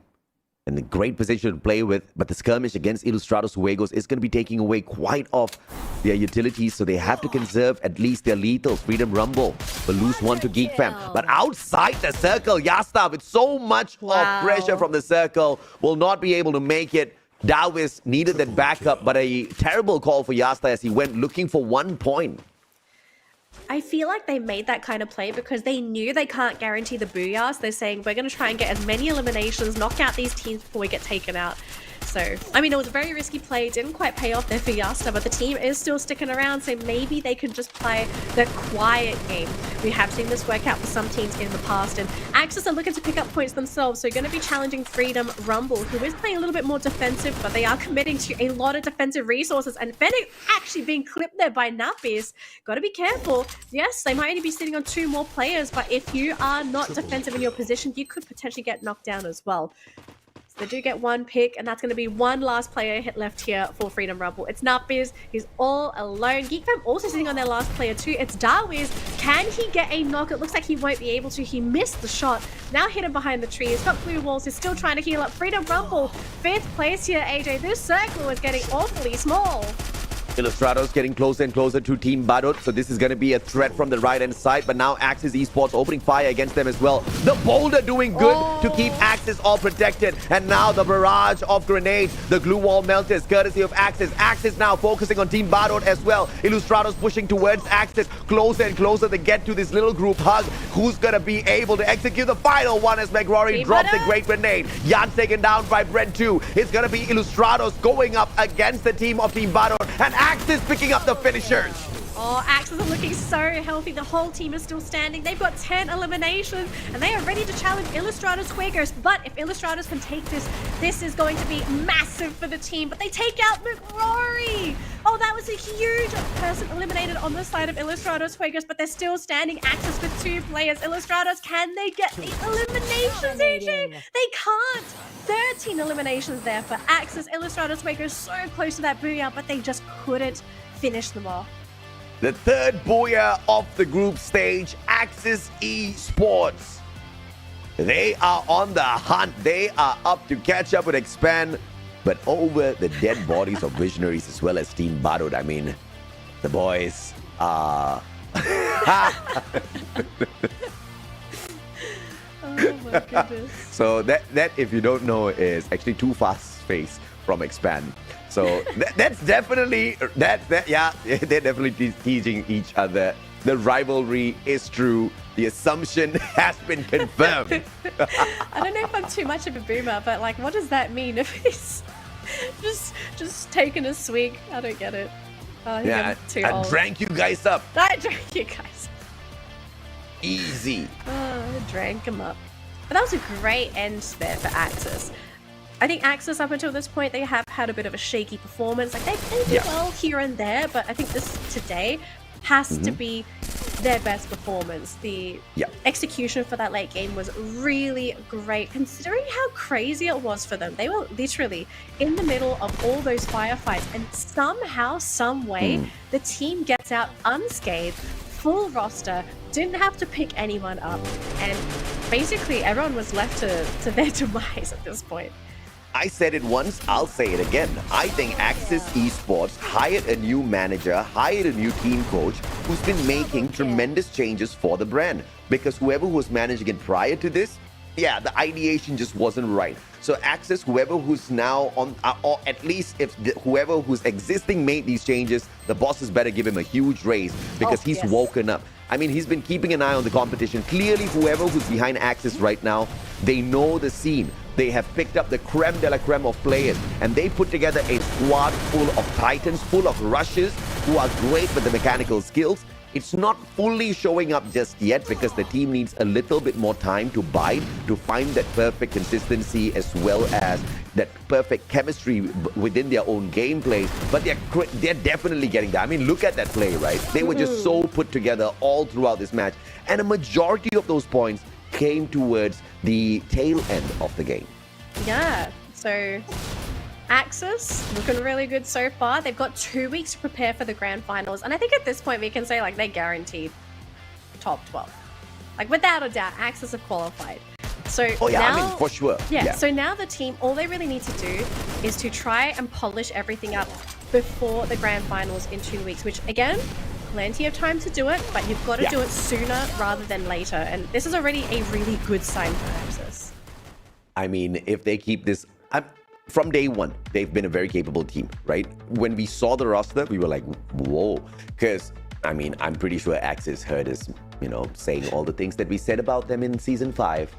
And a great position to play with, but the skirmish against Ilustrados Juegos is going to be taking away quite of their utilities, so they have to conserve at least their lethals. Freedom Rumble will lose one to Geek Fam, but outside the circle, Yasta with so much of pressure from the circle will not be able to make it. Dawis needed that backup, but a terrible call for Yasta as he went looking for 1 point. I feel like they made that kind of play because they knew they can't guarantee the booyahs. They're saying, we're going to try and get as many eliminations, knock out these teams before we get taken out. So, I mean, it was a very risky play. Didn't quite pay off there for Yasta, but the team is still sticking around. So maybe they can just play the quiet game. We have seen this work out for some teams in the past. And Axis are looking to pick up points themselves. So going to be challenging Freedom Rumble, who is playing a little bit more defensive, but they are committing to a lot of defensive resources. And Fennec actually being clipped there by Nappies. Got to be careful. Yes, they might only be sitting on 2 more players, but if you are not defensive in your position, you could potentially get knocked down as well. They do get 1 pick, and that's going to be 1 last player hit left here for Freedom Rumble. It's Nutbiz. He's all alone. Geekfam also sitting on their last player too. It's Darwiz. Can he get a knock? It looks like he won't be able to. He missed the shot. Now hidden behind the tree. He's got blue walls. He's still trying to heal up. Freedom Rumble, 5th place here, AJ. This circle is getting awfully small. Illustrados getting closer and closer to Team Badut, so this is going to be a threat from the right-hand side, but now Axis Esports opening fire against them as well. The Boulder doing good to keep Axis all protected, and now the barrage of grenades, the glue wall melters, courtesy of Axis. Axis now focusing on Team Badut as well. Illustrados pushing towards Axis, closer and closer to get to this little group hug. Who's going to be able to execute the final one as McRory drops a great grenade. Jan's taken down by Brent too. It's going to be Illustrados going up against the team of Team Badut, and Axis picking up the finishers. Oh, Axis are looking so healthy. The whole team is still standing. They've got 10 eliminations, and they are ready to challenge Illustrados Fuegos. But if Illustrados can take this, this is going to be massive for the team. But they take out McRory. Oh, that was a huge person eliminated on the side of Illustrados Fuegos, but they're still standing. Axis with 2 players. Illustrados, can they get the eliminations, AJ? They can't. 13 eliminations there for Axis. Illustrados Fuegos so close to that booyah, but they just couldn't finish them off. The 3rd booyah of the group stage, Axis Esports. They are on the hunt. They are up to catch up with Expand, but over the dead bodies of Visionaries as well as Team Badut. I mean, the boys are... Oh my goodness. So that, if you don't know, is actually Too Fast Face from Expand. So that's definitely, yeah, they're definitely teasing each other. The rivalry is true. The assumption has been confirmed. I don't know if I'm too much of a boomer, but like, what does that mean if he's just taking a swig? I don't get it. Oh, yeah, I drank you guys up. I drank you guys. Easy. Oh, I drank him up. But that was a great end there for Axis. I think Axis, up until this point, they have had a bit of a shaky performance. Like, they do well here and there, but I think this today has to be their best performance. The execution for that late game was really great, considering how crazy it was for them. They were literally in the middle of all those firefights, and somehow, some way, the team gets out unscathed, full roster, didn't have to pick anyone up, and basically everyone was left to their demise at this point. I said it once, I'll say it again. I think Axis Esports hired a new manager, hired a new team coach who's been making tremendous changes for the brand. Because whoever was managing it prior to this, yeah, the ideation just wasn't right. So Axis, whoever who's now on, or at least if whoever who's existing made these changes, the bosses better give him a huge raise because he's woken up. I mean, he's been keeping an eye on the competition. Clearly, whoever who's behind Axis right now, they know the scene. They have picked up the creme de la creme of players, and they put together a squad full of titans, full of rushers who are great with the mechanical skills. It's not fully showing up just yet because the team needs a little bit more time to bide, to find that perfect consistency as well as that perfect chemistry within their own gameplay. But they're definitely getting there. I mean, look at that play, right? They were just so put together all throughout this match. And a majority of those points came towards the tail end of the game. Yeah, so Axis looking really good so far. They've got 2 weeks to prepare for the grand finals, and I think at this point we can say like they're guaranteed top 12. Like without a doubt, Axis have qualified. So now, I mean, for sure. Yeah, so now the team, all they really need to do is to try and polish everything up before the grand finals in 2 weeks, which again, plenty of time to do it, but you've got to do it sooner rather than later. And this is already a really good sign for Axis. I mean, if they keep this, from day one, they've been a very capable team, right? When we saw the roster, we were like, whoa. Because, I mean, I'm pretty sure Axis heard us, saying all the things that we said about them in Season 5.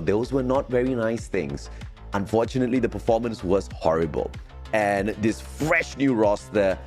Those were not very nice things. unfortunately, the performance was horrible. And this fresh new roster,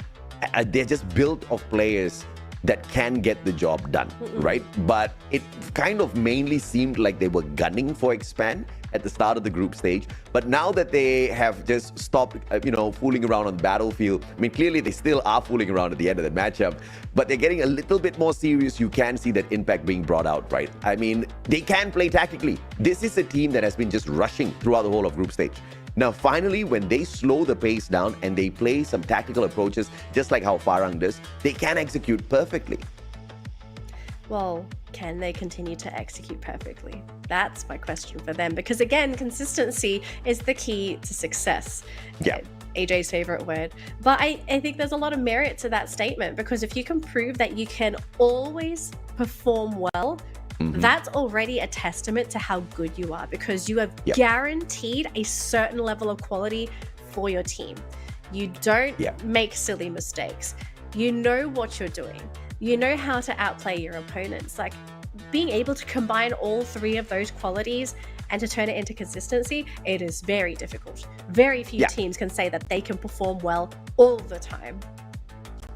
they're just built of players that can get the job done, right? But it kind of mainly seemed like they were gunning for expand at the start of the group stage. But now that they have just stopped, fooling around on the battlefield, I mean, clearly they still are fooling around at the end of the matchup, but they're getting a little bit more serious. You can see that impact being brought out, right? I mean, they can play tactically. This is a team that has been just rushing throughout the whole of group stage. Now, finally, when they slow the pace down and they play some tactical approaches, just like how Farang does, they can execute perfectly. Well, can they continue to execute perfectly? That's my question for them. Because again, consistency is the key to success. Yeah. AJ's favorite word. But I think there's a lot of merit to that statement, because if you can prove that you can always perform well, that's already a testament to how good you are, because you have guaranteed a certain level of quality for your team. You don't make silly mistakes. You know what you're doing. You know how to outplay your opponents. Like, being able to combine all three of those qualities and to turn it into consistency, it is very difficult. Very few teams can say that they can perform well all the time.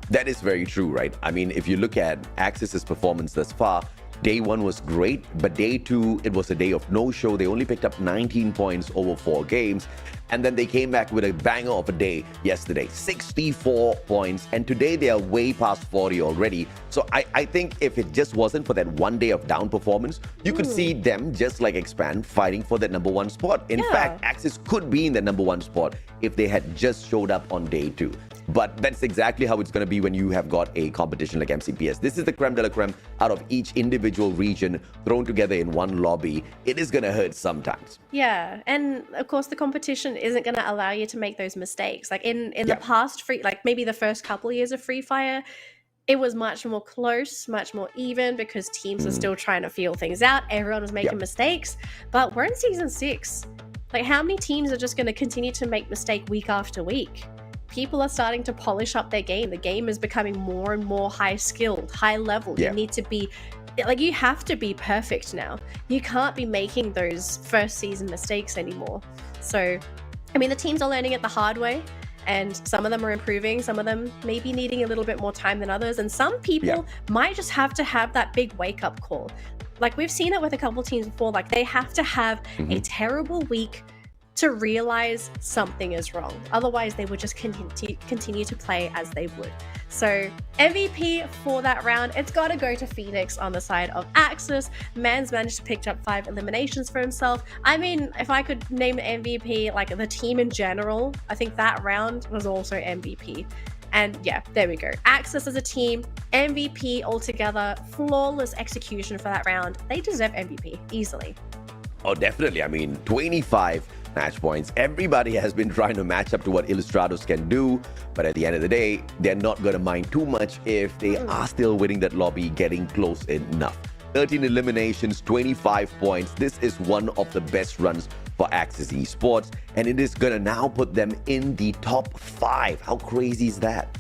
That is very true, right? I mean, if you look at Axis's performance thus far, day one was great, but day two, it was a day of no-show. They only picked up 19 points over 4 games. And then they came back with a banger of a day yesterday, 64 points. And today they are way past 40 already. So I think if it just wasn't for that one day of down performance, you could see them, just like Expand, fighting for that number 1 spot. In fact, Axis could be in the number 1 spot if they had just showed up on day 2. But that's exactly how it's going to be when you have got a competition like MCPS. This is the creme de la creme out of each individual region thrown together in one lobby. It is going to hurt sometimes. Yeah, and of course the competition isn't going to allow you to make those mistakes. Like in the past, maybe the first couple of years of Free Fire, it was much more close, much more even, because teams were still trying to feel things out. Everyone was making mistakes. But we're in season 6. Like, how many teams are just going to continue to make mistake week after week? People are starting to polish up their game. The game is becoming more and more high skilled, high level. You need to be, you have to be perfect now. You can't be making those first season mistakes anymore. So, I mean, the teams are learning it the hard way, and some of them are improving. Some of them maybe needing a little bit more time than others. And some people might just have to have that big wake up call. Like, we've seen it with a couple teams before. Like, they have to have a terrible week to realize something is wrong. Otherwise, they would just continue to play as they would. So MVP for that round, it's got to go to Phoenix on the side of Axis. Man's managed to pick up 5 eliminations for himself. I mean, if I could name MVP, like the team in general, I think that round was also MVP. And yeah, there we go. Axis as a team, MVP altogether, flawless execution for that round. They deserve MVP easily. Oh, definitely. I mean, 25 match points. Everybody has been trying to match up to what Illustrados can do, but at the end of the day, they're not going to mind too much if they are still winning that lobby, getting close enough. 13 eliminations, 25 points. This is one of the best runs for Axis Esports, and it is going to now put them in the top 5. How crazy is that?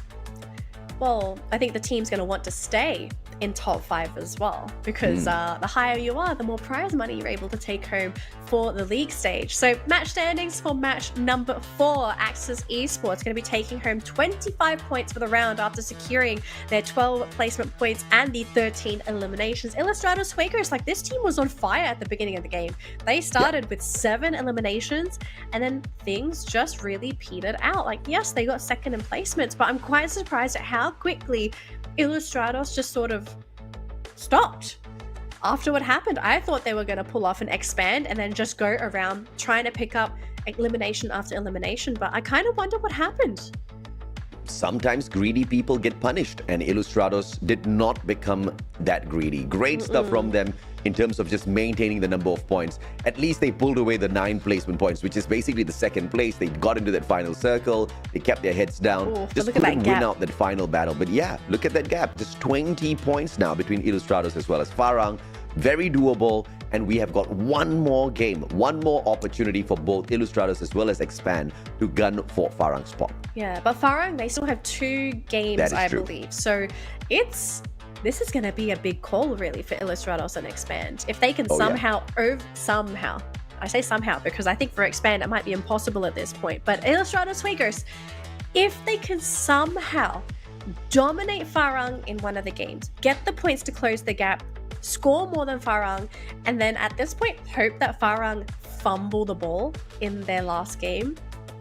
Well, I think the team's going to want to stay in top 5 as well, because the higher you are, the more prize money you're able to take home for the league stage. So match standings for match number 4, Axis Esports going to be taking home 25 points for the round after securing their 12 placement points and the 13 eliminations. Illustrados Fuegos, like, this team was on fire at the beginning of the game. They started with 7 eliminations, and then things just really petered out. Like, yes, they got second in placements, but I'm quite surprised at how quickly Illustrados just sort of stopped after what happened. I thought they were going to pull off an expand and then just go around trying to pick up elimination after elimination, but I kind of wonder what happened. Sometimes greedy people get punished, and Illustrados did not become that greedy. Great stuff from them in terms of just maintaining the number of points. At least they pulled away the 9 placement points, which is basically the second place. They got into that final circle. They kept their heads down. Ooh, just couldn't win out that final battle. But yeah, look at that gap. Just 20 points now between Illustrados as well as Farang. Very doable. And we have got one more game, one more opportunity for both Illustrados as well as Expand to gun for Farang's spot. Yeah, but Farang, they still have 2 games, I believe. So this is going to be a big call, really, for Illustrados and Expand. If they can somehow I say somehow because I think for Expand it might be impossible at this point, but Illustrados Fuegos, if they can somehow dominate Farang in one of the games, get the points to close the gap, score more than Farang, and then at this point hope that Farang fumble the ball in their last game,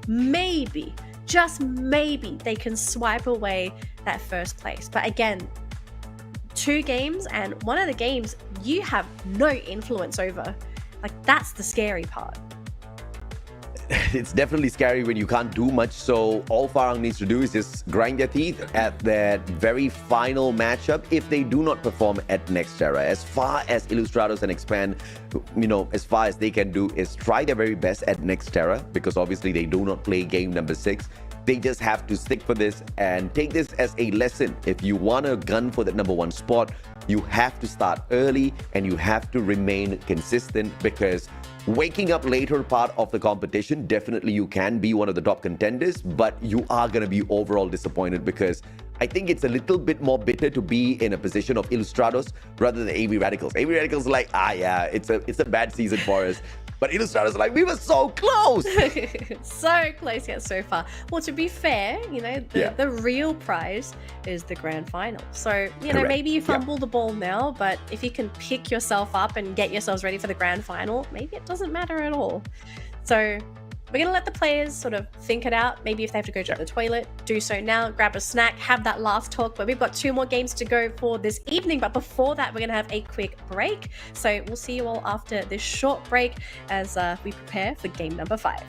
maybe, just maybe, they can swipe away that first place. But again, 2 games, and one of the games you have no influence over. Like, that's the scary part. It's definitely scary when you can't do much. So all Farang needs to do is just grind their teeth at that very final matchup if they do not perform at Nextera. As far as Illustrados and Expand, as far as they can do is try their very best at Nextera, because obviously they do not play game number 6. They just have to stick for this and take this as a lesson. If you want to gun for that number 1 spot, you have to start early and you have to remain consistent, because waking up later part of the competition, definitely you can be one of the top contenders, but you are going to be overall disappointed, because I think it's a little bit more bitter to be in a position of Illustrados rather than AB Radicals. AB Radicals are like, yeah, it's a bad season for us. But Illustrados are like, we were so close. So close yet so far. Well, to be fair, the real prize is the grand final. So, Correct. maybe you fumble the ball now, but if you can pick yourself up and get yourselves ready for the grand final, maybe it doesn't matter at all. So we're going to let the players sort of think it out. Maybe if they have to go to the toilet, do so now, grab a snack, have that last talk. But we've got 2 more games to go for this evening. But before that, we're going to have a quick break. So we'll see you all after this short break as we prepare for game number 5.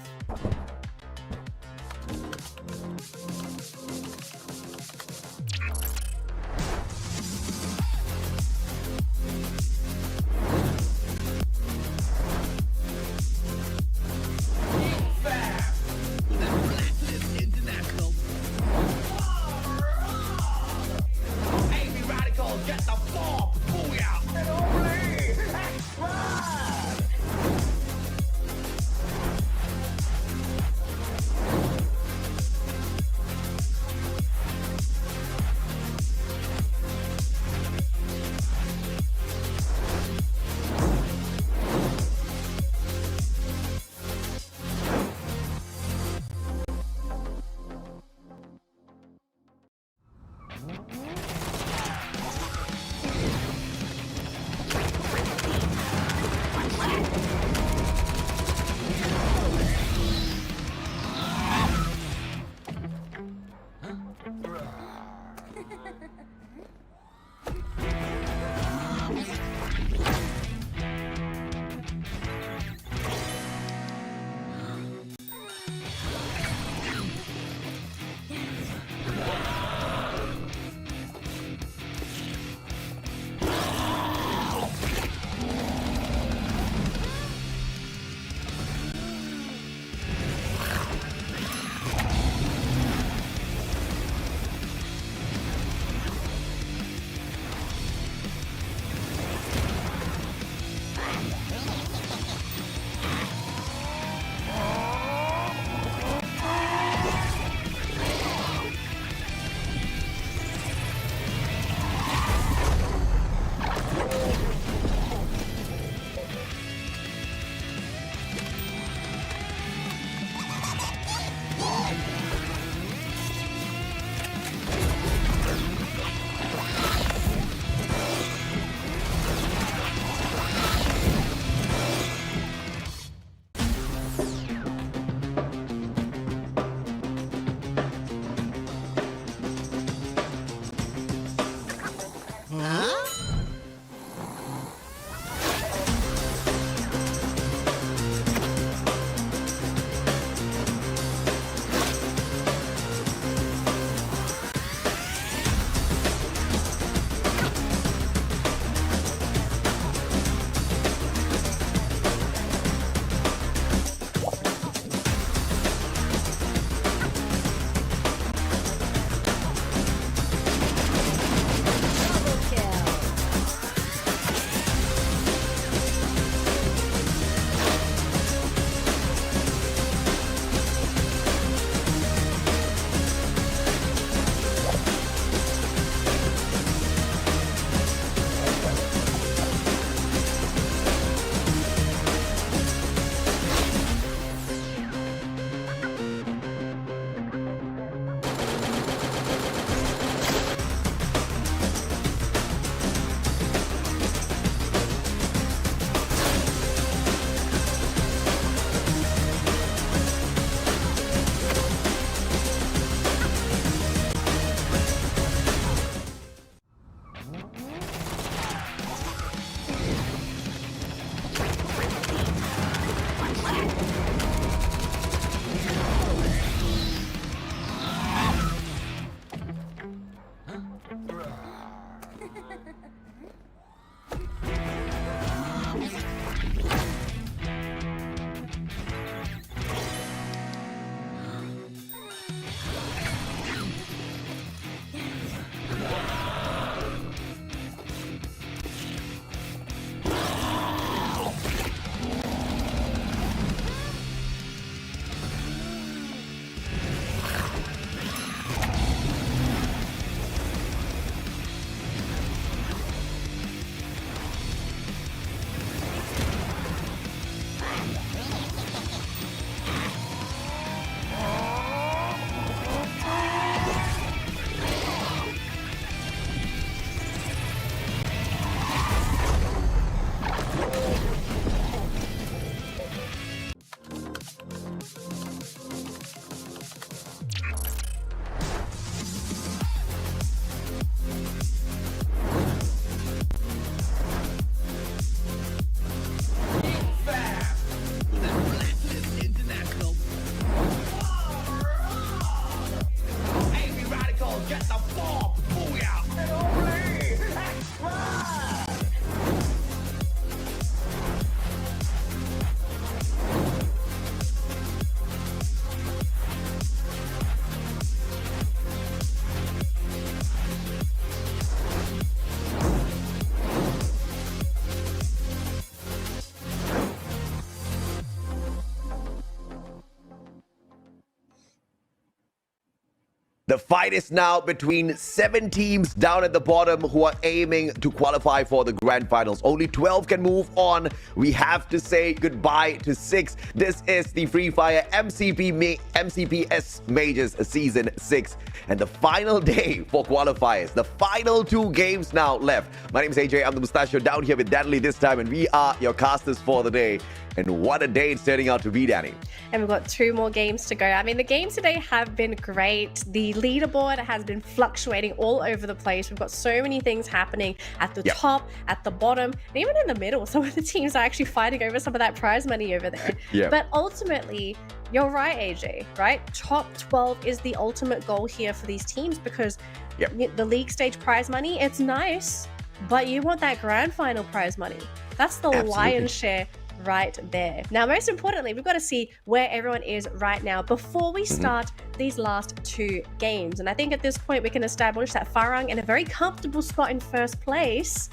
The fight is now between 7 teams down at the bottom who are aiming to qualify for the grand finals. Only 12 can move on. We have to say goodbye to 6. This is the Free Fire MCPS Majors Season 6. And the final day for qualifiers. The final 2 games now left. My name is AJ. I'm the Mustachio down here with Danley this time. And we are your casters for the day. And what a day it's turning out to be, Danny. And we've got 2 more games to go. I mean, the games today have been great. The leaderboard has been fluctuating all over the place. We've got so many things happening at the top, at the bottom, and even in the middle. Some of the teams are actually fighting over some of that prize money over there. But ultimately, you're right, AJ, right? Top 12 is the ultimate goal here for these teams because the league stage prize money, it's nice, but you want that grand final prize money. That's the lion's share right there. Now, most importantly, we've got to see where everyone is right now before we start these last 2 games. And I think at this point we can establish that Farang in a very comfortable spot in first place,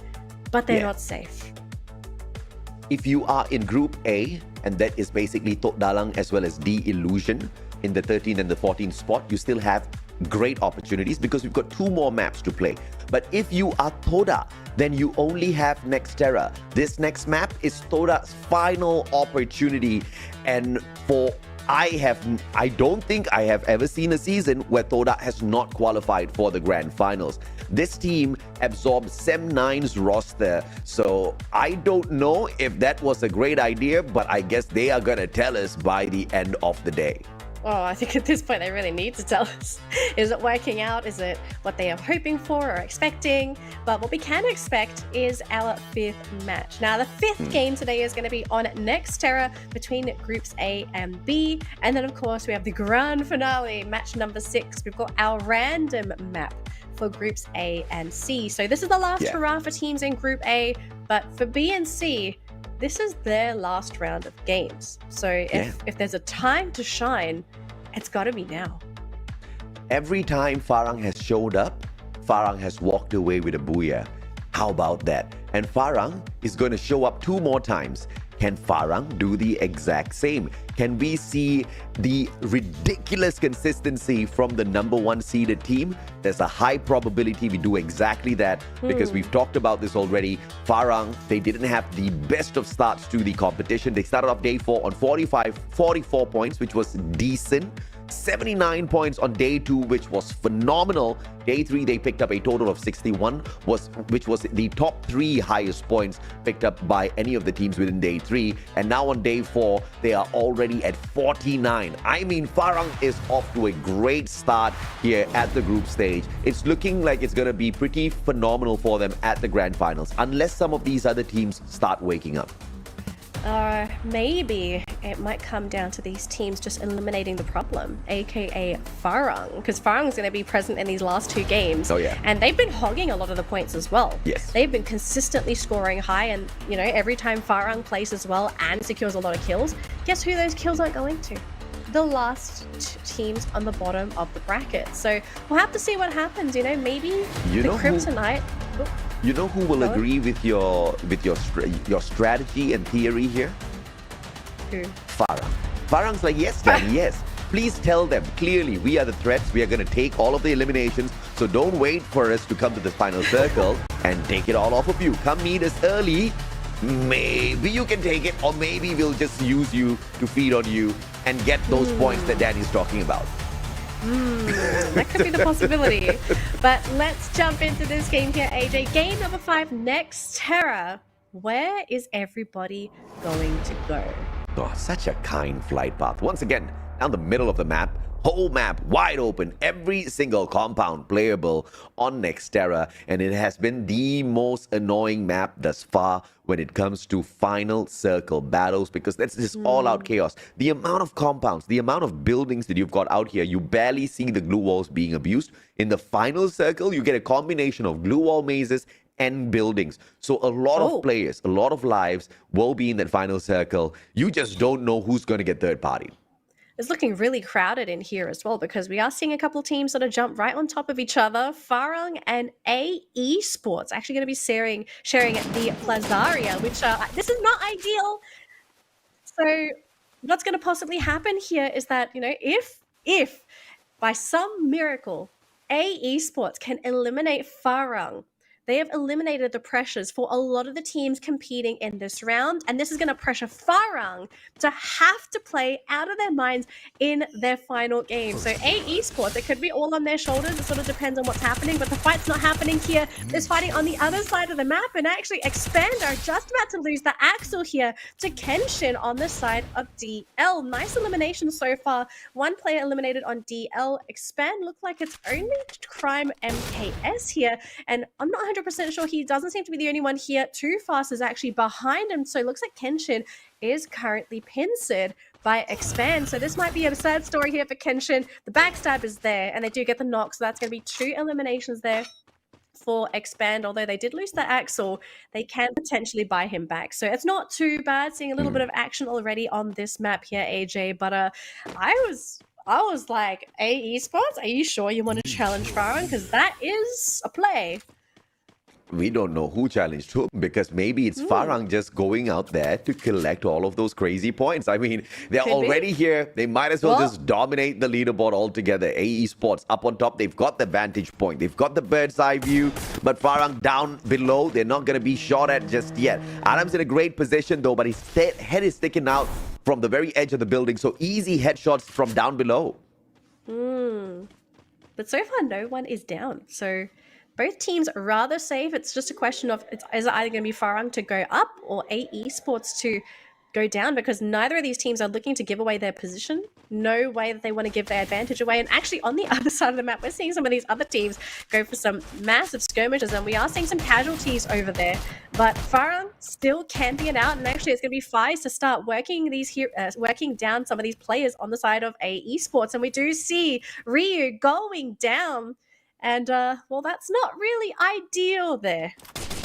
but they're not safe. If you are in Group A, and that is basically Tok Dalang as well as The Illusion in the 13th and the 14th spot, you still have great opportunities because we've got 2 more maps to play. But if you are Toda, then you only have Nextera. This next map is Toda's final opportunity. And I don't think I have ever seen a season where Toda has not qualified for the grand finals. This team absorbed Sem9's roster, so I don't know if that was a great idea, but I guess they are gonna tell us by the end of the day. Oh, I think at this point they really need to tell us. Is it working out? Is it what they are hoping for or expecting? But what we can expect is our 5th match. Now, the 5th game today is going to be on Nextera between groups A and B. And then, of course, we have the grand finale, match number 6. We've got our random map for groups A and C. So this is the last hurrah for teams in Group A. But for B and C, this is their last round of games. So if there's a time to shine, it's got to be now. Every time Farang has showed up, Farang has walked away with a booyah. How about that? And Farang is going to show up 2 more times. Can Farang do the exact same? Can we see the ridiculous consistency from the number 1 seeded team? There's a high probability we do exactly that because we've talked about this already. Farang, they didn't have the best of starts to the competition. They started off day 4 on 44 points, which was decent. 79 points on day 2, which was phenomenal. Day 3, they picked up a total of 61, which was the top 3 highest points picked up by any of the teams within day 3. And now on day 4, they are already at 49. I mean, Farang is off to a great start here at the group stage. It's looking like it's going to be pretty phenomenal for them at the grand finals, unless some of these other teams start waking up. Maybe it might come down to these teams just eliminating the problem, aka Farang, because Farang is going to be present in these last 2 games. And they've been hogging a lot of the points as well. They've been consistently scoring high, and you know, every time Farang plays as well and secures a lot of kills, guess who those kills are going to? The last teams on the bottom of the bracket. So we'll have to see what happens. You know, maybe the Kryptonite. You know who will agree with your strategy and theory here? Who? Farang. Farang's like, yes, Danny, yes. Please tell them clearly we are the threats. We are going to take all of the eliminations. So don't wait for us to come to the final circle and take it all off of you. Come meet us early. Maybe you can take it, or maybe we'll just use you to feed on you and get those points that Danny's talking about. That could be the possibility. But let's jump into this game here, AJ. Game number 5, Nextera. Where is everybody going to go? Oh, such a kind flight path. Once again, down the middle of the map. Whole map wide open, every single compound playable on Nextera, and it has been the most annoying map thus far when it comes to final circle battles, because that's just all out chaos. The amount of compounds, the amount of buildings that you've got out here, you barely see the glue walls being abused. In the final circle, you get a combination of glue wall mazes and buildings. So a lot of players, a lot of lives will be in that final circle. You just don't know who's going to get third party. It's looking really crowded in here as well, because we are seeing a couple of teams sort of jump right on top of each other. Farang and A Esports actually going to be sharing the Plazaria, which this is not ideal. So what's going to possibly happen here is that, you know, if by some miracle, A Esports can eliminate Farang. They have eliminated the pressures for a lot of the teams competing in this round, and this is going to pressure Farang to have to play out of their minds in their final game. So A Esports, it could be all on their shoulders. It sort of depends on what's happening, but the fight's not happening here. There's fighting on the other side of the map, and actually Expand are just about to lose the Axel here to Kenshin on the side of DL. Nice elimination so far. One player eliminated on DL. Expand look like it's only Crime MKS here, and I'm not 100% sure. He doesn't seem to be the only one here. Too Fast is actually behind him, so it looks like Kenshin is currently pincered by Expand. So this might be a sad story here for Kenshin. The backstab is there, and they do get the knock, so that's going to be 2 eliminations there for Expand. Although they did lose the Axel, they can potentially buy him back. So it's not too bad, seeing a little bit of action already on this map here, AJ. But I was like, A Esports, are you sure you want to challenge Farang? Because that is a play. We don't know who challenged whom, because maybe it's Farang just going out there to collect all of those crazy points. I mean, they're already here. They might as well just dominate the leaderboard altogether. A Esports up on top. They've got the vantage point. They've got the bird's eye view. But Farang down below, they're not going to be shot at just yet. Adam's in a great position, though, but his head is sticking out from the very edge of the building. So easy headshots from down below. But so far, no one is down. So both teams are rather safe. It's just a question of, is it either going to be Farang to go up or A Esports to go down, because neither of these teams are looking to give away their position. No way that they want to give their advantage away. And actually on the other side of the map, we're seeing some of these other teams go for some massive skirmishes, and we are seeing some casualties over there. But Farang still camping it out, and actually it's going to be Fies to start working working down some of these players on the side of A Esports. And we do see Ryu going down. And, well, that's not really ideal there.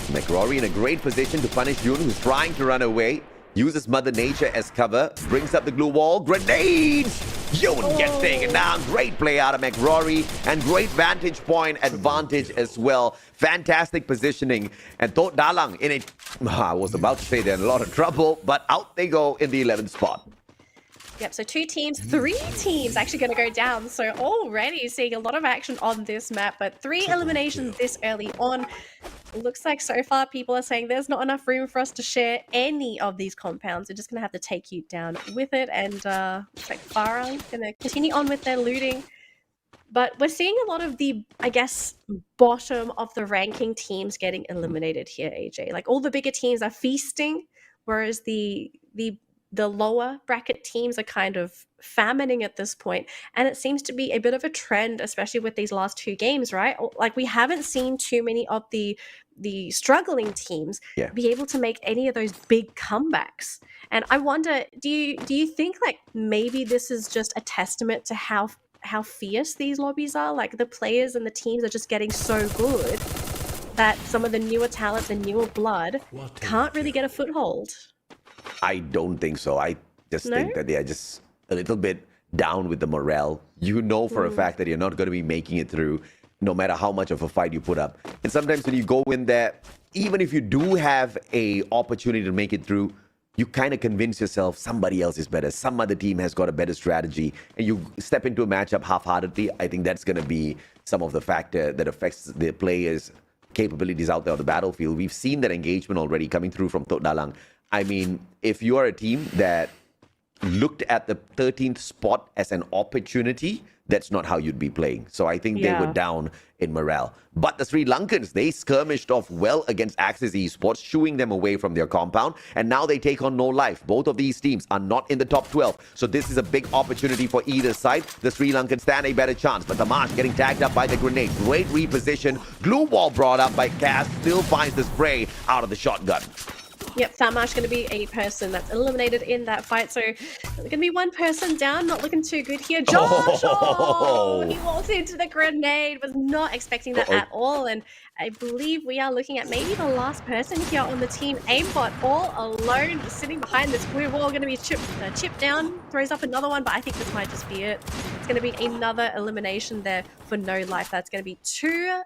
McRory in a great position to punish Yoon, who's trying to run away. Uses Mother Nature as cover. Brings up the glue wall. Grenades! Yoon gets taken down. Great play out of McRory. And great vantage point advantage as well. Fantastic positioning. And Tot Dalang in it. I was about to say they're in a lot of trouble, but out they go in the 11th spot. Yep, so 2 teams, 3 teams actually going to go down. So already seeing a lot of action on this map, but 3 eliminations this early on. It looks like so far people are saying there's not enough room for us to share any of these compounds. We're just going to have to take you down with it. And looks like Farang going to continue on with their looting. But we're seeing a lot of the, I guess, bottom of the ranking teams getting eliminated here, AJ. Like all the bigger teams are feasting, whereas the lower bracket teams are kind of famining at this point. And it seems to be a bit of a trend, especially with these last 2 games, right? Like we haven't seen too many of the struggling teams be able to make any of those big comebacks. And I wonder, do you think like maybe this is just a testament to how fierce these lobbies are? Like the players and the teams are just getting so good that some of the newer talent, the newer blood, can't really get a foothold. I don't think so. I just think that they are just a little bit down with the morale. You know for a fact that you're not going to be making it through, no matter how much of a fight you put up. And sometimes when you go in there, even if you do have a opportunity to make it through, you kind of convince yourself somebody else is better. Some other team has got a better strategy, and you step into a matchup half-heartedly. I think that's going to be some of the factor that affects the players' capabilities out there on the battlefield. We've seen that engagement already coming through from Tot Dalang. I mean, if you are a team that looked at the 13th spot as an opportunity, that's not how you'd be playing. So I think they were down in morale. But the Sri Lankans, they skirmished off well against Axis Esports, shooing them away from their compound. And now they take on No Life. Both of these teams are not in the top 12. So this is a big opportunity for either side. The Sri Lankans stand a better chance. But Tamash getting tagged up by the grenade. Great reposition. Glue wall brought up by Cass. Still finds the spray out of the shotgun. Yep, Tamash going to be a person that's eliminated in that fight. So there's going to be one person down, not looking too good here. Josh! Oh, he walked into the grenade. Was not expecting that at all. And I believe we are looking at maybe the last person here on the team. Aimbot all alone, just sitting behind this blue wall. Going to be chipped down. Throws up another one, but I think this might just be it. It's going to be another elimination there for No Life. That's going to be two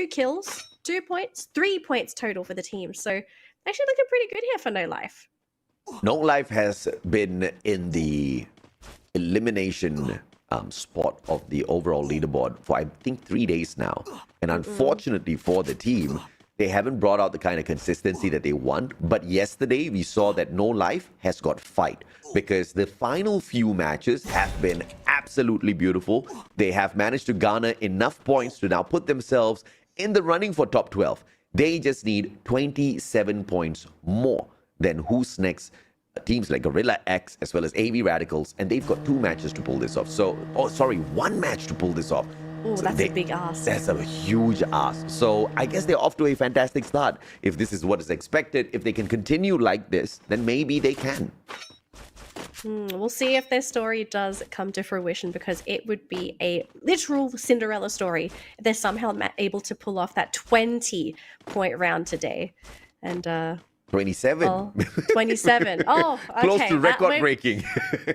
kills, 2 points, 3 points total for the team. So actually looking pretty good here for No Life. No Life has been in the elimination spot of the overall leaderboard for, I think, 3 days now. And unfortunately for the team, they haven't brought out the kind of consistency that they want. But yesterday, we saw that No Life has got fight, because the final few matches have been absolutely beautiful. They have managed to garner enough points to now put themselves in the running for top 12. They just need 27 points more than who's next. Teams like Gorilla X as well as AV Radicals, and they've got 2 matches to pull this off. So, 1 match to pull this off. Oh, that's a big ask. That's a huge ask. So I guess they're off to a fantastic start. If this is what is expected, if they can continue like this, then maybe they can. We'll see if their story does come to fruition, because it would be a literal Cinderella story if they're somehow able to pull off that 20-point round today. And 27. Oh, 27. Oh, okay. Close to record breaking.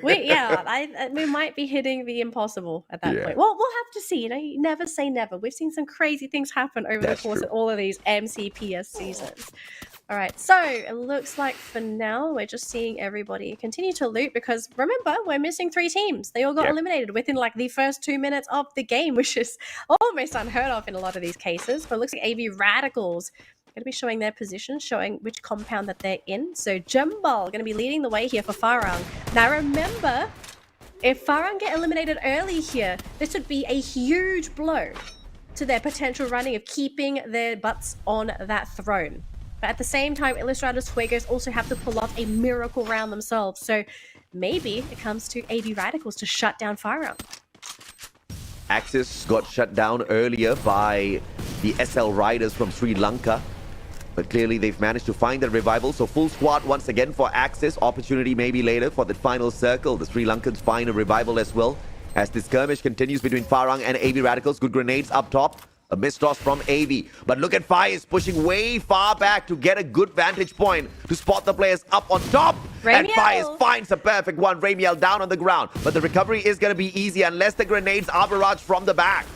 We might be hitting the impossible at that point. Well, we'll have to see. You never say never. We've seen some crazy things happen over the course of all of these MCPS seasons. All right, so it looks like for now we're just seeing everybody continue to loot, because remember, we're missing 3 teams. They all got eliminated within like the first 2 minutes of the game, which is almost unheard of in a lot of these cases. But it looks like AV Radicals going to be showing their position, showing which compound that they're in. So Jumbal going to be leading the way here for Farang. Now remember, if Farang get eliminated early here, this would be a huge blow to their potential running of keeping their butts on that throne. But at the same time, Illustrados Fuegos also have to pull off a miracle round themselves. So maybe it comes to AV Radicals to shut down Farang. Axis got shut down earlier by the SL Riders from Sri Lanka. But clearly they've managed to find the revival. So full squad once again for Axis. Opportunity maybe later for the final circle. The Sri Lankans find a revival as well, as the skirmish continues between Farang and AV Radicals. Good grenades up top. A mistoss from AV. But look at Fires pushing way far back to get a good vantage point to spot the players up on top. Ramiel. And Fires finds a perfect one. Ramiel down on the ground. But the recovery is going to be easy unless the grenades are barraged from the back.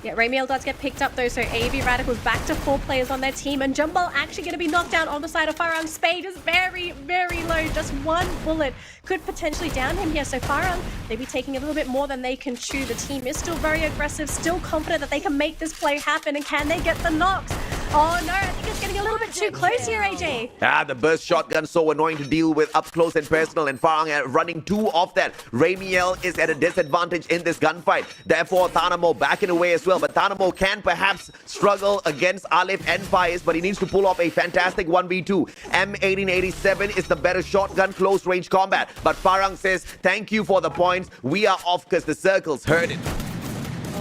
Yeah, Ramiel does get picked up though, so AV Radicals back to 4 players on their team, and Jumbal actually going to be knocked down on the side of Farang. Spade is very, very low. Just 1 bullet could potentially down him here. So Farang, maybe taking a little bit more than they can chew. The team is still very aggressive, still confident that they can make this play happen, and can they get the knocks? Oh no, I think it's getting a little bit too close here, AJ. The burst shotgun so annoying to deal with up close and personal, and Farang running 2 off that. Ramiel is at a disadvantage in this gunfight. Therefore, Thanamo backing away as well. But Thanamo can perhaps struggle against Alif and Faiz, but he needs to pull off a fantastic 1v2. M1887 is the better shotgun close range combat. But Farang says, thank you for the points. We are off because the circles heard it.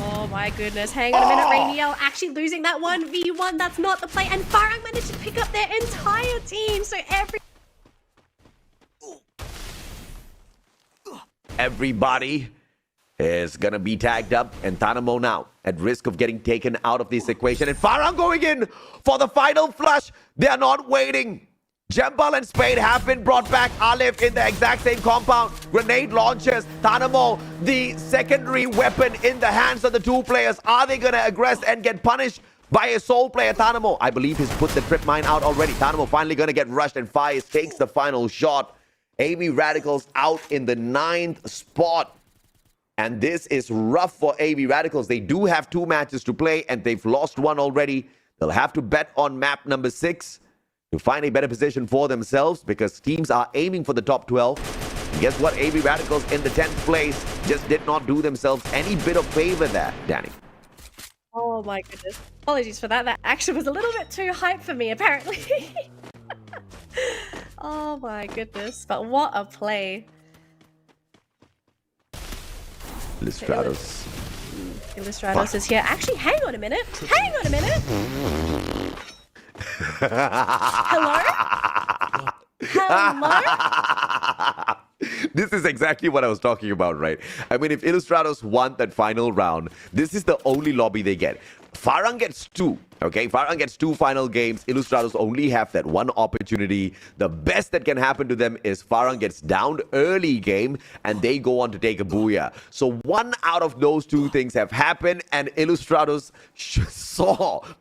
Oh my goodness, hang on a minute. Ramiel actually losing that 1v1. That's not the play. And Farang managed to pick up their entire team. So everybody is gonna be tagged up, and Thanamo now at risk of getting taken out of this equation. And Farang going in for the final flush. They are not waiting. Jembal and Spade have been brought back. Alif in the exact same compound. Grenade launchers. Thanamo, the secondary weapon in the hands of the 2 players. Are they gonna aggress and get punished by a sole player? Thanamo, I believe he's put the trip mine out already. Thanamo finally gonna get rushed, and Faiz takes the final shot. AV Radicals out in the 9th spot. And this is rough for AV Radicals. They do have 2 matches to play, and they've lost 1 already. They'll have to bet on map number 6 to find a better position for themselves, because teams are aiming for the top 12. And guess what? AV Radicals in the 10th place just did not do themselves any bit of favor there, Danny. oh my goodness. Apologies for that. That action was a little bit too hype for me, apparently. Oh my goodness. But what a play. Illustrados. Illustrados is here. Actually, hang on a minute. Hang on a minute. Hello? Hello? This is exactly what I was talking about, right? I mean, if Illustrados won that final round, this is the only lobby they get. Farang gets 2, okay? Farang gets 2 final games. Illustrados only have that 1 opportunity. The best that can happen to them is Farang gets downed early game, and they go on to take a booyah. So 1 out of those 2 things have happened, and Illustrados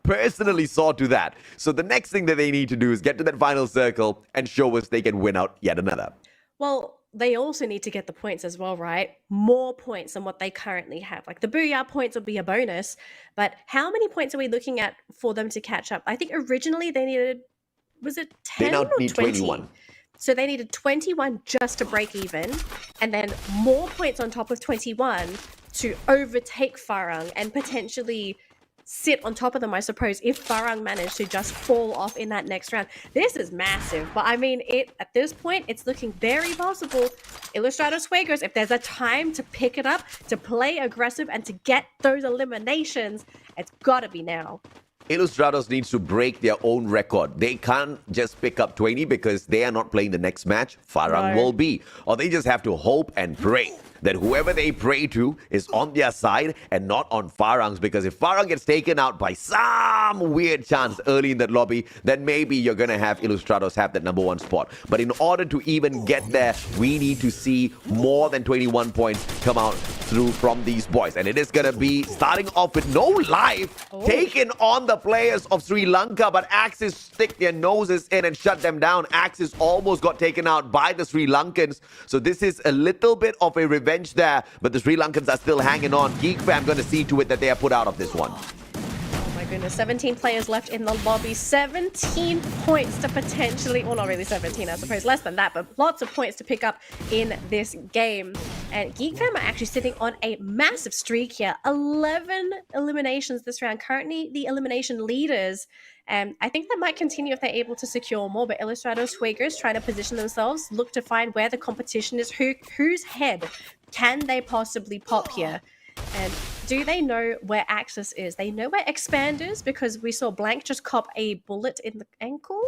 personally saw to that. So the next thing that they need to do is get to that final circle and show us they can win out yet another. Well, they also need to get the points as well, right? More points than what they currently have. Like the Booyah points will be a bonus, but how many points are we looking at for them to catch up? I think originally they needed, was it They 10 now or need 20? 21. So they needed 21 just to break even, and then more points on top of 21 to overtake Farang and potentially sit on top of them, I suppose, if Farang managed to just fall off in that next round. This is massive, but I mean, at this point, it's looking very possible. Ilustrados Fuegos, if there's a time to pick it up, to play aggressive, and to get those eliminations, it's gotta be now. Ilustrados needs to break their own record. They can't just pick up 20 because they are not playing the next match. Farang will be. Or they just have to hope and pray that whoever they pray to is on their side and not on Farang's, because if Farang gets taken out by some weird chance early in that lobby, then maybe you're going to have Ilustrados have that #1 spot. But in order to even get there, we need to see more than 21 points come out through from these boys. And it is going to be starting off with no life, taking on the players of Sri Lanka, but Axis stick their noses in and shut them down. Axis almost got taken out by the Sri Lankans. So this is a little bit of a revenge there, but the Sri Lankans are still hanging on. Geek Fam going to see to it that they are put out of this one. Oh my goodness, 17 players left in the lobby, 17 points to potentially, well, not really 17, I suppose, less than that, but lots of points to pick up in this game. And Geek Fam are actually sitting on a massive streak here, 11 eliminations this round, currently the elimination leaders. And I think that might continue if they're able to secure more, but Ilustrados Fuegos trying to position themselves, look to find where the competition is, whose head can they possibly pop here. And do they know where Axis is? They know where Expand is because we saw Blank just cop a bullet in the ankle.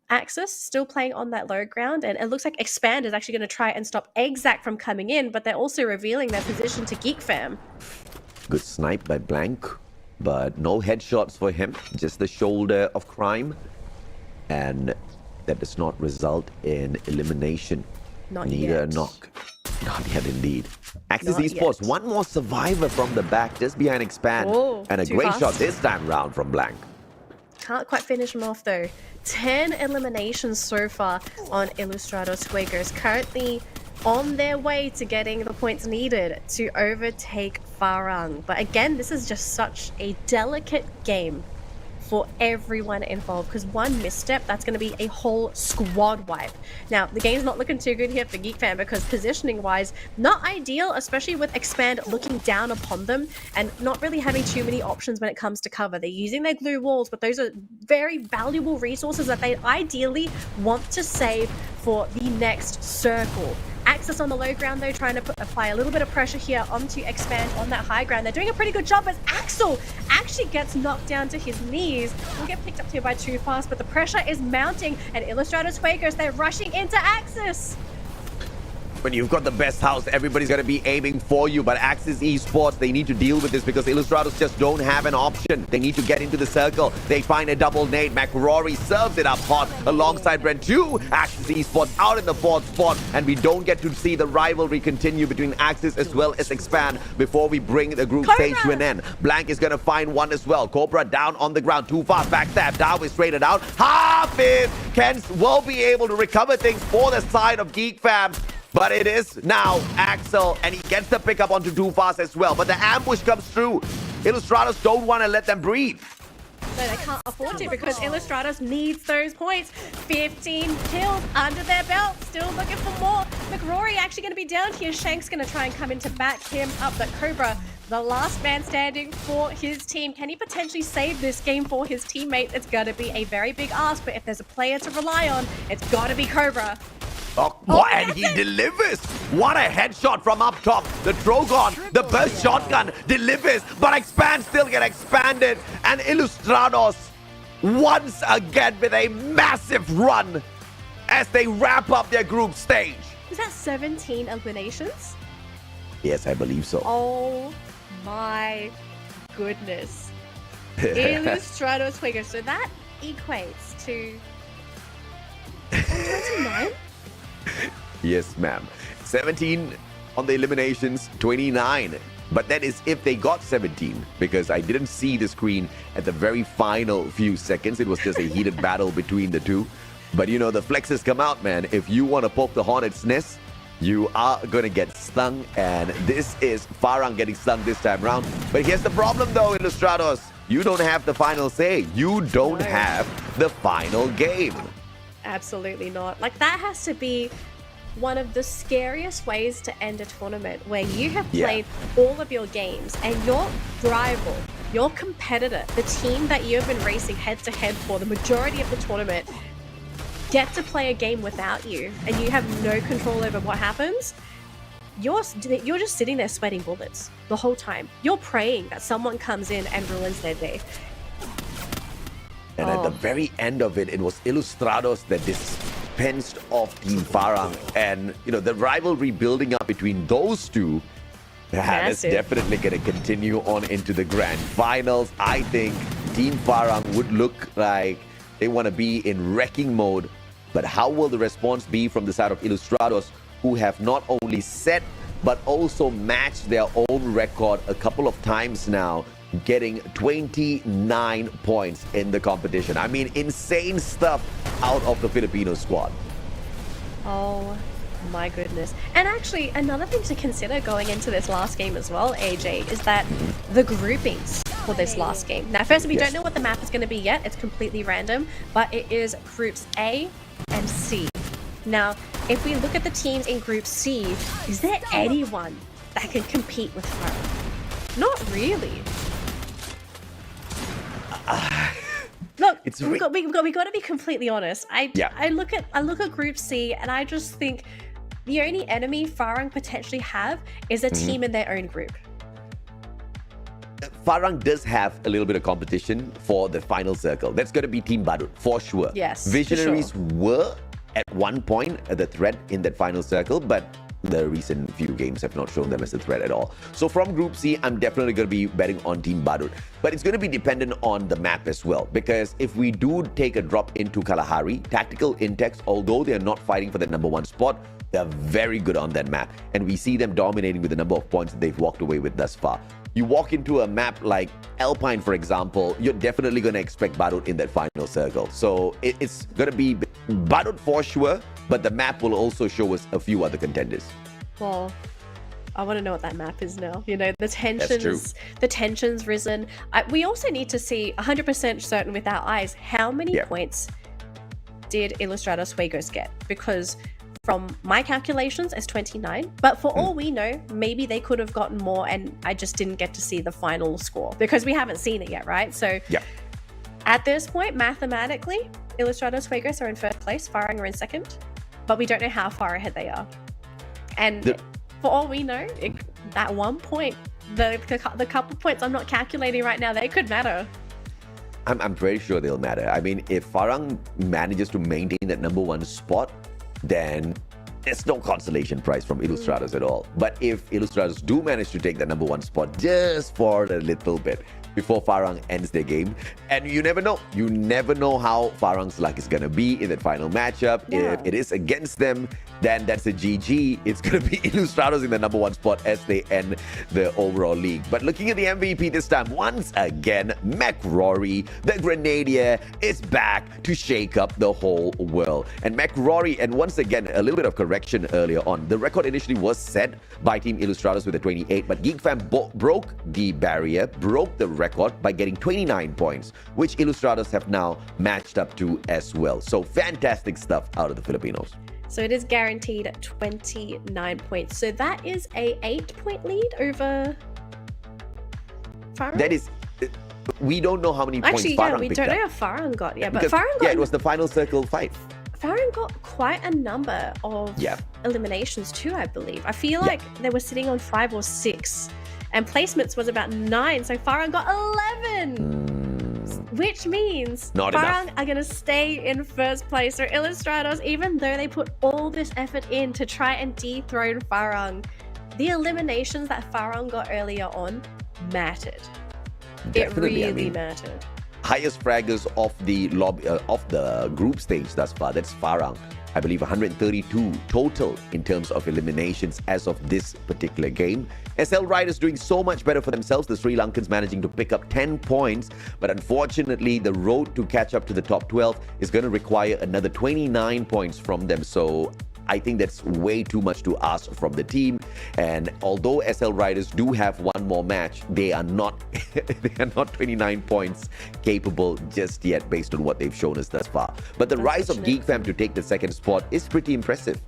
Axis still playing on that low ground, and it looks like Expand is actually going to try and stop Exact from coming in, but they're also revealing their position to Geek Fam. Good snipe by Blank, but no headshots for him, just the shoulder of crime. And that does not result in elimination. Not Neither yet. a knock. Not yet indeed. Axis Not Esports, yet. one more survivor from the back, just behind Expand. Oh, and a too great fast. shot this time round from Blank. Can't quite finish him off though. 10 eliminations so far on Ilustrados Fuegos, currently on their way to getting the points needed to overtake Farang. But again, this is just such a delicate game for everyone involved, because one misstep, that's going to be a whole squad wipe. Now, the game's not looking too good here for Geek Fan because positioning-wise, not ideal, especially with Expand looking down upon them and not really having too many options when it comes to cover. They're using their glue walls, but those are very valuable resources that they ideally want to save for the next circle. Axis on the low ground though, trying to apply a little bit of pressure here onto Expand on that high ground. They're doing a pretty good job as Axel actually gets knocked down to his knees. Will get picked up here by Too Fast, but the pressure is mounting, and Ilustrados Fuegos, they're rushing into Axis. When you've got the best house, everybody's going to be aiming for you. But Axis Esports, they need to deal with this because Ilustrados just don't have an option. They need to get into the circle. They find a double nade. McRory serves it up hot alongside Brent 2. Axis Esports out in the 4th spot. And we don't get to see the rivalry continue between Axis as well as Expand before we bring the group stage to an end. Blank is going to find one as well. Cobra down on the ground. Too fast. Backstab. Dow is traded out. Hafiz Kens will be able to recover things for the side of Geek Fam. But it is now Axel, and he gets the pickup onto Too Fast as well. But the ambush comes through. Ilustrados don't want to let them breathe. No, they can't afford to because Ilustrados needs those points. 15 kills under their belt. Still looking for more. McRory actually going to be down here. Shank's going to try and come in to back him up. But Cobra, the last man standing for his team. Can he potentially save this game for his teammates? It's going to be a very big ask. But if there's a player to rely on, it's got to be Cobra. And he delivers. What a headshot from up top. The Drogon, the burst shotgun delivers, but Expand still get expanded. And Ilustrados once again with a massive run as they wrap up their group stage. Is that 17 eliminations? Yes, I believe so. Oh my goodness. Ilustrados Fuegos. So that equates to 29? Yes, ma'am. 17 on the eliminations, 29. But that is if they got 17, because I didn't see the screen at the very final few seconds. It was just a heated battle between the two. But you know, the flexes come out, man. If you want to poke the hornet's nest, you are going to get stung. And this is Farang getting stung this time around. But here's the problem, though, Illustrados. You don't have the final say. You don't have the final game. Absolutely not. Like, that has to be one of the scariest ways to end a tournament, where you have played all of your games and your rival, your competitor, the team that you've been racing head to head for the majority of the tournament, get to play a game without you, and you have no control over what happens. You're just sitting there sweating bullets the whole time. You're praying that someone comes in and ruins their day. And at the very end of it, it was Illustrados that dispensed off Team Farang. And, you know, the rivalry building up between those two, that's definitely going to continue on into the grand finals. I think Team Farang would look like they want to be in wrecking mode. But how will the response be from the side of Illustrados, who have not only set, but also matched their own record a couple of times now, getting 29 points in the competition. I mean, insane stuff out of the Filipino squad. Oh my goodness. And actually, another thing to consider going into this last game as well, AJ, is that the groupings for this last game. Now, first, we don't know what the map is going to be yet. It's completely random, but it is groups A and C. Now, if we look at the teams in Group C, is there anyone that can compete with Fire? Not really. Look, we got to be completely honest. I look at Group C and I just think the only enemy Farang potentially have is a team in their own group. Farang does have a little bit of competition for the final circle. That's going to be Team Badut, for sure. Yes, Visionaries for sure. were at one point the threat in that final circle, but the recent few games have not shown them as a threat at all. So from Group C, I'm definitely going to be betting on Team Badut. But it's going to be dependent on the map as well. Because if we do take a drop into Kalahari, Tactical Intex, although they're not fighting for the #1 spot, they're very good on that map. And we see them dominating with the number of points that they've walked away with thus far. You walk into a map like Alpine, for example, you're definitely going to expect Badut in that final circle. So it's going to be Badut for sure, but the map will also show us a few other contenders. Well, I want to know what that map is now. You know, the tension's risen. We also need to see 100% certain with our eyes, how many points did Illustrados Fuegos get? Because from my calculations, it's 29. But for all we know, maybe they could have gotten more and I just didn't get to see the final score because we haven't seen it yet, right? So at this point, mathematically, Illustrados Fuegos are in first place, Farang are in second, but we don't know how far ahead they are. And for all we know, that 1 point, the couple points I'm not calculating right now, they could matter. I'm very sure they'll matter. I mean, if Farang manages to maintain that #1 spot, then there's no consolation prize from Illustrados at all. But if Illustrados do manage to take the #1 spot just for a little bit before Farang ends their game, and you never know. You never know how Farang's luck is going to be in that final matchup. If it is against them, then that's a GG. It's going to be Illustrados in the #1 spot as they end the overall league. But looking at the MVP this time, once again, McRory, the Grenadier, is back to shake up the whole world. And McRory, and once again, a little bit of correction earlier on. The record initially was set by Team Illustrados with a 28, but GeekFam broke the barrier, broke the record by getting 29 points, which Illustrados have now matched up to as well. So fantastic stuff out of the Filipinos. So it is guaranteed 29 points. So that is a 8-point lead over Farang? That is, we don't know how many points Farang picked up. Actually, we don't know if Farang got. Yeah, but because, Farang got. Yeah, it was the final circle fight. Farang got quite a number of eliminations too, I believe. I feel like they were sitting on 5 or 6. And placements was about 9, so Farang got 11! Which means Farang are going to stay in first place. So Illustrados, even though they put all this effort in to try and dethrone Farang, the eliminations that Farang got earlier on mattered. Definitely, it really mattered. Highest fraggers of the group stage thus far, that's Farang. I believe 132 total in terms of eliminations as of this particular game. SL Riders doing so much better for themselves. The Sri Lankans managing to pick up 10 points, but unfortunately the road to catch up to the top 12 is going to require another 29 points from them. So I think that's way too much to ask from the team. And although SL Riders do have one more match, they are not 29 points capable just yet based on what they've shown us thus far. But the rise of Geek Fam to take the second spot is pretty impressive.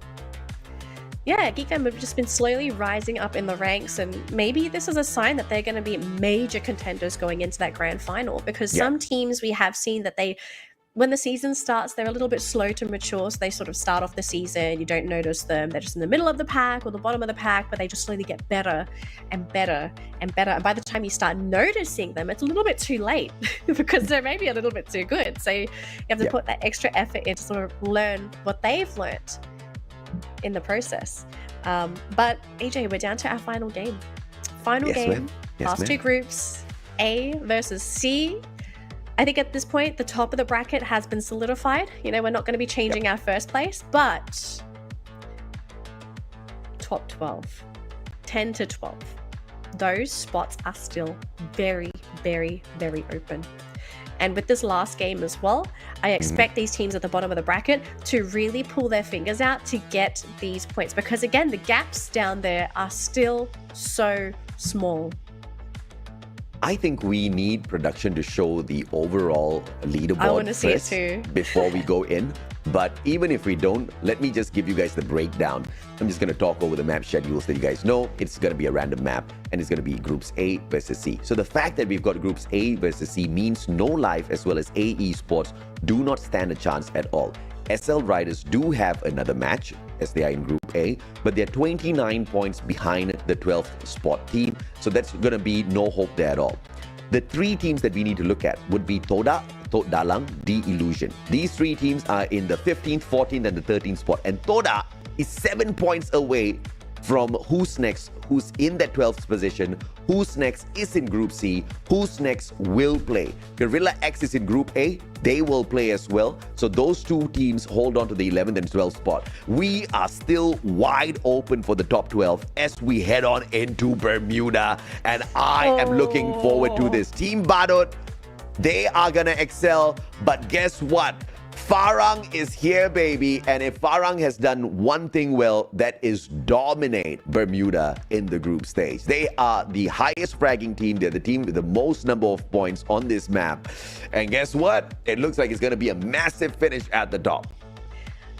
Yeah, Geek Fam have just been slowly rising up in the ranks, and maybe this is a sign that they're going to be major contenders going into that grand final, because some teams we have seen that when the season starts, they're a little bit slow to mature. So they sort of start off the season, you don't notice them. They're just in the middle of the pack or the bottom of the pack, but they just slowly get better and better and better. And by the time you start noticing them, it's a little bit too late because they're maybe a little bit too good. So you have to put that extra effort in to sort of learn what they've learned in the process. But AJ, we're down to our final game. Final game, last two groups, A versus C. I think at this point, the top of the bracket has been solidified. You know, we're not going to be changing our first place, but top 12, 10 to 12, those spots are still very, very, very open. And with this last game as well, I expect these teams at the bottom of the bracket to really pull their fingers out to get these points. Because again, the gaps down there are still so small. I think we need production to show the overall leaderboard I want to see it too. Before we go in. But even if we don't, let me just give you guys the breakdown. I'm just going to talk over the map schedules that you guys know. It's going to be a random map, and it's going to be groups A versus C. So the fact that we've got groups A versus C means No Life as well as AE Sports do not stand a chance at all. SL Riders do have another match as they are in Group A, but they're 29 points behind the 12th spot team. So that's going to be no hope there at all. The three teams that we need to look at would be Toda, Tok Dalang, The Illusion. These three teams are in the 15th, 14th, and the 13th spot. And Toda is 7 points away from who's next, who's in that 12th position, who's next is in Group C, who's next will play. Gorilla X is in Group A, they will play as well. So those two teams hold on to the 11th and 12th spot. We are still wide open for the top 12 as we head on into Bermuda. And I am looking forward to this. Team Badut, they are gonna excel, but guess what? Farang is here, baby. And if Farang has done one thing well, that is dominate Bermuda in the group stage. They are the highest fragging team. They're the team with the most number of points on this map. And guess what? It looks like it's going to be a massive finish at the top.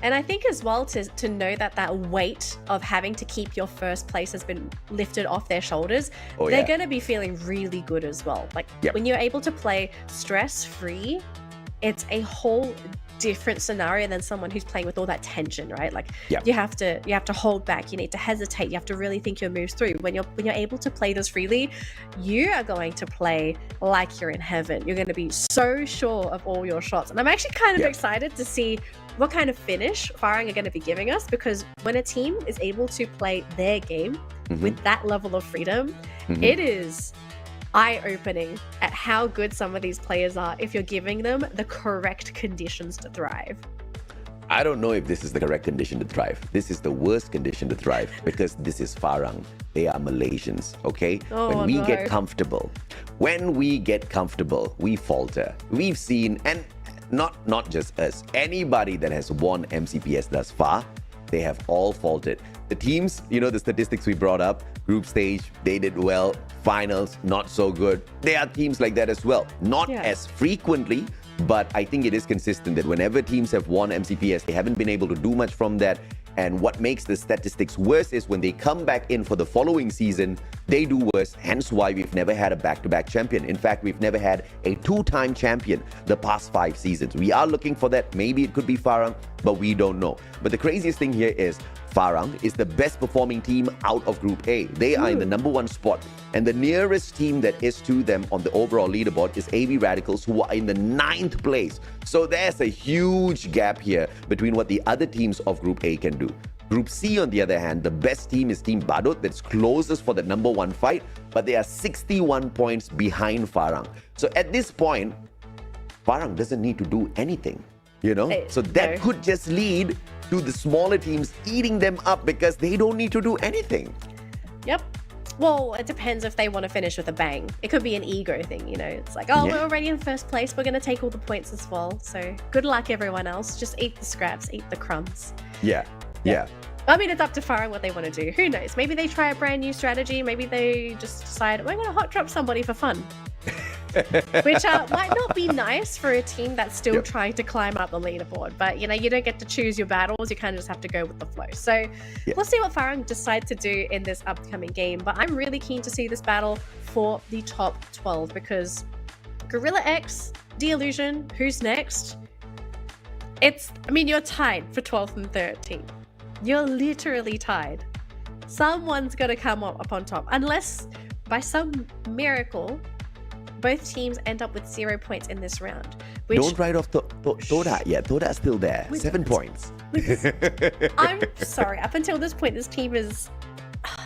And I think as well to know that weight of having to keep your first place has been lifted off their shoulders. They're going to be feeling really good as well. Like when you're able to play stress-free, it's a whole different scenario than someone who's playing with all that tension, right? Like you have to hold back, you need to hesitate, you have to really think your moves through. When you're able to play this freely, you are going to play like you're in heaven. You're going to be so sure of all your shots. And I'm actually kind of excited to see what kind of finish Farang are going to be giving us, because when a team is able to play their game with that level of freedom, it is eye-opening at how good some of these players are if you're giving them the correct conditions to thrive. I don't know if this is the correct condition to thrive. This is the worst condition to thrive because this is Farang. They are Malaysians, okay? When we get comfortable, we falter. We've seen, and not just us, anybody that has won MCPS thus far, they have all faltered. The teams, you know, the statistics we brought up, group stage, they did well. Finals, not so good. There are teams like that as well. Not as frequently, but I think it is consistent that whenever teams have won MCPS, they haven't been able to do much from that. And what makes the statistics worse is when they come back in for the following season, they do worse. Hence why we've never had a back-to-back champion. In fact, we've never had a two-time champion the past 5 seasons. We are looking for that. Maybe it could be Farang, but we don't know. But the craziest thing here is Farang is the best performing team out of Group A. They are in the #1 spot. And the nearest team that is to them on the overall leaderboard is AB Radicals, who are in the 9th place. So there's a huge gap here between what the other teams of Group A can do. Group C, on the other hand, the best team is Team Badut, that's closest for the #1 fight, but they are 61 points behind Farang. So at this point, Farang doesn't need to do anything. you know? So that could just lead to the smaller teams eating them up because they don't need to do anything. Yep. Well, it depends if they want to finish with a bang. It could be an ego thing, you know? It's like, oh, we're already in first place. We're going to take all the points as well. So good luck, everyone else. Just eat the scraps, eat the crumbs. Yeah. I mean, it's up to Fire what they want to do. Who knows? Maybe they try a brand new strategy. Maybe they just decide, we're going to hot drop somebody for fun. Which might not be nice for a team that's still trying to climb up the leaderboard. But, you know, you don't get to choose your battles. You kind of just have to go with the flow. So let's see what Farang decide to do in this upcoming game. But I'm really keen to see this battle for the top 12 because Gorilla X, The Illusion, who's next? You're tied for 12th and 13th. You're literally tied. Someone's got to come up on top. Unless, by some miracle, both teams end up with 0 points in this round. Don't write off Toda yet. Toda's still there. 7 points. I'm sorry. Up until this point, this team is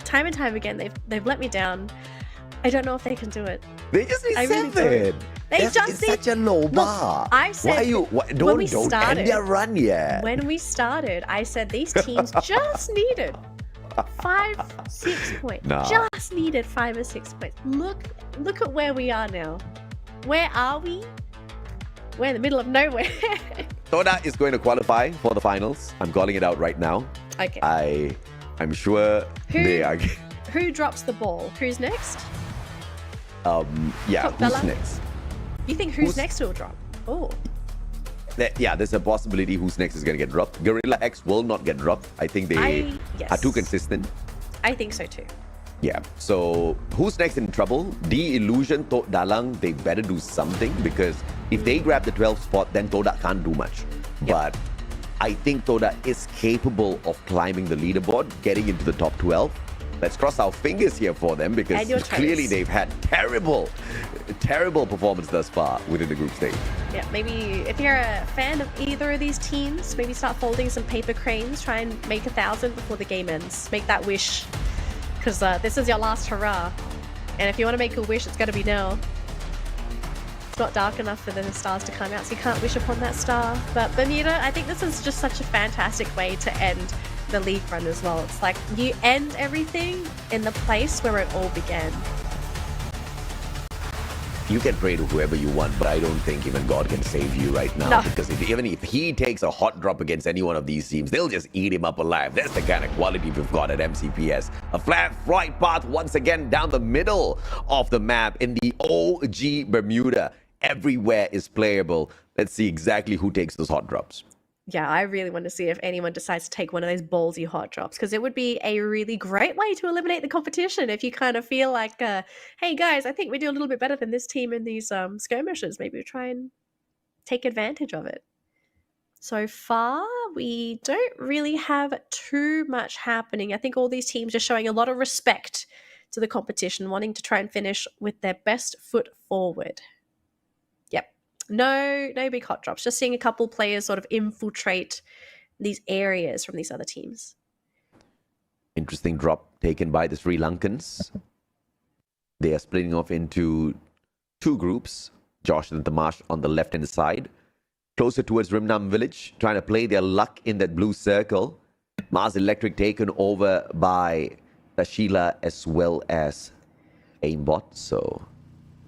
time and time again. They've let me down. I don't know if they can do it. They just need 7. Really it's such a low bar. Look, I said don't end their run yet. When we started, I said these teams just needed 5-6 points. Just needed 5 or 6 points. Look at where we are now. Where are we? We're in the middle of nowhere. Toda is going to qualify for the finals. I'm calling it out right now. Okay. I'm sure they are. Who drops the ball? Who's next? Who's next? You think who's next will drop? Oh. There's a possibility who's next is going to get dropped. Gorilla X will not get dropped. I think they are too consistent. I think so too. Yeah. So who's next in trouble? The Illusion, Dalang, they better do something because if they grab the 12th spot, then Toda can't do much. But I think Toda is capable of climbing the leaderboard, getting into the top 12. Let's cross our fingers here for them because clearly they've had terrible performance thus far within the group stage. Yeah, maybe if you're a fan of either of these teams, maybe start folding some paper cranes, try and make 1,000 before the game ends. Make that wish because this is your last hurrah. And if you want to make a wish, it's got to be now. It's not dark enough for the stars to come out, so you can't wish upon that star. But Bermuda, I think this is just such a fantastic way to end the league run as well. It's like you end everything in the place where it all began. You can pray to whoever you want, but I don't think even God can save you right now. Because even if he takes a hot drop against any one of these teams, they'll just eat him up alive. That's the kind of quality we've got at MCPS. A flat right path once again down the middle of the map in the OG Bermuda. Everywhere is playable. Let's see exactly who takes those hot drops. Yeah, I really want to see if anyone decides to take one of those ballsy hot drops because it would be a really great way to eliminate the competition if you kind of feel like, hey guys, I think we do a little bit better than this team in these skirmishes. Maybe we try and take advantage of it. So far, we don't really have too much happening. I think all these teams are showing a lot of respect to the competition, wanting to try and finish with their best foot forward. No big hot drops. Just seeing a couple players sort of infiltrate these areas from these other teams. Interesting drop taken by the Sri Lankans. They are splitting off into 2 groups. Josh and Tamash on the left-hand side. Closer towards Rimnam village. Trying to play their luck in that blue circle. Mars Electric taken over by Tashila as well as Aimbot. So,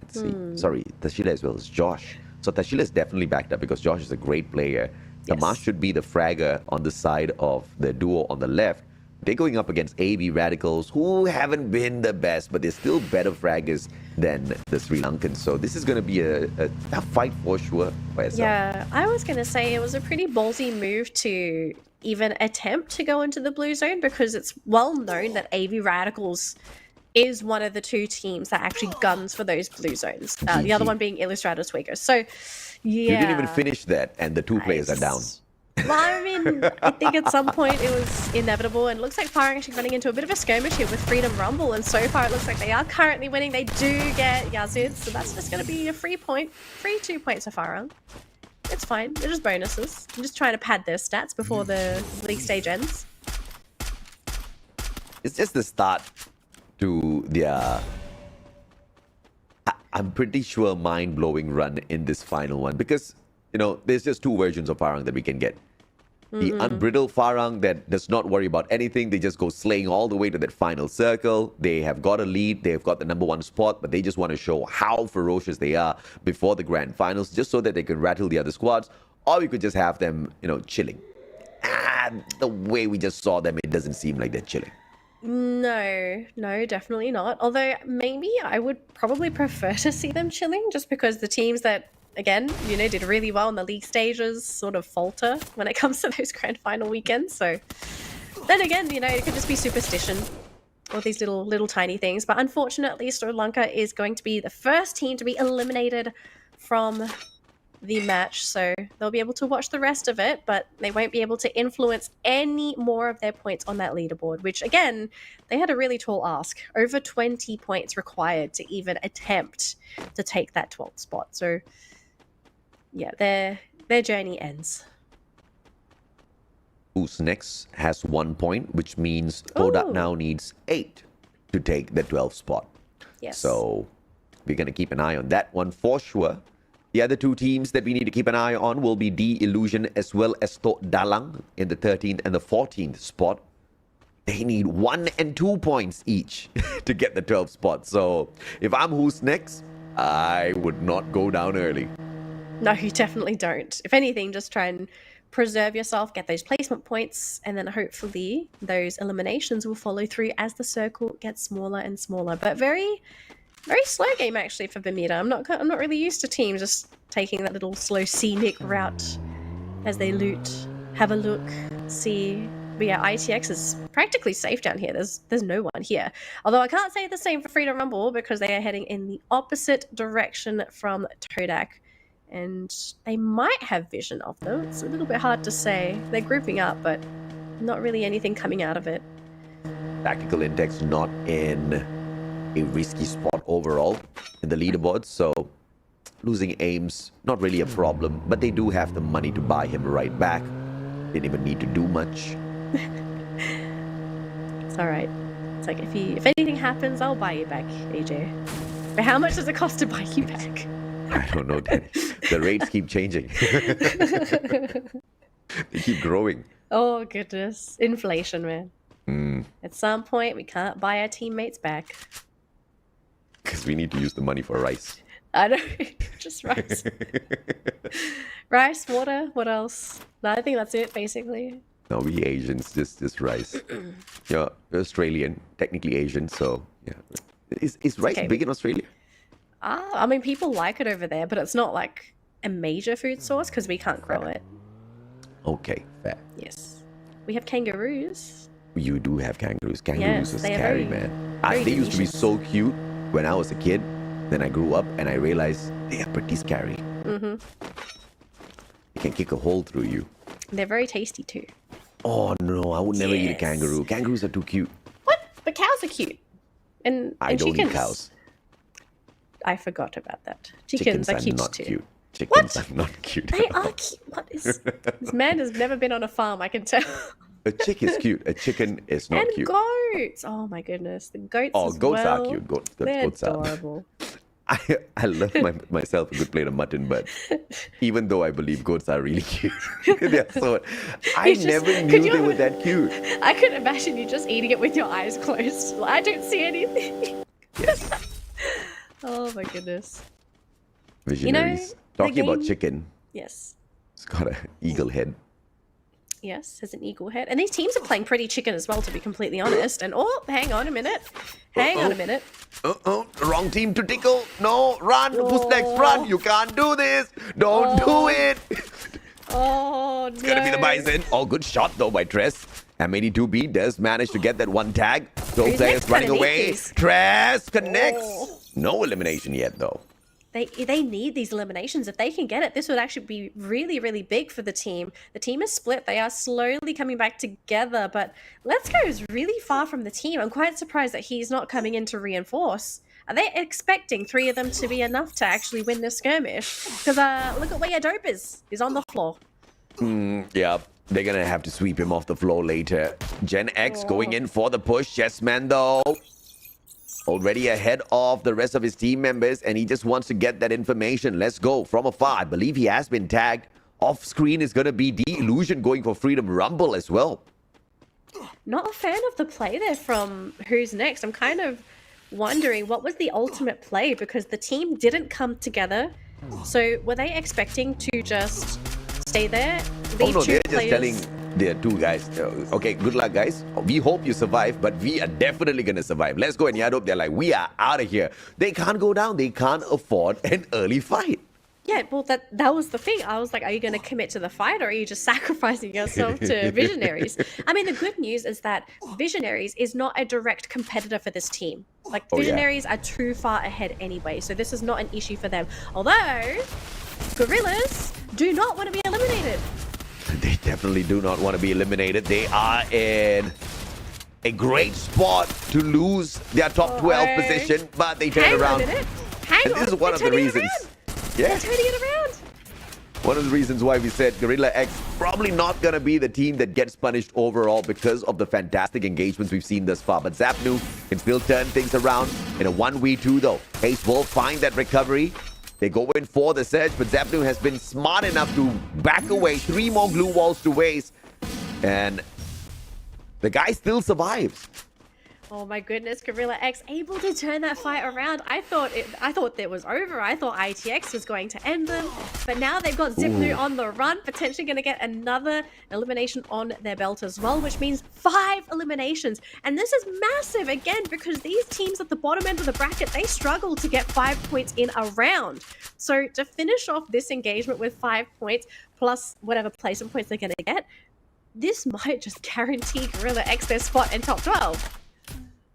let's see. Sorry, Tashila as well as Josh. So Tashila is definitely backed up because Josh is a great player. Tamash should be the fragger on the side of the duo on the left. They're going up against AB Radicals, who haven't been the best, but they're still better fraggers than the Sri Lankans. So this is going to be a tough fight for sure. Yeah, I was going to say it was a pretty ballsy move to even attempt to go into the blue zone because it's well known that AB Radicals is one of the 2 teams that actually guns for those blue zones. The other one being Illustrator Swigger. So, yeah. You didn't even finish that, and the 2 players are down. Well, I mean, I think at some point it was inevitable, and it looks like Fire actually running into a bit of a skirmish here with Freedom Rumble, and so far it looks like they are currently winning. They do get Yazid, so that's just going to be a free 2 points for Fire. It's fine. They're just bonuses. I'm just trying to pad their stats before the league stage ends. It's just the start to their, I'm pretty sure, mind-blowing run in this final one because there's just two versions of Farang that we can get. The unbridled Farang that does not worry about anything. They just go slaying all the way to that final circle. They have got a lead. They've got the #1 spot, but they just want to show how ferocious they are before the grand finals, just so that they can rattle the other squads. Or we could just have them, chilling. And the way we just saw them, it doesn't seem like they're chilling. No, definitely not. Although maybe I would probably prefer to see them chilling, just because the teams that, again, did really well in the league stages sort of falter when it comes to those grand final weekends. So then again, it could just be superstition, all these little tiny things. But unfortunately, Sri Lanka is going to be the first team to be eliminated from the match, so they'll be able to watch the rest of it, but they won't be able to influence any more of their points on that leaderboard, which again, they had a really tall ask. Over 20 points required to even attempt to take that 12th spot. So yeah, their journey ends. Who's next has 1 point, which means Kodak now needs 8 to take the 12th spot. Yes. So we're going to keep an eye on that one for sure. The other two teams that we need to keep an eye on will be D Illusion as well as Tok Dalang in the 13th and the 14th spot. They need 1 and 2 points each to get the 12th spot. So if I'm who's next, I would not go down early. No, you definitely don't. If anything, just try and preserve yourself, get those placement points, and then hopefully those eliminations will follow through as the circle gets smaller and smaller. But very slow game actually for Bermuda. I'm not really used to teams just taking that little slow scenic route as they loot, have a look, see. But yeah, ITX is practically safe down here. There's no one here. Although I can't say the same for Freedom Rumble because they are heading in the opposite direction from Todak. And they might have vision of them. It's a little bit hard to say. They're grouping up, but not really anything coming out of it. Tactical index not in a risky spot overall in the leaderboard, so losing aims not really a problem, but they do have the money to buy him right back. Didn't even need to do much. It's all right. It's like if anything happens, I'll buy you back, AJ. But how much does it cost to buy you back? I don't know, Danny. The rates keep changing. They keep growing. Oh goodness, inflation, man. At some point, we can't buy our teammates back. Because we need to use the money for rice. I know, just rice. Rice, water, what else? No, I think that's it, basically. No, we Asians, just rice. You're Australian, technically Asian, so yeah. Is rice big in Australia? I mean, people like it over there, but it's not like a major food source because we can't grow it. Okay, fair. Yes. We have kangaroos. You do have kangaroos. Kangaroos Yes, are scary, man. They used to be so cute when I was a kid. Then I grew up and I realized they are pretty scary. They can kick a hole through you. They're very tasty too. Oh no, I would never eat a kangaroo. Kangaroos are too cute. What? But cows are cute. And I don't chickens. eat cows. I forgot about that. Chickens are cute not too. Cute. Chickens are not cute. They are cute. What is... This man has never been on a farm, I can tell. A chick is cute. A chicken is not cute. And goats. Oh my goodness. The goats as goats well. are cute. They're Goats adorable. I love myself a good plate of mutton, but even though I believe goats are really cute, they're so... I never knew they were that cute. I could imagine you just eating it with your eyes closed. I don't see anything. Yes. Oh my goodness. Visionaries. Talking about chicken. Yes. It's got an eagle head. Yes, has an eagle head. And these teams are playing pretty chicken as well, to be completely honest. And hang on a minute. Hang on a minute. Wrong team to tickle. No, run. Who's next? Run. You can't do this. Don't do it. Oh, no. It's going to be the Bison. Oh, good shot, though, by Tress. M82B does manage to get that one tag. Those players running away. Tress connects. No elimination yet, though. They need these eliminations. If they can get it, this would actually be really, really big for the team. The team is split. They are slowly coming back together, but Let's Go is really far from the team. I'm quite surprised that he's not coming in to reinforce. Are they expecting 3 of them to be enough to actually win this skirmish? Because look at where Dope is. He's on the floor. Yeah, they're going to have to sweep him off the floor later. Gen X going in for the push. Yes, man, though. already ahead of the rest of his team members, and he just wants to get that information. Let's go from afar. I believe he has been tagged. Off screen is going to be the Illusion going for Freedom Rumble as well. Not a fan of the play there from Who's Next. I'm kind of wondering what was the ultimate play, because the team didn't come together. So were they expecting to just stay there? Oh no, they're just telling their two guys, okay, good luck guys. We hope you survive, but we are definitely going to survive. Let's go. And Yadop, they're like, we are out of here. They can't go down. They can't afford an early fight. Yeah, well, that was the thing. I was like, are you going to commit to the fight, or are you just sacrificing yourself to Visionaries? I mean, the good news is that Visionaries is not a direct competitor for this team. Like, Visionaries are too far ahead anyway, so this is not an issue for them. Although, Gorillas do not want to be eliminated. They definitely do not want to be eliminated. They are in a great spot to lose their top 12 position, but they turn around. Hang on, this is one of the reasons. Yeah. They're turning it around. One of the reasons why we said Gorilla X probably not going to be the team that gets punished overall because of the fantastic engagements we've seen thus far. But Zapnu can still turn things around in a 1v2 though. Haze will find that recovery. They go in for the surge, but Zapnu has been smart enough to back away. 3 more glue walls to waste. And the guy still survives. Oh my goodness, Gorilla X able to turn that fight around. I thought it was over. I thought ITX was going to end them. But now they've got Zipnu on the run, potentially going to get another elimination on their belt as well, which means 5 eliminations. And this is massive again, because these teams at the bottom end of the bracket, they struggle to get 5 points in a round. So to finish off this engagement with 5 points plus whatever placement points they're going to get, this might just guarantee Gorilla X their spot in top 12.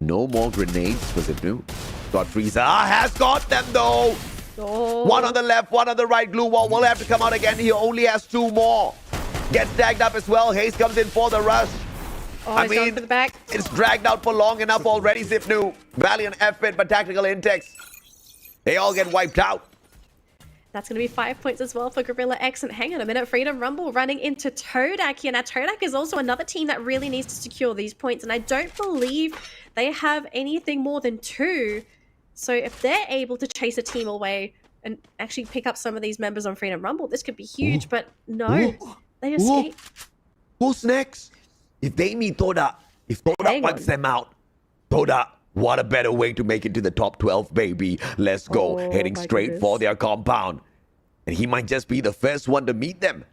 No more grenades for Zipnu. Godfreezer has got them though. Oh. One on the left, one on the right. Glue wall will have to come out again. He only has 2 more. Gets tagged up as well. Haze comes in for the rush. Oh, I mean, for the back. It's dragged out for long enough already, Zipnu. Valiant effort, but tactical index. They all get wiped out. That's going to be 5 points as well for Gorilla X. And hang on a minute, Freedom Rumble running into Todak here. Now, Todak is also another team that really needs to secure these points. And I don't believe they have anything more than 2. So if they're able to chase a team away and actually pick up some of these members on Freedom Rumble, this could be huge. But no, they escape. Who's next? If they meet Todak, if Todak wipes them out, Todak, what a better way to make it to the top 12, baby. Let's go. Heading straight for their compound. And he might just be the first one to meet them.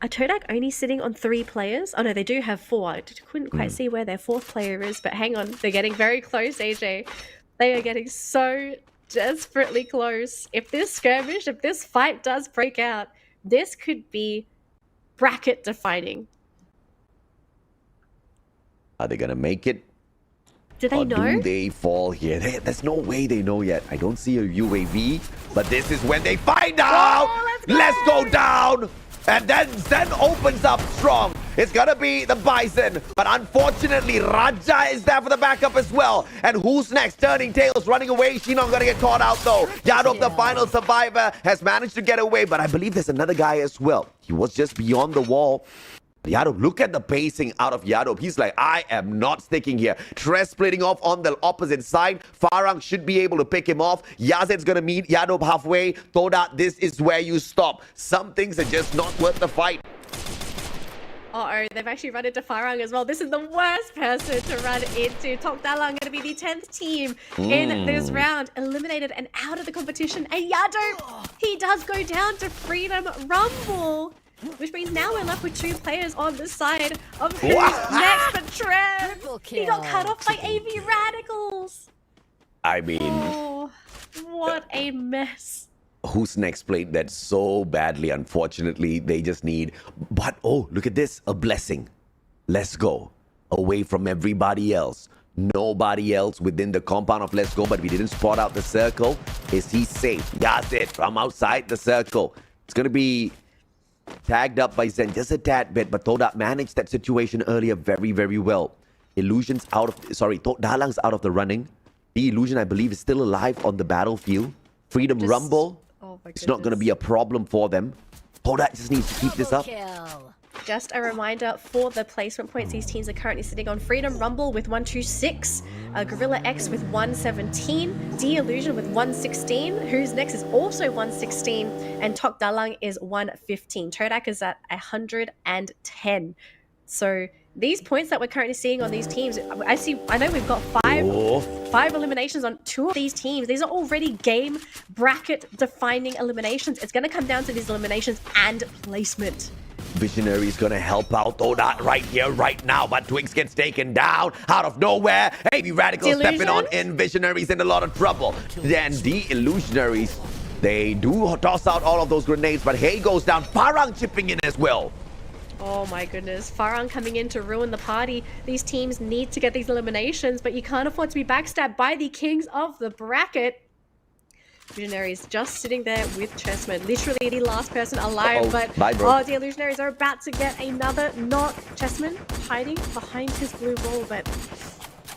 Are Todak only sitting on 3 players? Oh no, they do have 4. I couldn't quite see where their 4th player is, but hang on. They're getting very close, AJ. They are getting so desperately close. If this skirmish, if this fight does break out, this could be bracket defining. Are they going to make it? Do they know? Do they fall here? There's no way they know yet. I don't see a UAV, but this is when they find out. Let's go down. And then Zen opens up strong. It's gonna be the Bison, but unfortunately Raja is there for the backup as well. And who's next? Turning tails, running away. She's not gonna get caught out though. Yadop, the final survivor, has managed to get away, but I believe there's another guy as well. He was just beyond the wall. Yadop, look at the pacing out of Yadop. He's like, I am not sticking here. Tres splitting off on the opposite side. Farang should be able to pick him off. Yazid's going to meet Yadop halfway. Toda, this is where you stop. Some things are just not worth the fight. Uh-oh, they've actually run into Farang as well. This is the worst person to run into. Tok Dalang going to be the 10th team in this round. Eliminated and out of the competition. And Yadop, he does go down to Freedom Rumble. Which means now we're left with 2 players on the side of who's next for Trev. He got cut off by AV Radicals. I mean... Oh, what a mess. Who's next played that so badly, unfortunately. They just need... But, oh, look at this. A blessing. Let's go. Away from everybody else. Nobody else within the compound of Let's Go, but we didn't spot out the circle. Is he safe? That's it. From outside the circle. It's going to be... tagged up by Zen just a tad bit, but Toda managed that situation earlier very, very well. Illusion's out of... Sorry, Dalang's out of the running. The Illusion, I believe, is still alive on the battlefield. Freedom Rumble. Oh my it's not going to be a problem for them. Toda just needs to keep this up. just a reminder for the placement points, these teams are currently sitting on Freedom Rumble with 126, Gorilla X with 117, D-Illusion with 116, Who's Next is also 116, and Tok Dalang is 115. Todak is at 110. So these points that we're currently seeing on these teams, I know we've got five eliminations on 2 of these teams. These are already game bracket defining eliminations. It's going to come down to these eliminations and placement. Visionary is gonna help out though, not right here, right now, but Twix gets taken down out of nowhere. AB Radical stepping on in. Visionary's in a lot of trouble. Then the Illusionaries, they do toss out all of those grenades, but Hay goes down. Farang chipping in as well. Oh my goodness, Farang coming in to ruin the party. These teams need to get these eliminations, but you can't afford to be backstabbed by the kings of the bracket. Visionaries just sitting there with Chessman, literally the last person alive. But the Illusionaries are about to get another knock. Chessman hiding behind his blue wall, but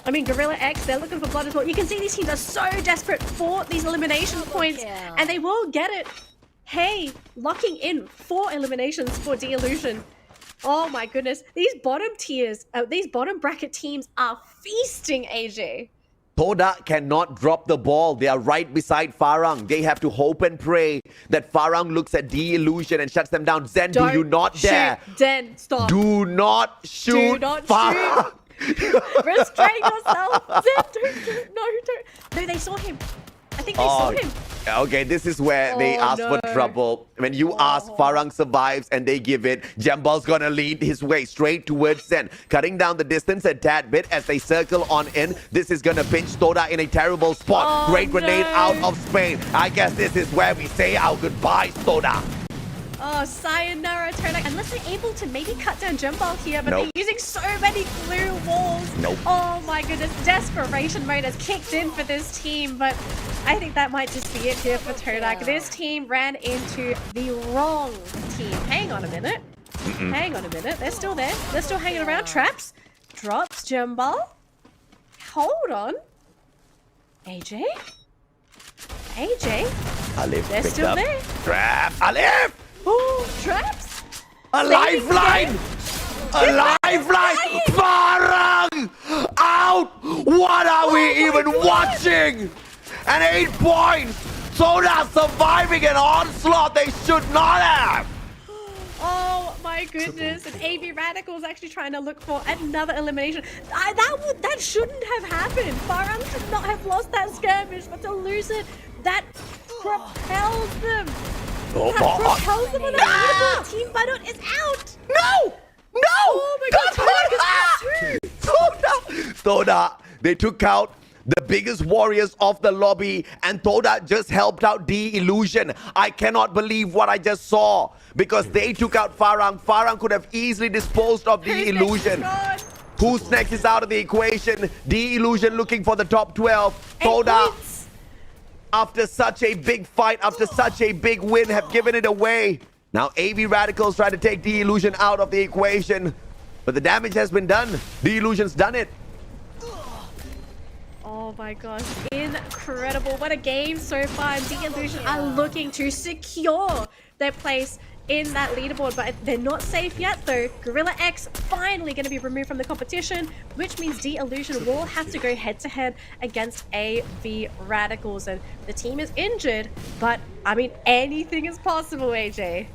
I mean, Gorilla X, they're looking for blood as well. You can see these teams are so desperate for these elimination points, and they will get it. Hey, locking in 4 eliminations for D-Illusion. Oh my goodness, these bottom tiers, these bottom bracket teams are feasting, AJ. Toda cannot drop the ball. They are right beside Farang. They have to hope and pray that Farang looks at D-Illusion and shuts them down. Zen, do you not dare. Zen, stop. Do not shoot. Do not Farang. shoot. Restrain yourself. Zen, don't. No, they saw him. I think they saw him. Okay, this is where they ask for trouble. When you ask, Farang survives and they give it. Jambal's gonna lead his way straight towards Zen, cutting down the distance a tad bit as they circle on in. This is gonna pinch Toda in a terrible spot. Great grenade out of Spain. I guess this is where we say our goodbyes, Toda. Oh, sayonara, Todak. Unless they're able to maybe cut down Jambal here, but they're using so many glue walls. Oh my goodness, desperation mode has kicked in for this team, but I think that might just be it here for Todak. This team ran into the wrong team. Hang on a minute. Hang on a minute. They're still there. They're still hanging around. Traps. Drops Jambal. Hold on. AJ? Alif, they're still there. Trap. Alif! Oh, traps! A lifeline! A lifeline! Farang! Out! What are we even watching? And 8 points! Soda surviving an onslaught they should not have! Oh my goodness, and AB Radical's actually trying to look for another elimination. That shouldn't have happened. Farang should not have lost that skirmish, but to lose it, that propels them. Propels them on the leaderboard. Team Badut is out. No! Oh my God, Todak is out too. Toda, they took out the biggest warriors of the lobby, and Toda just helped out D-Illusion. I cannot believe what I just saw, because they took out Farang. Farang could have easily disposed of D-Illusion. Who's next is out of the equation. D-Illusion looking for the top 12. Toda, after such a big fight, after such a big win, have given it away. Now AB Radicals try to take D-Illusion out of the equation, but the damage has been done. D-Illusion's done it. Oh my gosh, incredible. What a game so far. D-Illusion are looking to secure their place in that leaderboard, but they're not safe yet though. Gorilla X finally going to be removed from the competition, which means D-Illusion will have to go head-to-head against AV Radicals, and the team is injured, but I mean, anything is possible, AJ.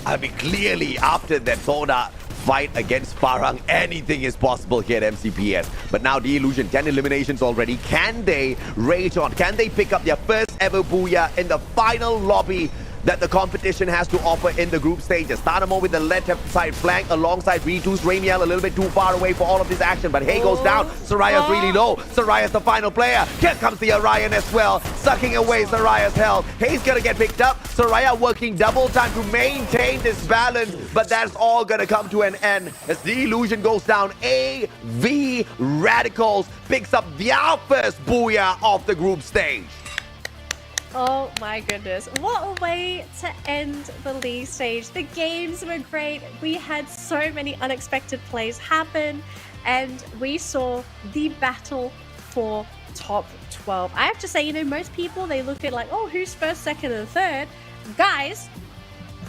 I mean, clearly after that Toda fight against Farang, anything is possible here at MCPS. But now D-Illusion, 10 eliminations already. Can they rage on? Can they pick up their first ever booyah in the final lobby that the competition has to offer in the group stages? Startamo with the left side flank alongside Ritu's. Raimiel a little bit too far away for all of this action, but Hay goes down. Soraya's really low. Soraya's the final player. Here comes the Orion as well, sucking away Soraya's health. Hay's gonna get picked up. Soraya working double time to maintain this balance, but that's all gonna come to an end as the illusion goes down. AV Radicals picks up their first booyah of the group stage. Oh my goodness, what a way to end the league stage. The games were great. We had so many unexpected plays happen, and we saw the battle for top 12. I have to say, you know, most people, they look at like, oh, who's first, second, and third? Guys,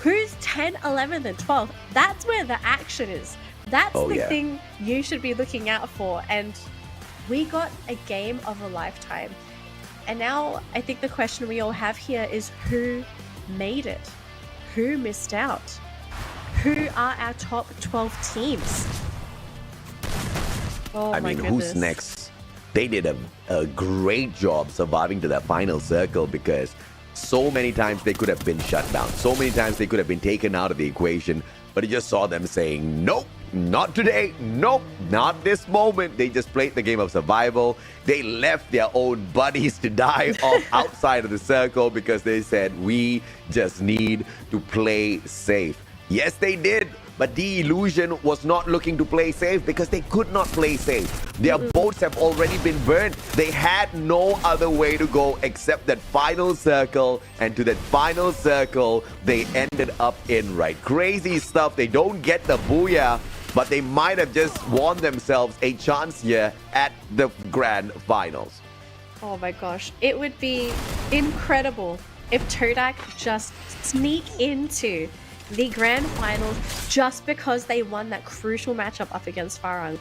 who's 10, 11th, and 12th? That's where the action is. That's the thing you should be looking out for. And we got a game of a lifetime. And now I think the question we all have here is who made it? Who missed out? Who are our top 12 teams? Oh, I mean, who's next? They did a great job surviving to that final circle because so many times they could have been shut down. So many times they could have been taken out of the equation. But you just saw them saying, nope, not today. Nope, not this moment. They just played the game of survival. They left their own buddies to die off outside of the circle because they said, we just need to play safe. Yes, they did. But the Illusion was not looking to play safe because they could not play safe. Their boats have already been burned. They had no other way to go except that final circle. And to that final circle, they ended up in, right? Crazy stuff. They don't get the booyah, but they might have just won themselves a chance here at the grand finals. Oh my gosh. It would be incredible if Todak just sneak into the grand finals just because they won that crucial matchup up against Farang.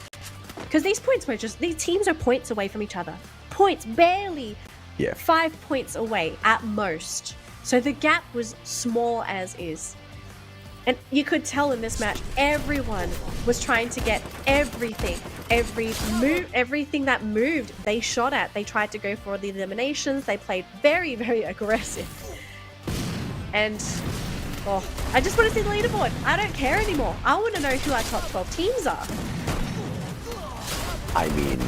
Because these teams are points away from each other. Points, barely 5 points away at most. So the gap was small as is. And you could tell in this match, everyone was trying to get everything. Everything that moved, they shot at. They tried to go for the eliminations. They played very, very aggressive. And I just want to see the leaderboard. I don't care anymore. I want to know who our top 12 teams are. I mean,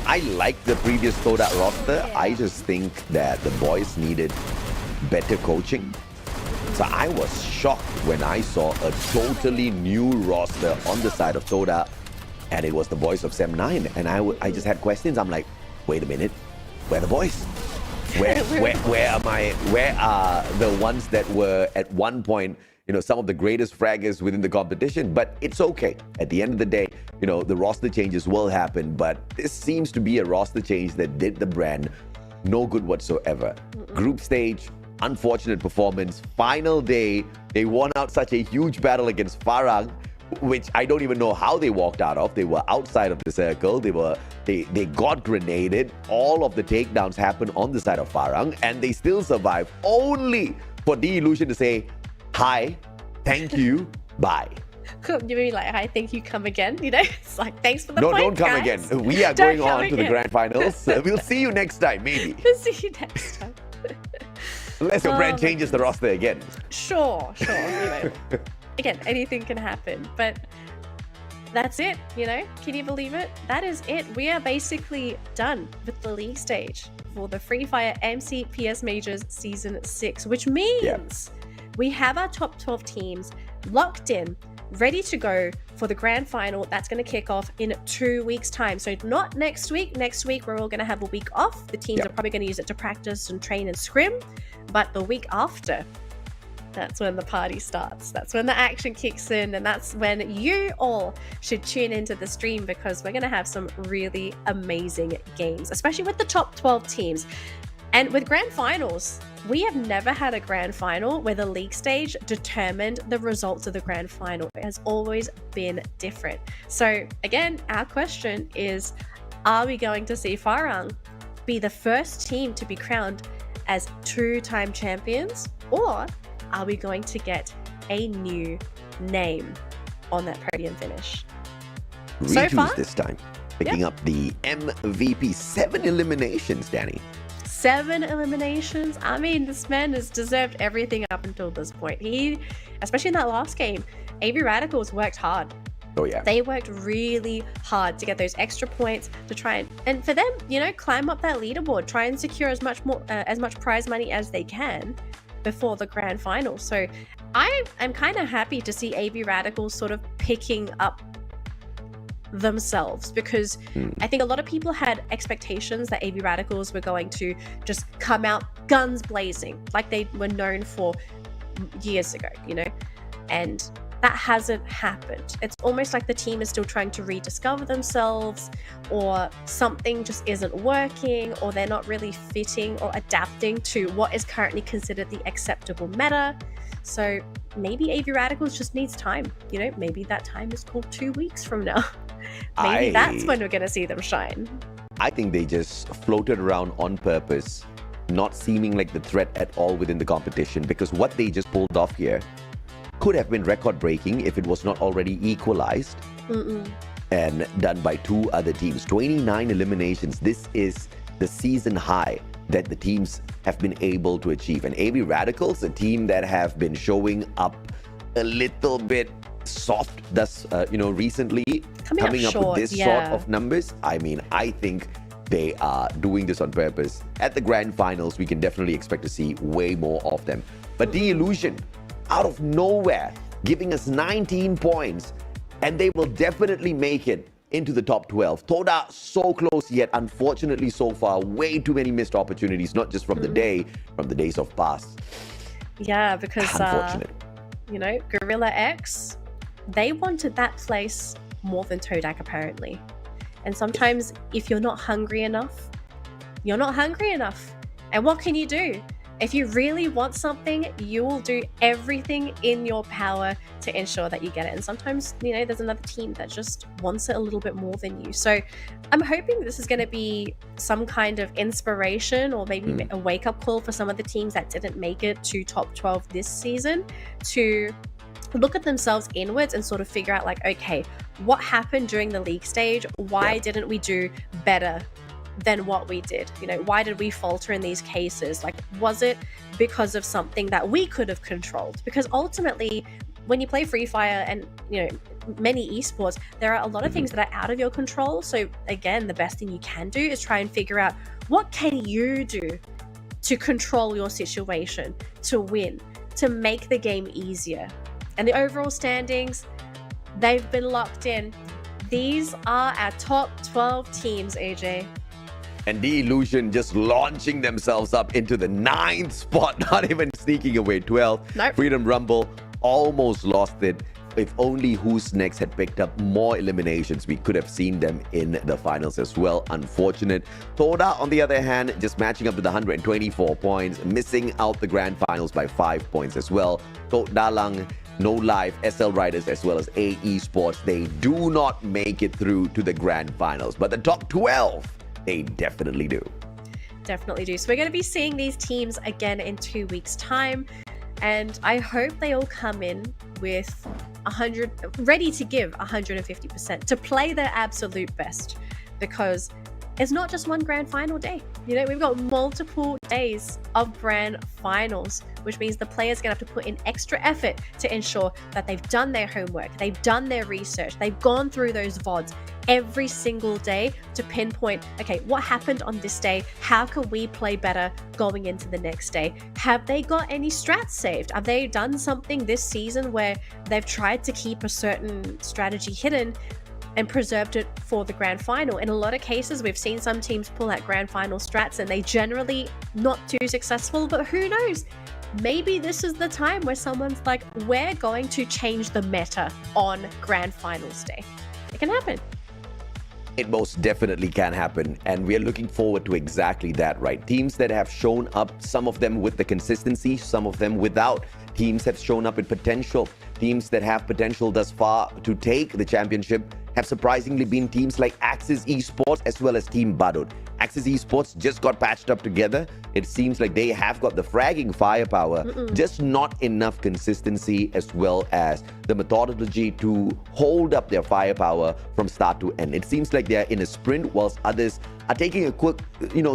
I like the previous Todak roster. I just think that the boys needed better coaching. So I was shocked when I saw a totally new roster on the side of Todak, and it was the boys of Sem9. And I just had questions. I'm like, wait a minute, where are the boys? Where are the ones that were at one point, some of the greatest fraggers within the competition? But it's okay. At the end of the day, the roster changes will happen. But this seems to be a roster change that did the brand no good whatsoever. Group stage, unfortunate performance. Final day, they won out such a huge battle against Farang, which I don't even know how they walked out of. They were outside of the circle. They got grenaded. All of the takedowns happened on the side of Farang, and they still survived, only for the Illusion to say, hi, thank you, bye. You mean like, hi, thank you, come again? It's like, thanks for the point, don't come guys. again. We are going on to the grand finals. We'll see you next time, maybe. We'll see you next time. Unless your brand changes the roster again. Sure. Again, anything can happen, but that's it, Can you believe it? That is it. We are basically done with the league stage for the Free Fire MCPS Majors Season 6, which means we have our top 12 teams locked in, ready to go for the grand final. That's going to kick off in 2 weeks' time. So not next week. Next week, we're all going to have a week off. The teams are probably going to use it to practice and train and scrim. But the week after, that's when the party starts. That's when the action kicks in, and that's when you all should tune into the stream because we're going to have some really amazing games, especially with the top 12 teams. And with grand finals, we have never had a grand final where the league stage determined the results of the grand final. It has always been different. So again, our question is, are we going to see Farang be the first team to be crowned as 2-time champions, or are we going to get a new name on that podium finish? So far, this time, picking up the MVP. 7 eliminations, Danny. 7 eliminations. I mean, this man has deserved everything up until this point. He, especially in that last game, AB Radicals worked hard. Oh yeah. They worked really hard to get those extra points to try and for them, climb up that leaderboard, try and secure as much prize money as they can before the grand final. So I'm kind of happy to see AB Radicals sort of picking up themselves, because I think a lot of people had expectations that AB Radicals were going to just come out guns blazing like they were known for years ago, and that hasn't happened. It's almost like the team is still trying to rediscover themselves, or something just isn't working, or they're not really fitting or adapting to what is currently considered the acceptable meta. So maybe AV Radicals just needs time. You know, maybe that time is called 2 weeks from now. Maybe that's when we're going to see them shine. I think they just floated around on purpose, not seeming like the threat at all within the competition, because what they just pulled off here could have been record-breaking if it was not already equalized and done by two other teams. 29 eliminations. This is the season high that the teams have been able to achieve. And AV Radicals, a team that have been showing up a little bit soft recently, coming up with this sort of numbers. I mean, I think they are doing this on purpose. At the grand finals, we can definitely expect to see way more of them. But The Illusion, out of nowhere, giving us 19 points, and they will definitely make it into the top 12. Toda so close, yet unfortunately so far, way too many missed opportunities, not just from the days of past. Yeah, because unfortunate. Gorilla X, they wanted that place more than Todak apparently. And sometimes if you're not hungry enough, you're not hungry enough. And what can you do? If you really want something, you will do everything in your power to ensure that you get it. And sometimes, there's another team that just wants it a little bit more than you. So I'm hoping this is going to be some kind of inspiration, or maybe a wake-up call for some of the teams that didn't make it to top 12 this season, to look at themselves inwards and sort of figure out, like, okay, what happened during the league stage? Why didn't we do better than what we did? Why did we falter in these cases? Like, was it because of something that we could have controlled? Because ultimately, when you play Free Fire and many esports, there are a lot of things that are out of your control. So again, the best thing you can do is try and figure out, what can you do to control your situation, to win, to make the game easier? And the overall standings, they've been locked in. These are our top 12 teams, AJ. And The Illusion just launching themselves up into the 9th spot, not even sneaking away. 12th. Nope. Freedom Rumble almost lost it. If only Who's Next had picked up more eliminations, we could have seen them in the finals as well. Unfortunate. Toda, on the other hand, just matching up to the 124 points, missing out the grand finals by 5 points as well. Dalang, No Life, SL Riders, as well as AE Sports, they do not make it through to the grand finals. But the top 12, they definitely do. Definitely do. So we're going to be seeing these teams again in 2 weeks' time. And I hope they all come in with 100, ready to give 150%, to play their absolute best. Because it's not just one grand final day. We've got multiple days of grand finals, which means the players are going to have to put in extra effort to ensure that they've done their homework, they've done their research, they've gone through those VODs every single day to pinpoint, okay, what happened on this day? How can we play better going into the next day? Have they got any strats saved? Have they done something this season where they've tried to keep a certain strategy hidden and preserved it for the grand final? In a lot of cases, we've seen some teams pull out grand final strats and they generally not too successful, but who knows? Maybe this is the time where someone's like, we're going to change the meta on grand finals day. It can happen. It most definitely can happen, and we are looking forward to exactly that, right? Teams that have shown up, some of them with the consistency, some of them without. Teams have shown up with potential. Teams that have potential thus far to take the championship have surprisingly been teams like Axis Esports as well as Team Badut. Axis Esports just got patched up together. It seems like they have got the fragging firepower, just not enough consistency as well as the methodology to hold up their firepower from start to end. It seems like they're in a sprint whilst others are taking a quick,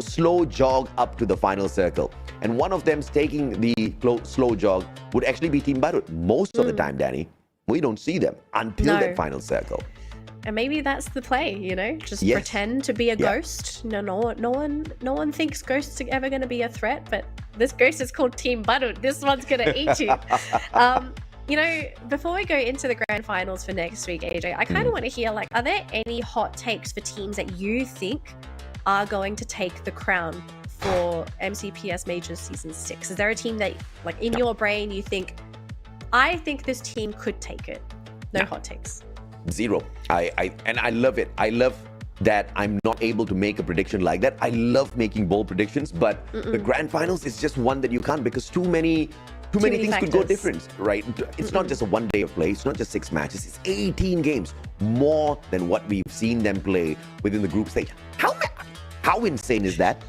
slow jog up to the final circle. And one of them's taking the slow jog would actually be Team Badut. Most of the time, Danny, we don't see them until that final circle. And maybe that's the play, just pretend to be a ghost. No one thinks ghosts are ever going to be a threat, but this ghost is called Team Badut. This one's going to eat you. Before we go into the grand finals for next week, AJ, I kind of want to hear, are there any hot takes for teams that you think are going to take the crown for MCPS Majors Season 6? Is there a team that, in your brain, you think I think this team could take it. No Yeah. hot takes. Zero. I love it. I love that I'm not able to make a prediction like that. I love making bold predictions, but the grand finals is just one that you can't, because too many things could go factors. different, right? It's not just a one day of play. It's not just 6 matches. It's 18 games, more than what we've seen them play within the group stage. How insane is that?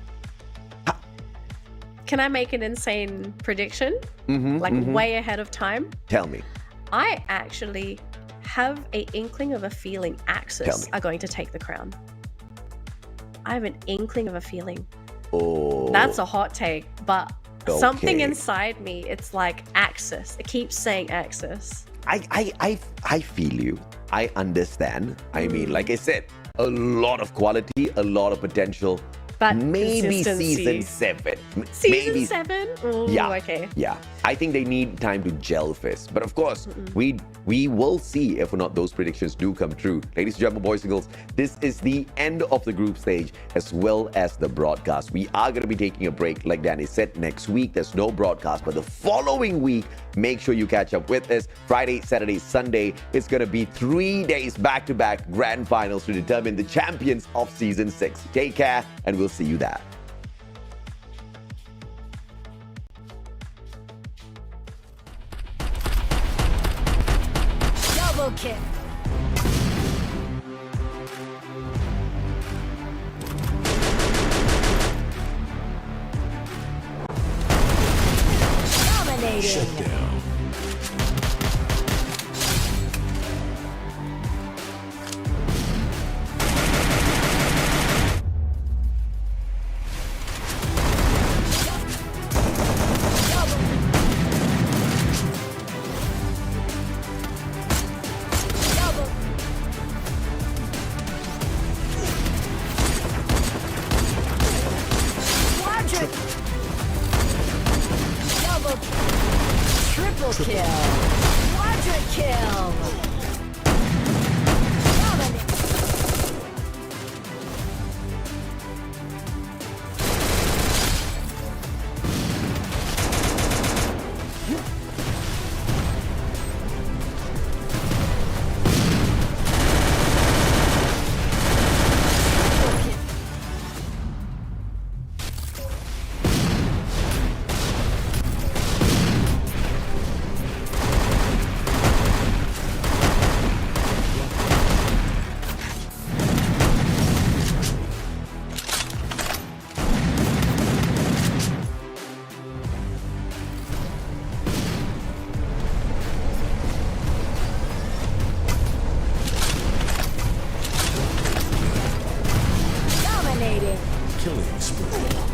Can I make an insane prediction? Way ahead of time? Tell me. I actually have an inkling of a feeling Tell Axis me. are going to take the crown. I have an inkling of a feeling. Oh, That's a hot take, but something Okay. inside me, it's like Axis. It keeps saying Axis. I feel you. I understand. I mean, like I said, a lot of quality, a lot of potential. But Maybe consistency. season 7. Season Maybe 7? Ooh, Yeah. okay. Yeah, I think they need time to gel first. But of course, we will see if or not those predictions do come true. Ladies and gentlemen, boys and girls, this is the end of the group stage as well as the broadcast. We are going to be taking a break, like Danny said. Next week, there's no broadcast, but the following week, make sure you catch up with us. Friday, Saturday, Sunday. It's going to be 3 days back-to-back grand finals to determine the champions of season 6. Take care, and we'll see you there. Double kick. Dominating. Double. Quadruple. Double. Triple kill. Quadra kill. Dominate. Dominating. Killing spree.